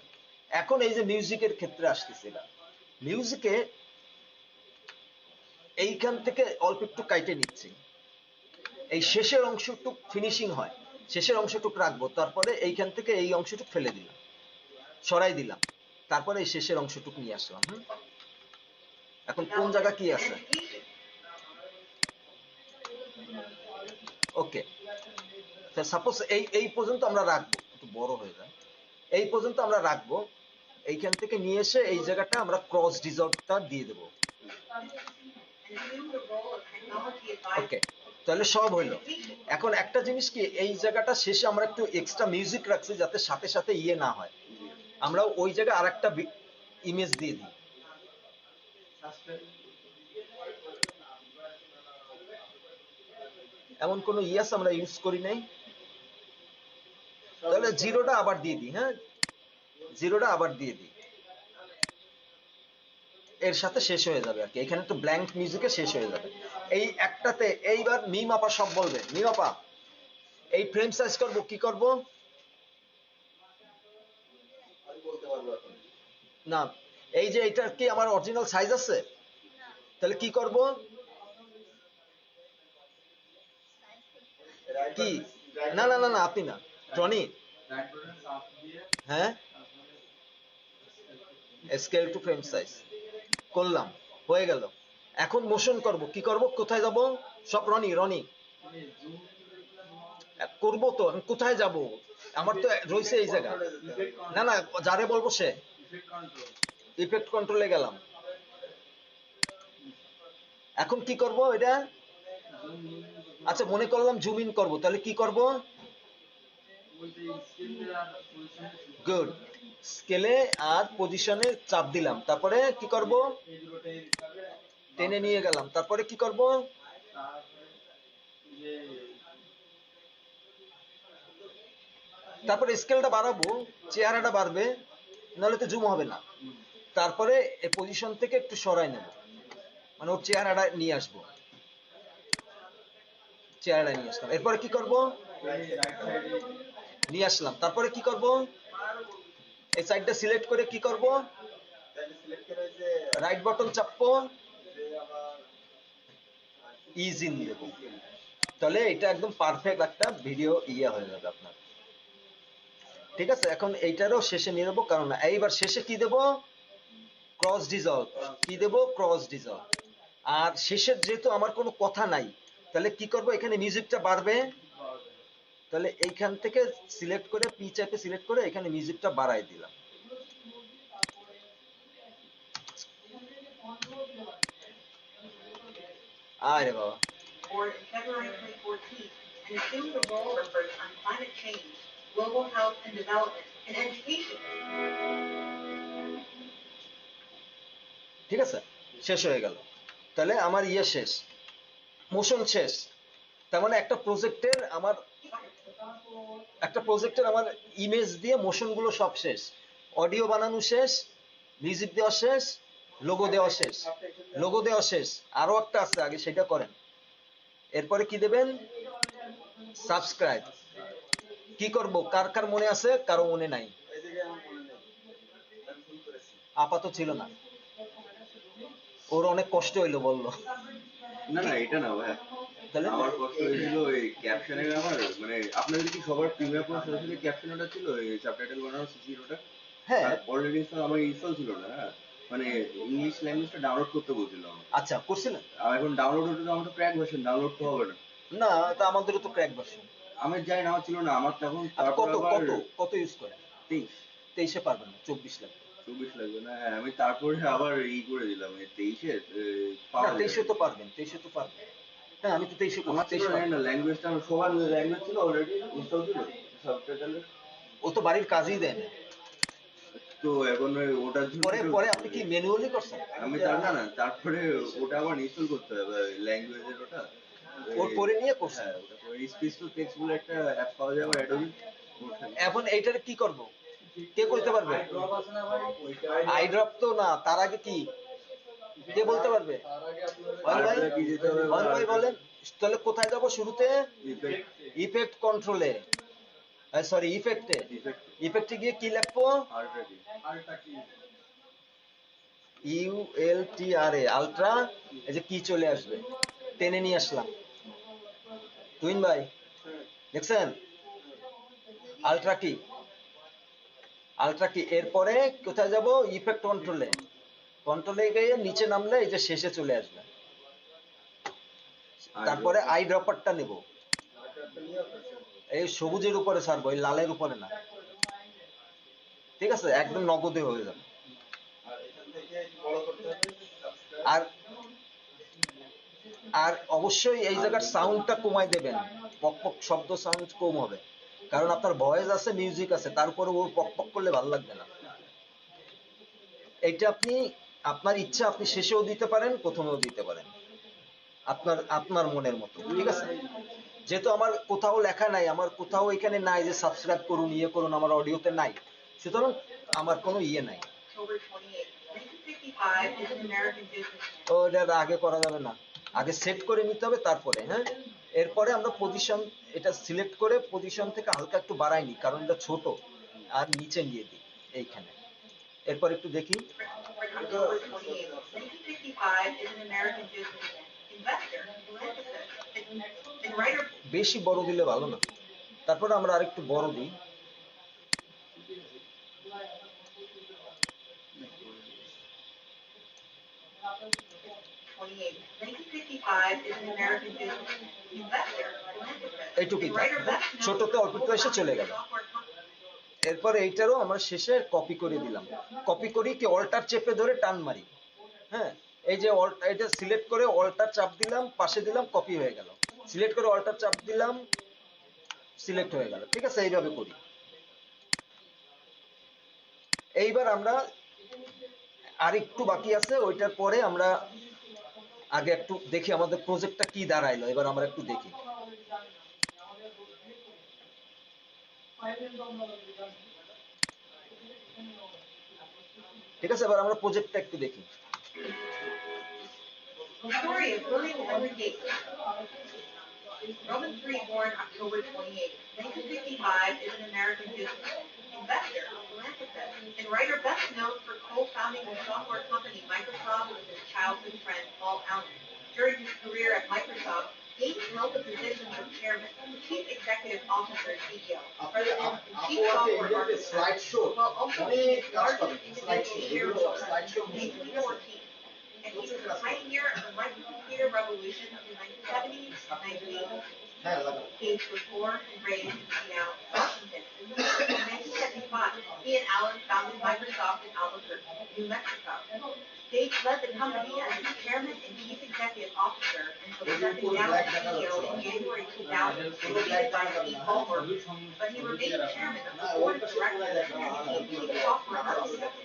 B: এখন এই যে মিউজিকের ক্ষেত্রে আসতেছি, মিউজিকে এইখান থেকে অল্প একটু কাইটে নিচ্ছি, এই শেষের অংশটুক ফিনিশিং হয়, শেষের অংশটুক রাখবো, তারপরে এইখান থেকে এই অংশটুক ফেলে দিলাম, সরাই দিলাম, তারপরে এই শেষের অংশটুক নিয়ে আসলাম। এখন কোন জায়গা কি আছে? ওকে, সাপোজ এই পর্যন্ত আমরা রাখবো, একটু বড় হয়ে যায়, এই পর্যন্ত আমরা রাখবো। এইখান থেকে নিয়ে এসে এই জায়গাটা আমরা ক্রস ডিজলভটা দিয়ে দেবো।
F: Assume the role of technology advisor.
B: ওকে, তাহলে সব হইলো। এখন একটা জিনিস কি, এই জায়গাটা শেষে আমরা একটু এক্সট্রা মিউজিক রাখছি যাতে সাথে সাথে ইয়ে না হয়, আমরা ওই জায়গায় আরেকটা ইমেজ দিয়ে দিই। এমন কোনো ইয়াস আমরা ইউজ করি নাই, তাহলে জিরোটা আবার দিয়ে দিই। হ্যাঁ, জিরোটা আবার দিয়ে দিই, এর সাথে শেষ হয়ে যাবে আর কি। এখানে তো ব্ল্যাঙ্ক মিউজিকে শেষ হয়ে যাবে এই একটাতে। এইবার মিম আপা সব বলবে। মিম আপা, এই ফ্রেম সাইজ করব, কি করব?
C: আমি বলতে পারবো এখন।
B: না, এই যে এটার কি আমার অরিজিনাল সাইজ আছে? তাহলে কি করব? কি? না না না না, আপনি না, টনি। হ্যাঁ, স্কেল টু ফ্রেম সাইজ করলাম, হয়ে গেল। এখন মোশন করব, কি করব, কোথায় যাব? সব রনি রনি করব তো, আমি কোথায় যাব? আমার তো রয়েছে এই জায়গা। না না, যারে বলবো সে। ইফেক্ট কন্ট্রোলে গেলাম। এখন কি করব এটা? আচ্ছা, মনে করলাম জুম ইন করব, তাহলে কি করব? গুড, স্কেলে আর পজিশনে চাপ দিলাম, তারপরে কি করব? টেনে নিয়ে গেলাম, তারপরে কি করব? তারপরে স্কেলটা বাড়াবো, চেহারাটা বাড়বে, নাহলে তো জুম হবে না। তারপরে এই পজিশন থেকে একটু সরাই নেব, মানে ওর চেহারাটা নিয়ে আসবো, চেহারাটা নিয়ে আসলাম। এরপরে কি করব? নিয়ে আসলাম, তারপরে কি করব? এই সাইডটা সিলেক্ট করে কি করব?
C: সিলেক্ট করে যে
B: রাইট বাটন চাপবো,
C: যে আমার
B: ইজ ইন দেব, তাহলে এটা একদম পারফেক্ট একটা ভিডিও ইয়ে হয়ে যাবে আপনার। ঠিক আছে, এখন এইটারও শেষে নিয়ে নেবো, কারণ এইবার শেষে কি দেব? Cross dissolved. কি দেব? Cross dissolved. আর শেষের যেহেতু আমার কোনো কথা নাই, তাহলে কি করব? এখানে মিউজিকটা বাড়বে, তাহলে এইখান থেকে সিলেক্ট করে পি চাপে সিলেক্ট করে এখানে মিউজিকটা বাড়াই দিলাম। আরে বাবা,
F: Or in February 2014, and assumed the role of experts on climate change, global health and development, and education.
B: ঠিক আছে, শেষ হয়ে গেল। তাহলে আমার ইয়ে শেষ, মোশন শেষ। তার মানে একটা প্রজেক্টের আমার ইমেজ দিয়ে মোশন গুলো সব শেষ, অডিও বানানো শেষ, মিউজিক দেওয়া শেষ, লোগো দেওয়া শেষ। লোগো দেওয়া শেষ, আরো একটা আছে, আগে সেটা করেন। এরপরে কি দেবেন? সাবস্ক্রাইব। কি করব? কার কার মনে আছে, কারো মনে নাই?
C: এই জায়গায় আমার মনে নেই, আমি ভুল করেছি।
B: আপাতত ছিল না, ওর অনেক কষ্ট হইলো বললো।
D: না না, এটা না ভাই,
B: তাহলে
D: আমার কষ্ট হয়েছিল এই ক্যাপশনের। আমার মানে আপনাদের কি সবার প্রিমিয়ার প্রো সাথে সাথে ক্যাপশন ওটা ছিল, এই সাবটাইটেল বানানোর সিসি ওটা?
B: হ্যাঁ,
D: অলরেডি আমার ইনস্টল ছিল না, হ্যাঁ, মানে ইংলিশ ল্যাঙ্গুয়েজটা ডাউনলোড করতে বলছিল আমার।
B: আচ্ছা করছিলেন।
D: আর এখন ডাউনলোড হতে তো আমার তো ক্র্যাক ভার্সন, ডাউনলোড তো হবে না।
B: না, তা আমাদেরও তো ক্র্যাক ভার্সন।
D: আমি জানি না, আমার ছিল না, আমার তখন।
B: কত কত কত ইউজ করেন?
D: 23।
B: 23-এ পারবেন না, 24 লাগবে।
D: 24 লাগবে না, হ্যাঁ, আমি তারপরে আবার করে দিলাম 23-এ
B: না, 23-এ তো পারবেন, 23-এ তো পারবেন। হ্যাঁ, আমি তো 23-এ করছি।
D: আমার ছিল
B: 23
D: না ল্যাঙ্গুয়েজটা, আমার সবার ল্যাঙ্গুয়েজ ছিল অলরেডি ইনস্টল ছিল সাবটাইটেলের।
B: ও তো বাড়ির কাজই দেন।
D: তো এখন ওটার জন্য
B: পরে আপনি কি ম্যানুয়ালি করছেন?
D: আমি না তারপরে ওটা আবার ইনস্টল করতে হবে ল্যাঙ্গুয়েজের ওটা।
B: ওর পরে নিয়ে করছেন?
D: হ্যাঁ, ওটা পরে স্পিচ টু টেক্সট বলে একটা অ্যাপ পাওয়া যায় আবার অ্যাডোবি।
B: এখন এইটারে কি করব? কে কইতে পারবে? আইড্রপ তো না, তার আগে কি কে বলতে পারবে? অয়ন ভাই বলেন। তাহলে কোথায় যাব শুরুতে? ইফেক্ট কন্ট্রোলে, সরি ইফেক্টে। ইফেক্টে গিয়ে কি লিখবো? ULTRA, ultra. এই যে কি চলে আসবে, টেনে নিয়ে আসলাম। তুইন ভাই দেখছেন? আলট্রা কি, আলট্রা কি। এরপরে কোথায় যাব? ইফেক্ট কন্ট্রোলে। কন্ট্রোলে গিয়ে নিচে নামলে এই যে শেষে চলে আসবে। তারপরে আই ড্রপারটা নেব,
E: একটা নিয়ে আসছে।
B: এই সবুজের উপরে ছাড়বো, এই লালের উপরে না, ঠিক আছে? একদম নগদে হয়ে যাবে।
C: আর এখান থেকে একটু বড় করতে হবে সাবস্ক্রাইব।
B: আর আর অবশ্যই এই জায়গার সাউন্ডটা কমাই দেবেন, পক পক শব্দ সাউন্ড কম হবে, কারণ আপনার ভয়েস আছে, মিউজিক আছে, তারপরে ওর পক পক করলে ভালো লাগবে না। এটা আপনি আপনার ইচ্ছা, আপনি শেষেও দিতে পারেন, প্রথমেও দিতে পারেন, আপনার আপনার মনের মতো, ঠিক আছে? যেহেতু আমার কোথাও লেখা নাই, আমার কোথাও এখানে নাই যে সাবস্ক্রাইব করুন, ইয়ে করুন, আমার অডিওতে নাই, সুতরাং আমার কোনো ইয়ে নাই।
F: October 28th, 1955 is an American businessman.
B: ও এটা আগে করা যাবে না, আগে সেট করে নিতে হবে তারপরে, হ্যাঁ? এরপরে আমরা পজিশন, এটা সিলেক্ট করে পজিশন থেকে হালকা একটু বাড়াই নি, কারণ এটা ছোট, আর নিচে নিয়ে দিই এইখানে। এরপর একটু দেখি,
F: October 28th, 1955 is an American businessman, investor, philanthropist, and writer.
B: বেশি বড় দিলে ভালো না, তারপরে আমরা আরেকটু বড় দিই। এইটুকুই থাক, ছোটতে অল্প একটু এসে চলে গেল। এরপরে এইটারও আমরা শেষে কপি করে দিলাম, কপি করি কি অল্টার চেপে ধরে টান মারি, হ্যাঁ? এই যে এটা সিলেক্ট করে অল্টার চাপ দিলাম, পাশে দিলাম, কপি হয়ে গেল, সিলেক্ট করে অল্টার চাপ দিলাম, সিলেক্ট হয়ে গেল, ঠিক আছে? এইভাবে করি। এইবার আমরা আর একটু বাকি আছে, ওইটার পরে আমরা আগে একটু দেখি আমাদের প্রজেক্টটা কি দাঁড়াইলো, এবার আমরা একটু দেখি। ঠিক আছে, এবার আমরা প্রজেক্টটা একটু দেখি।
F: Story of William Henry Gates. Roman Freed, born October 28, 1955, is an American businessman, investor, philanthropist, and writer best known for co-founding the software company Microsoft with his childhood friend Paul Allen. During his career at Microsoft, Gates held the positions of chairman, chief executive officer, CEO, president, and chief software architect, while also being its largest individual shareholder in 2014. And he was the pioneer of the microcomputer revolution in the 1970s and 1980s. Gates was born and raised in Seattle, Washington. In 1975, he and Allen founded Microsoft in Albuquerque, New Mexico. Gates led the company as its chairman and chief executive officer until stepping down as CEO in January 2000, succeeded by Steve Ballmer, but he remained chairman of the board of directors and became chief software architect.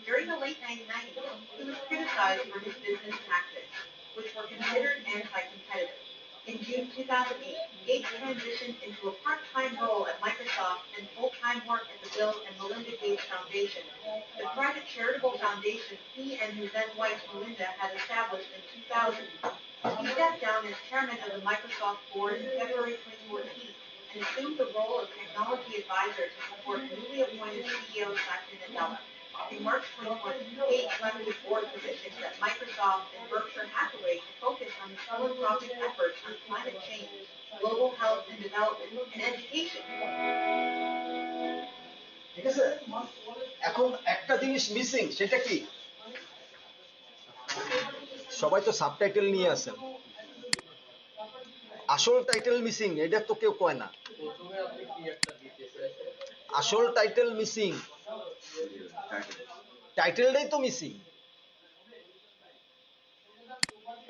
F: During the late 1990s, he was criticized for his business tactics, which were considered anti-competitive. In June 2008, Gates transitioned into a part-time role at Microsoft and full-time work at the Bill and Melinda Gates Foundation, the private charitable foundation he and his then wife Melinda had established in 2000. He stepped down as chairman of the Microsoft board in February 2014 and assumed the role of technology advisor to support newly appointed CEO Satya Nadella. In March 2020, Gates left his board positions at Microsoft and Berkshire Hathaway to focus on his philanthropic efforts on climate change, global health and development, and education.
B: ঠিক আছে, এখন একটা জিনিস missing, সেটা কি? সবাই তো subtitle নিয়ে আসেন, আসল টাইটেল মিসিং, এটা তো কেউ কয় না।
E: প্রথমে আপনি কি একটা দিতে চাইছেন?
B: আসল টাইটেল মিসিং, টাইটেলটাই তো মিসিং।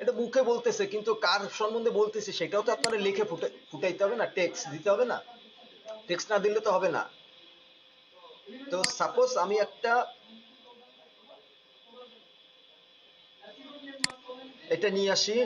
B: এটা মুখে বলতেছে, কিন্তু কার সম্বন্ধে বলতেছে সেটাও তো আপনারা লিখে ফুটাইতে হবে না, টেক্সট দিতে হবে না, টেক্সট না দিলে তো হবে না। তো সাপোজ আমি একটা এটা নিয়ে আসি,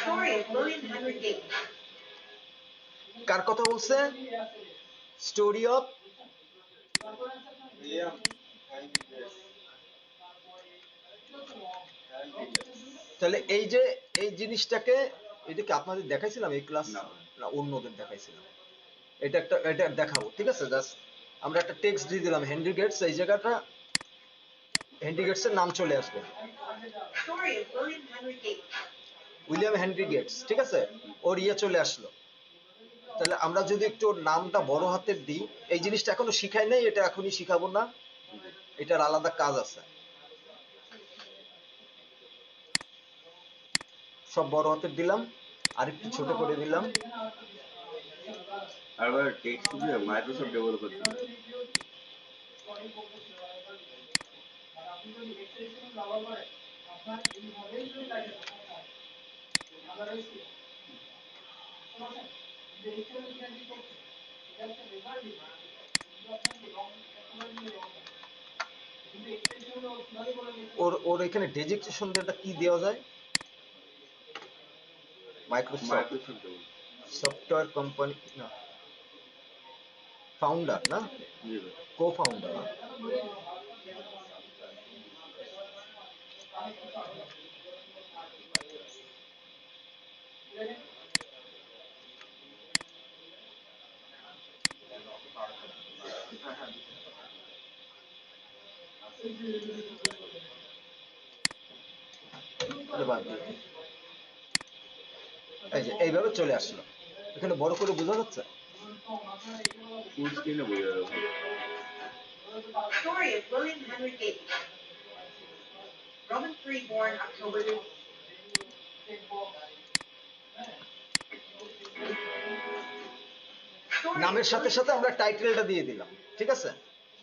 F: Story of William Henry Gates.
B: কার কথা বলছে? Story of
C: William Henry Gates.
B: তাহলে এই যে এই জিনিসটাকে, এটাকে আপনাদের দেখাইছিলাম এই ক্লাস
D: না।
B: না অন্যদের দেখাইছিলাম, এটা একটা এটা দেখাবো, ঠিক আছে? জাস্ট আমরা একটা টেক্সট দিয়ে দিলাম হেনরি গেটস, এই জায়গাটা হেনরি গেটস এর নাম চলে আসবে,
F: Story of William Henry Gates.
B: William Henry Gates, ঠিক আছে, ওর ইয়ে চলে আসলো। তাহলে আমরা যদি একটু ওর নামটা বড় হাতের দিই, এই জিনিসটা এখনো শিখাই নাই, এটা এখনই শিখাবো না, এটার আলাদা কাজ আছে। সব বড় হাতের দিলাম, আর একটু ছোট করে দিলাম।
D: আর ভাই টেক্সট দিয়ে মাইক্রোসফট ডেভেলপার দিবে।
B: ওর ওর এখানে ডেজিগনেশন এটা কি দেওয়া যায়? Microsoft
D: Microsoft developer.
B: Software company, না ফাউন্ডার, না
D: জি ভাই।
B: কো ফাউন্ডার। বাদ দিও। এই যে এইভাবে চলে আসলো, এখানে বড় করে বোঝা যাচ্ছে।
D: ফুল স্ক্রিনে বোঝা যাবে ভাই।
F: Story of William Henry Gates. Roman III, born October. Story
B: নামের
F: of
B: সাথে
F: William
B: সাথে আমরা
F: Henry-
B: টাইটেলটা দিয়ে দিলাম, ঠিক আছে।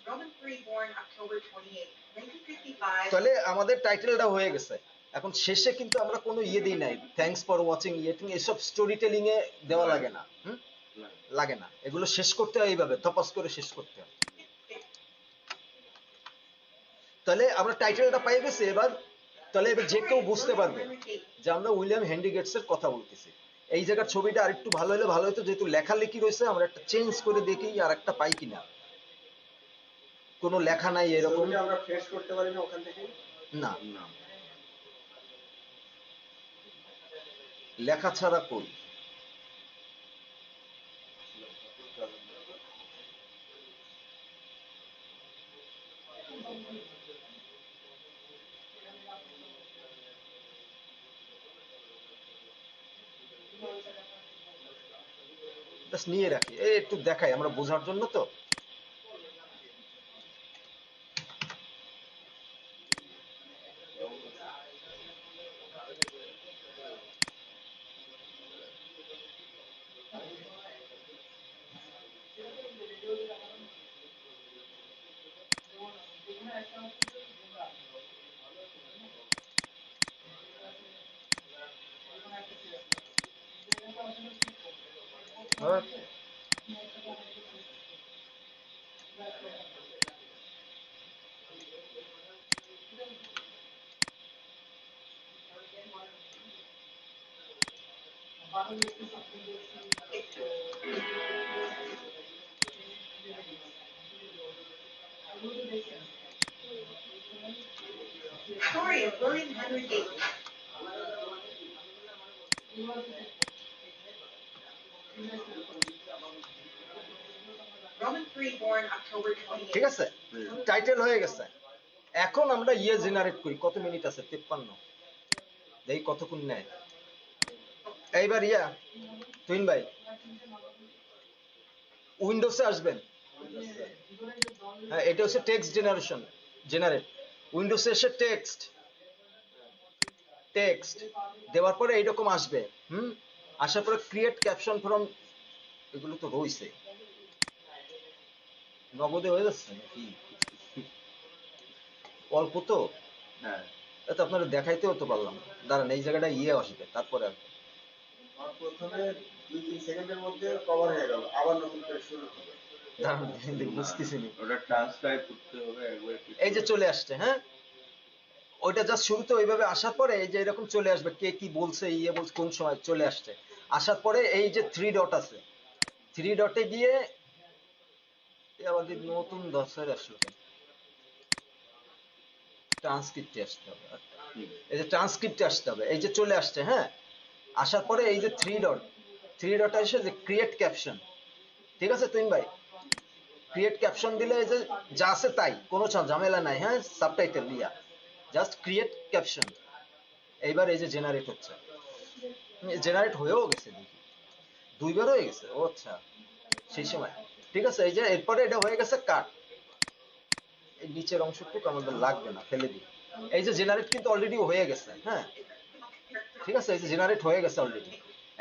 F: Roman III, born October 28, 1955.
B: তাহলে আমাদের টাইটেলটা হয়ে গেছে। এখন শেষে কিন্তু আমরা কোনো ইয়ে দিই নাই, থ্যাঙ্কস ফর ওয়াচিং, ইয়েটিং, এসব স্টোরি টেলিং এ দেওয়া লাগে না,
D: না।
B: লাগে না। এগুলো শেষ করতে হয় এইভাবে, তপাস করে শেষ করতে হয়। তাহলে আমরা টাইটেলটা পাই গেছি এবার। তাহলে এবার যে কেউ বুঝতে পারবে যে আমরা উইলিয়াম হেনরি গেটস এর কথা বলতেছি। এই জায়গার ছবিটা আরেকটু ভালো হলে ভালো হতো, যেহেতু লেখালেখি রয়েছে, আমরা একটা চেঞ্জ করে দেখি আর একটা পাই কিনা। কোনো লেখা নাই এরকম,
C: ছবিটা আমরা ফ্রেশ করতে পারি না ওখান থেকে?
B: না
D: না।
B: লেখা ছাড়া কই। জাস্ট নিয়ে রাখি, এই একটু দেখাই আমরা বোঝার জন্য তো। Okay.
F: Story of William Henry Gates. Roman III, born October 28.
B: ঠিক আছে, টাইটেল হয়ে গেছে। এখন আমরা ইয়ে জেনারেট করি। কত মিনিট আছে? 53। দেখি কতক্ষণ নেয়। এইবার ইয়া তুইন ভাই উইন্ডোজে আসবেন। হ্যাঁ, এটা হচ্ছে টেক্সট জেনারেশন, জেনারেট। উইন্ডোজে এসে টেক্সট টেক্সট দেওয়ার পরে এইরকম আসবে। আসার পরে ক্রিয়েট ক্যাপশন ফ্রম, এগুলো তো রয়েছে। নগদে হয়ে যাচ্ছে নাকি? অল্প তো,
D: হ্যাঁ।
B: তো আপনারা দেখাইতেও তো পারলাম না। দাঁড়ান, এই জায়গাটা ইয়ে আসবে, তারপরে আসবে।
C: আমার প্রথমে 2-3 সেকেন্ডের মধ্যে কভার হয়ে গেল, আবার নতুন করে শুরু হবে।
B: দাঁড়ান, বুঝতেছি না।
D: ওটা ট্রান্সক্রাইব করতে হবে একবার।
B: এই যে চলে আসছে, হ্যাঁ, ওইটা জাস্ট শুরুতে ওইভাবে আসার পরে এই যে এরকম চলে আসবে, কে কি বলছে, ইয়ে বলছে, কোন সময় চলে আসছে। আসার পরে এই যে 3 ডট আছে, 3 ডটে গিয়ে আমাদের নতুন দশার আসলো, ট্রান্সক্রিপ্টে আসতে হবে। এই যে ট্রান্সক্রিপ্টে আসতে হবে, এই যে চলে আসছে, হ্যাঁ। আসার পরে এই যে 3 ডট, 3 ডট এসে যে ক্রিয়েট ক্যাপশন, ঠিক আছে তুইন ভাই, ক্রিয়েট ক্যাপশন দিলে এই যে যা আছে তাই, কোনো ঝামেলা নাই, হ্যাঁ, সাবটাইটেল দিয়া জাস্ট ক্রিয়েট ক্যাপশন। এইবার এই যে জেনারেট হচ্ছে, জেনারেট হয়েও গেছে, দেখি 2বার হয়ে গেছে। ও আচ্ছা, সেই সময় ঠিক আছে। এই যে এরপরে এটা হয়ে গেছে কাট, এই নিচের অংশটুকু আমাদের লাগবে না, ফেলে দিই। এই যে জেনারেট কিন্তু অলরেডি হয়ে গেছে, হ্যাঁ, ঠিক আছে। এই যে জেনারেট হয়ে গেছে অলরেডি।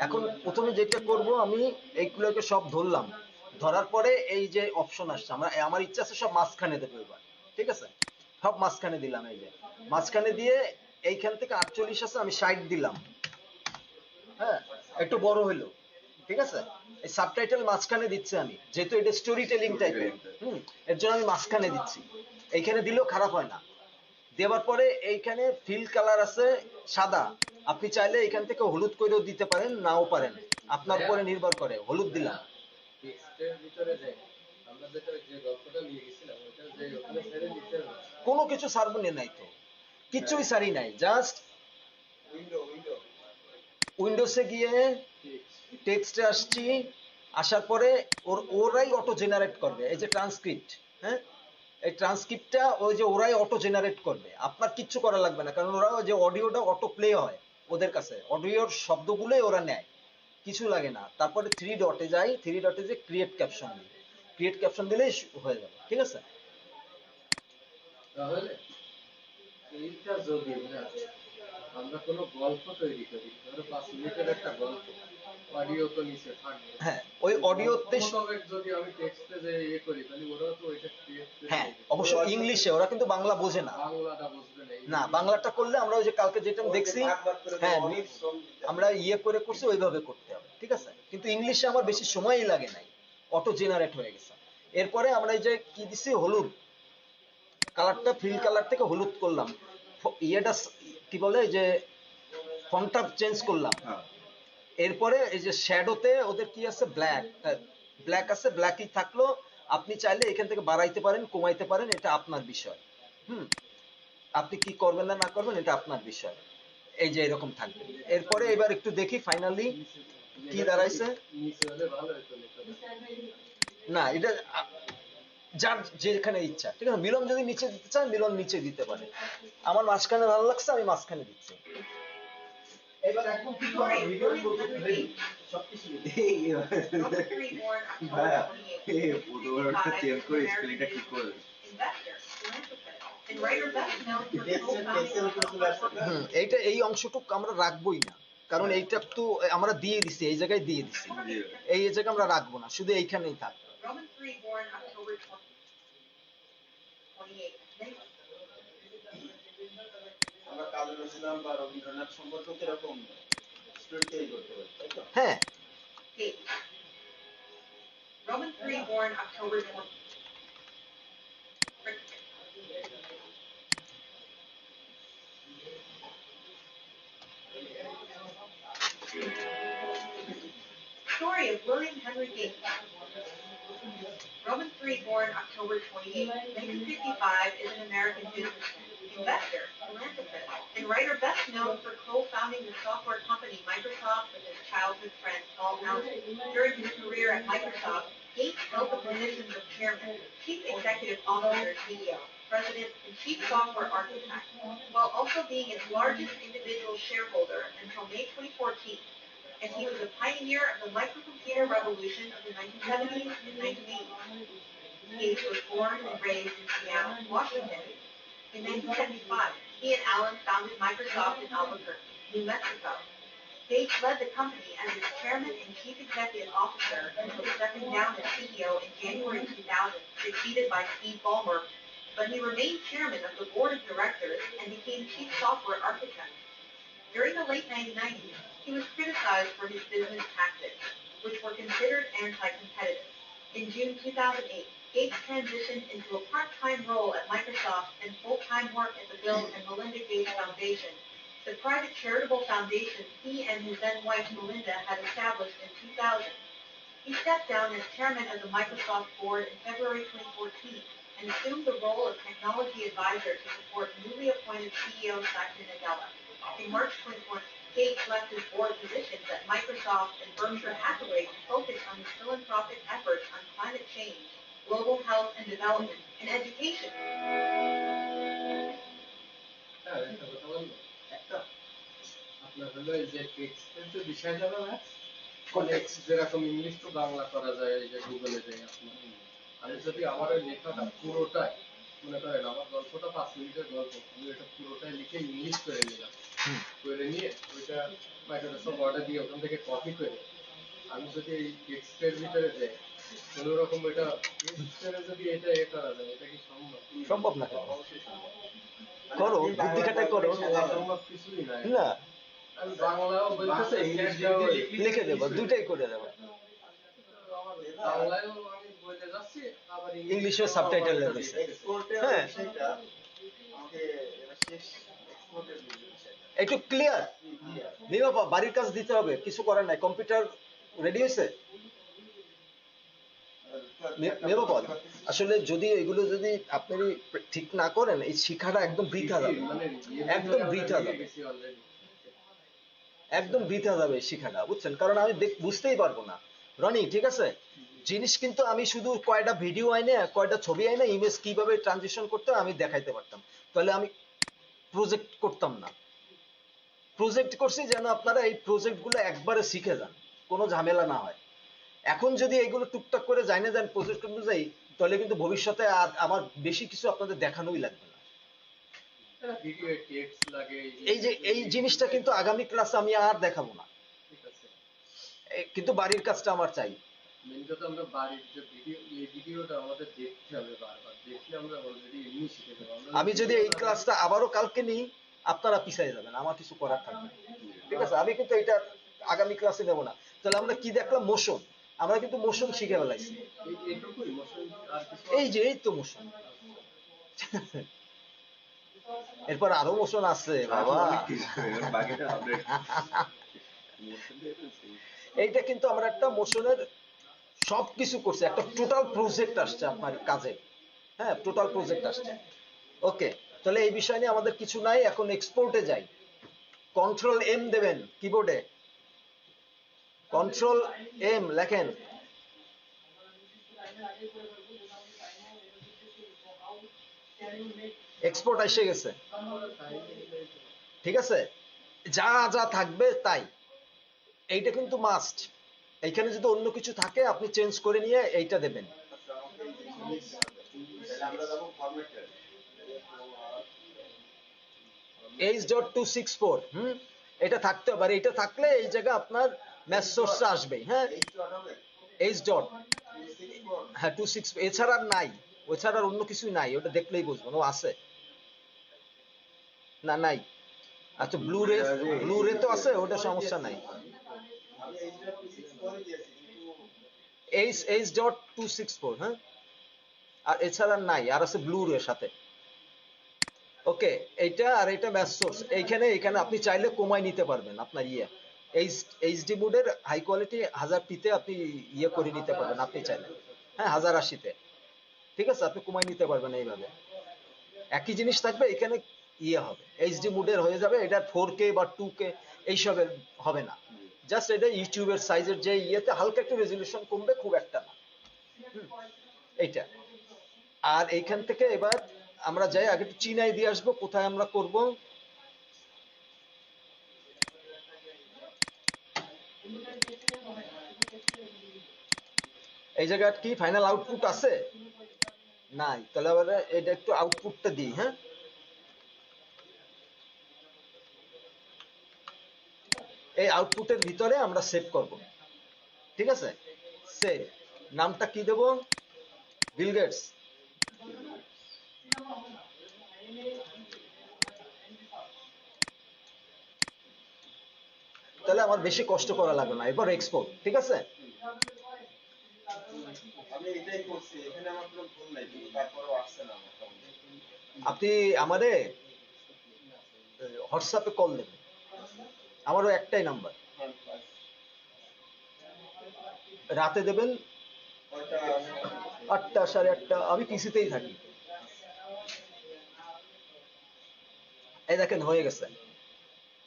B: এখন প্রথমে যেটা করব, আমি এইগুলোকে সব ধরলাম, ধরার পরে এই যে অপশন আসছে, আমার ইচ্ছা আছে সব মাঝখানে দেবো এবার, ঠিক আছে। সব মাঝখানে দিলাম, এই যে মাঝখানে দিয়ে এইখান থেকে 48 আছে, আমি 60 দিলাম, হ্যাঁ, একটু বড় হইলো, ঠিক আছে। এই সাবটাইটেল মাঝখানে দিচ্ছি আমি, যেহেতু এটা স্টোরি টেলিং টাইপের, এর জন্য আমি মাঝখানে দিচ্ছি। এইখানে দিলেও খারাপ হয় না। দেওয়ার পরে এইখানে ফিল কালার আছে সাদা, আপনি চাইলে এখান থেকে হলুদ করেও দিতে পারেন, নাও পারেন, আপনার উপরে নির্ভর করে। হলুদ দিলাম।
E: টেক্সটের ভিতরে যে আমরা যেটা যে গল্পটা নিয়ে গেছিলাম ওটা যে ওখানে ছেড়ে দিতে হবে।
B: কোনো কিছু সারবনি নাই তো, কিচ্ছুই সারি নাই, জাস্ট উইন্ডোজে গিয়ে টেক্সটে আসছি, আসার পরে ওরাই অটো জেনারেট করবে। এই যে ট্রান্সক্রিপ্ট, হ্যাঁ, এই ট্রান্সক্রিপ্টটা ওই যে ওরাই অটো জেনারেট করবে, আপনার কিচ্ছু করা লাগবে না, কারণ ওরা যে অডিওটা অটো প্লে হয় ওদের কাছে, অডিওর শব্দগুলোই ওরা নেয়, কিছু লাগে না। তারপরে 3 ডটে যাই, 3 ডটে যে ক্রিয়েট ক্যাপশন দিই, ক্রিয়েট ক্যাপশন দিলেই হয়ে যাবে, ঠিক আছে।
E: তাহলে এইটা যদি আমরা কোনো গল্প তৈরি করি, ধরো 5 মিনিটের একটা গল্প, অডিও তো নিচে থাকবে,
B: হ্যাঁ, ওই অডিওতে,
E: মোতাবেক যদি আমি টেক্সটে যে করি তাহলে ওরাও তো ওইটা ক্রিয়েট করে
B: হ্যাঁ
E: দিবে।
B: অবশ্যই ইংলিশে, ওরা কিন্তু বাংলা বোঝে না।
E: বাংলাটা বুঝবে না।
B: না, বাংলাটা করলে আমরা ওই যে কালকে যেটা দেখছি, হ্যাঁ, আমরা ইয়ে করে করছি, ওইভাবে করতে হবে, ঠিক আছে। কিন্তু ইংলিশে আমার বেশি সময়ই লাগে নাই, অটো জেনারেট হয়ে গেছে। এরপরে আমরা এই যে কি দিছি, হলুদ কালারটা ফিল কালার থেকে হলুদ করলাম, ইয়েটা কি বলে, এই যে ফন্টটা চেঞ্জ করলাম।
D: হ্যাঁ,
B: এরপরে এই যে শ্যাডোতে ওদের কি আছে, ব্ল্যাক, ব্ল্যাক আছে, ব্ল্যাকই থাকলো। আপনি চাইলে এখান থেকে বাড়াইতে পারেন, কমাইতে পারেন, এটা আপনার বিষয়। আপনি কি করবেন না না করবেন এটা আপনার বিষয়। এই যে এরকম থাকবে। এরপরে এবার একটু দেখি ফাইনালি কি দাঁড়াইছে।
E: নিচে হলে ভালো হতো
B: না, এটা যার যেখানে ইচ্ছা, ঠিক আছে। মিলন যদি নিচে দিতে চান, মিলন নিচে দিতে পারে। আমার মাঝখানে ভালো লাগছে, আমি মাঝখানে দিচ্ছি।
A: এবার এখন কি করবো, ভিডিওর মধ্যে রেডি সবকিছু ready।
F: Robert Reborn,
D: ভাইয়া,
F: October 28,
D: ফটোগ্রাফারটা চেঞ্জ করে স্পেলিংটা ঠিক করে দিন।
F: investor, philanthropist, and writer best known for
C: টেক্সটের উপর চলে আসছে না?
B: এইটা এই অংশটুকু আমরা রাখবোই না, কারণ এইটা তো আমরা দিয়ে দিছি, এই জায়গায় দিয়ে দিছি, এই জায়গায় আমরা রাখবো না, শুধু এইখানেই থাক।
F: Roman Reborn, October 28.
C: আমরা কাজী নজরুল ইসলাম বা রবীন্দ্রনাথ সম্পর্কে কিরকম স্টোরি তৈরি করতে পারি, তাই তো?
B: হ্যাঁ,
F: Date. Roman Reborn, October 20. Story of William Henry Gates. Roman born October 28, 1955, is an American businessman, investor, philanthropist, and writer best known for co-founding the software company Microsoft with his childhood friend Paul Allen. During his career at Microsoft, Gates held the positions of chairman, chief executive officer, CEO, president, and chief software architect, while also being its largest individual shareholder until May 2014. And he was a pioneer of the microcomputer revolution of the 1970s and 1980s. Gates was born and raised in Seattle, Washington. In 1975, he and Allen founded Microsoft in Albuquerque, New Mexico. Gates led the company as its chairman and chief executive officer until stepping down as CEO in January 2000, succeeded by Steve Ballmer, but he remained chairman of the board of directors and became chief software architect. During the late 1990s, he was criticized for his business tactics, which were considered anti-competitive. In June 2008, Gates transitioned into a part-time role at Microsoft and full-time work at the Bill and Melinda Gates Foundation, the private charitable foundation he and his then-wife Melinda had established in 2000. He stepped down as chairman of the Microsoft board in February 2014 and assumed the role of technology advisor to support newly appointed CEO Satya Nadella. In March 2020, Gates left his board positions at Microsoft and Berkshire Hathaway to focus on his philanthropic efforts on climate change, global health and development, and education.
E: হ্যাঁ, একটা কথা বলবো?
C: একটা
E: আপনার হলো এই যে টেক্সটের যে বিষয়টা না, টেক্সট যেরকম ইংলিশ টু বাংলা করা যায়, এই যে গুগলে যায় আপনার, আমি যদি আমার ওই লেখাটা পুরোটাই, মনে করেন আমার গল্পটা 5 মিনিটের গল্প, আমি এটা পুরোটাই লিখে ইংলিশ করে নিলাম, করে নিয়ে ওইটা মাইক্রোসফট ওয়ার্ডে দিয়ে ওখান থেকে কপি করে আমি যদি এই টেক্সটের ভিতরে যাই, কোনো রকম এটা টেক্সটের যদি এটা করা যায়, এটা কি সম্ভব?
B: সম্ভব না কেন?
E: অবশ্যই সম্ভব।
B: করো, বুদ্ধি খাটাই করো।
E: সম্ভব কিছুই নাই।
B: না,
E: আমি বাংলাও বলতেছি, ইংলিশটাও
B: লিখে দেবো, দুইটাই করে দেবো।
E: বাংলায়ও আমি বলে যাচ্ছি, আবার
B: ইংলিশেও সাবটাইটেল দিয়েছে।
C: এক্সপোর্টের
B: হ্যাঁ।
C: বিষয়টা আমাকে এবার শেষ এক্সপোর্টের বিষয়টা
B: একটু ক্লিয়ার নিবা, বাড়ির কাজ দিতে হবে, কিছু করার নাই। কম্পিউটার রেডি হয়েছে নিরাপদ। আসলে যদি এগুলো যদি আপনি ঠিক না করেন, এই শিক্ষাটা একদম বৃথা যাবে, একদম বৃথা যাবে, একদম বৃথা যাবে এই শিক্ষাটা, বুঝছেন? কারণ আমি বুঝতেই পারবো না রনি, ঠিক আছে? জিনিস কিন্তু আমি শুধু কয়টা ভিডিও আইনে, কয়টা ছবি আইনে, ইমেজ কিভাবে ট্রানজিশন করতে হয় আমি দেখাইতে পারতাম, তাহলে আমি প্রজেক্ট করতাম না। প্রজেক্ট করছি যেন আপনারা এই প্রজেক্ট গুলো একবারে শিখে যান, কোনো ঝামেলা না হয়। এখন যদি এগুলো টুকটাক করে জানে যান প্রজেক্ট অনুযায়ী, তাহলে কিন্তু ভবিষ্যতে আর আমার বেশি কিছু আপনাদের দেখানোই লাগবে না।
E: ভিডিও টেক্সট লাগে,
B: এই যে এই জিনিসটা কিন্তু আগামী ক্লাসে আমি আর দেখাবো না,
E: ঠিক আছে।
B: কিন্তু বাড়ির কাজটা আমার চাই।
E: মেন কথা আমরা বাড়ির যে ভিডিও, এই ভিডিওটা আমাদের দেখতে হবে বারবার, দেখলে আমরা অলরেডি এমনি শিখে যাবো।
B: আমি যদি এই ক্লাসটা আবারও কালকে নিই, আপনারা পিছাই যাবেন, আমার কিছু করার থাকবে না, ঠিক আছে? আমি কিন্তু এটা আগামী ক্লাসে নেব না। তাহলে আমরা কি দেখলাম? মোশন। আমরা কিন্তু মোশন শিখে ফেলাইছি।
E: এইটুকুই মোশন, আর কিছু
B: এই যে এই তো মোশন, এরপর আরো মোশন আছে বাবা।
D: বাকিটা আপডেট
B: এইটা কিন্তু আমরা একটা মোশনের সবকিছু করছি, একটা টোটাল প্রজেক্ট আসছে আপনার কাজে। হ্যাঁ, টোটাল প্রজেক্ট আসছে। ওকে, তাহলে এই বিষয় নিয়ে আমাদের কিছু নাই। এখন এক্সপোর্টে যাই। কন্ট্রোল এম দেবেন কিবোর্ডে, কন্ট্রোল এম লেখেন। এক্সপোর্ট এসে গেছে, ঠিক আছে? যা যা থাকবে তাই, এইটা কিন্তু মাস্ট। এইখানে যদি অন্য কিছু থাকে আপনি চেঞ্জ করে নিয়ে এইটা দেবেন।
C: আচ্ছা, আমাকে এই যে জিনিস তাহলে আমরা যাবো ফরম্যাটে
B: H.264, এটা থাকতে পারে। এটা থাকলে এই জায়গায় আপনার ম্যাচ সোর্স আসবে। হ্যাঁ,
C: এই ডট হবে
B: H ডট,
C: 264
B: হ্যাঁ 26, এছাড়া আর নাই, ওছাড়া আর অন্য কিছুই নাই। ওটা দেখলেই বুঝবেন ও আছে না নাই। আচ্ছা, ব্লু রে তো আছে, ওটা সমস্যা নাই।
C: আমি এই ডট 264 দিয়েছি কিন্তু
B: H.264, হ্যাঁ, আর এছাড়া নাই। আর আছে ব্লু রে সাথে। ওকে, এইটা আর এটা ম্যাচ সোর্স। এইখানে আপনি চাইলে কমাই নিতে পারবেন আপনার এইচডি মোডের হাই কোয়ালিটি 1000p-তে আপনি করে নিতে পারবেন আপনি চাইলে। হ্যাঁ, 1080-তে, ঠিক আছে? আপনি কমাই নিতে পারবেন এইভাবে। একই জিনিস থাকবে, এখানে হবে এইচডি মোডের হয়ে যাবে। এটা 4K বা 2K এইসবের হবে না। জাস্ট এটা ইউটিউবের সাইজের যে ইয়েতে হালকা একটু রেজলিউশন কমবে, খুব একটা না। এইটা। আর এইখান থেকে এবার আমরা যাই, আগে একটু চিনাই দিয়ে আসবো কোথায় আমরা করব। এই জায়গায় কি ফাইনাল আউটপুট আছে? নাই। তাহলে আবার এটা একটু আউটপুটটা দিই। হ্যাঁ, এই আউটপুটের ভিতরে আমরা সেভ করব, ঠিক আছে? সেভ, নামটা কি দেব? বিল গেটস। তাহলে আমার বেশি কষ্ট করা লাগবে না। এবার এক্সপোর্ট, ঠিক আছে?
C: আমি এটাই করছি, এখানে আমার কোনো ভুল নাই, কিন্তু তারপরেও আসছে না আমার ফোন।
B: আপনি আমারে হোয়াটসঅ্যাপে কল দেবেন, আমারও একটাই নাম্বার। রাতে দেবেন
C: কয়টা
B: 8টা 8:30, আমি পিসিতেই থাকি। এই দেখেন হয়ে গেছে।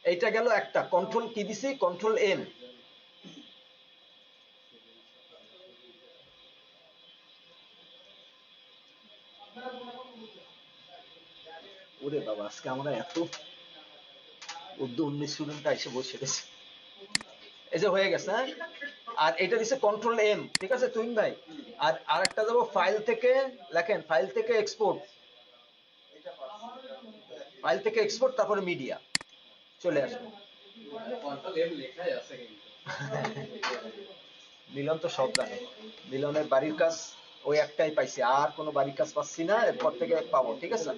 B: এইটা গেল একটা। কন্ট্রোল কি দিছি? Control M. ওরে বাবা, আজকে আমরা এত উর্দু 19 স্টুডেন্ট এসে বসে গেছে। এই যে হয়ে গেছে, হ্যাঁ। আর এটা দিছে কন্ট্রোল এম, ঠিক আছে তুইন ভাই। আর আরেকটা দেবো ফাইল থেকে, লেখেন ফাইল থেকে এক্সপোর্ট,
C: এটা পারছি।
B: ফাইল থেকে এক্সপোর্ট, তারপরে মিডিয়া চলে আসবে।
E: কন্ট্রোল এম লেখাই আছে কিন্তু।
B: মিলন তো সব জানে, মিলনের বাড়ির কাজ ওই একটাই পাইছি, আর কোনো বাড়ির কাজ পাচ্ছি না, এরপর থেকে পাবো, ঠিক আছে।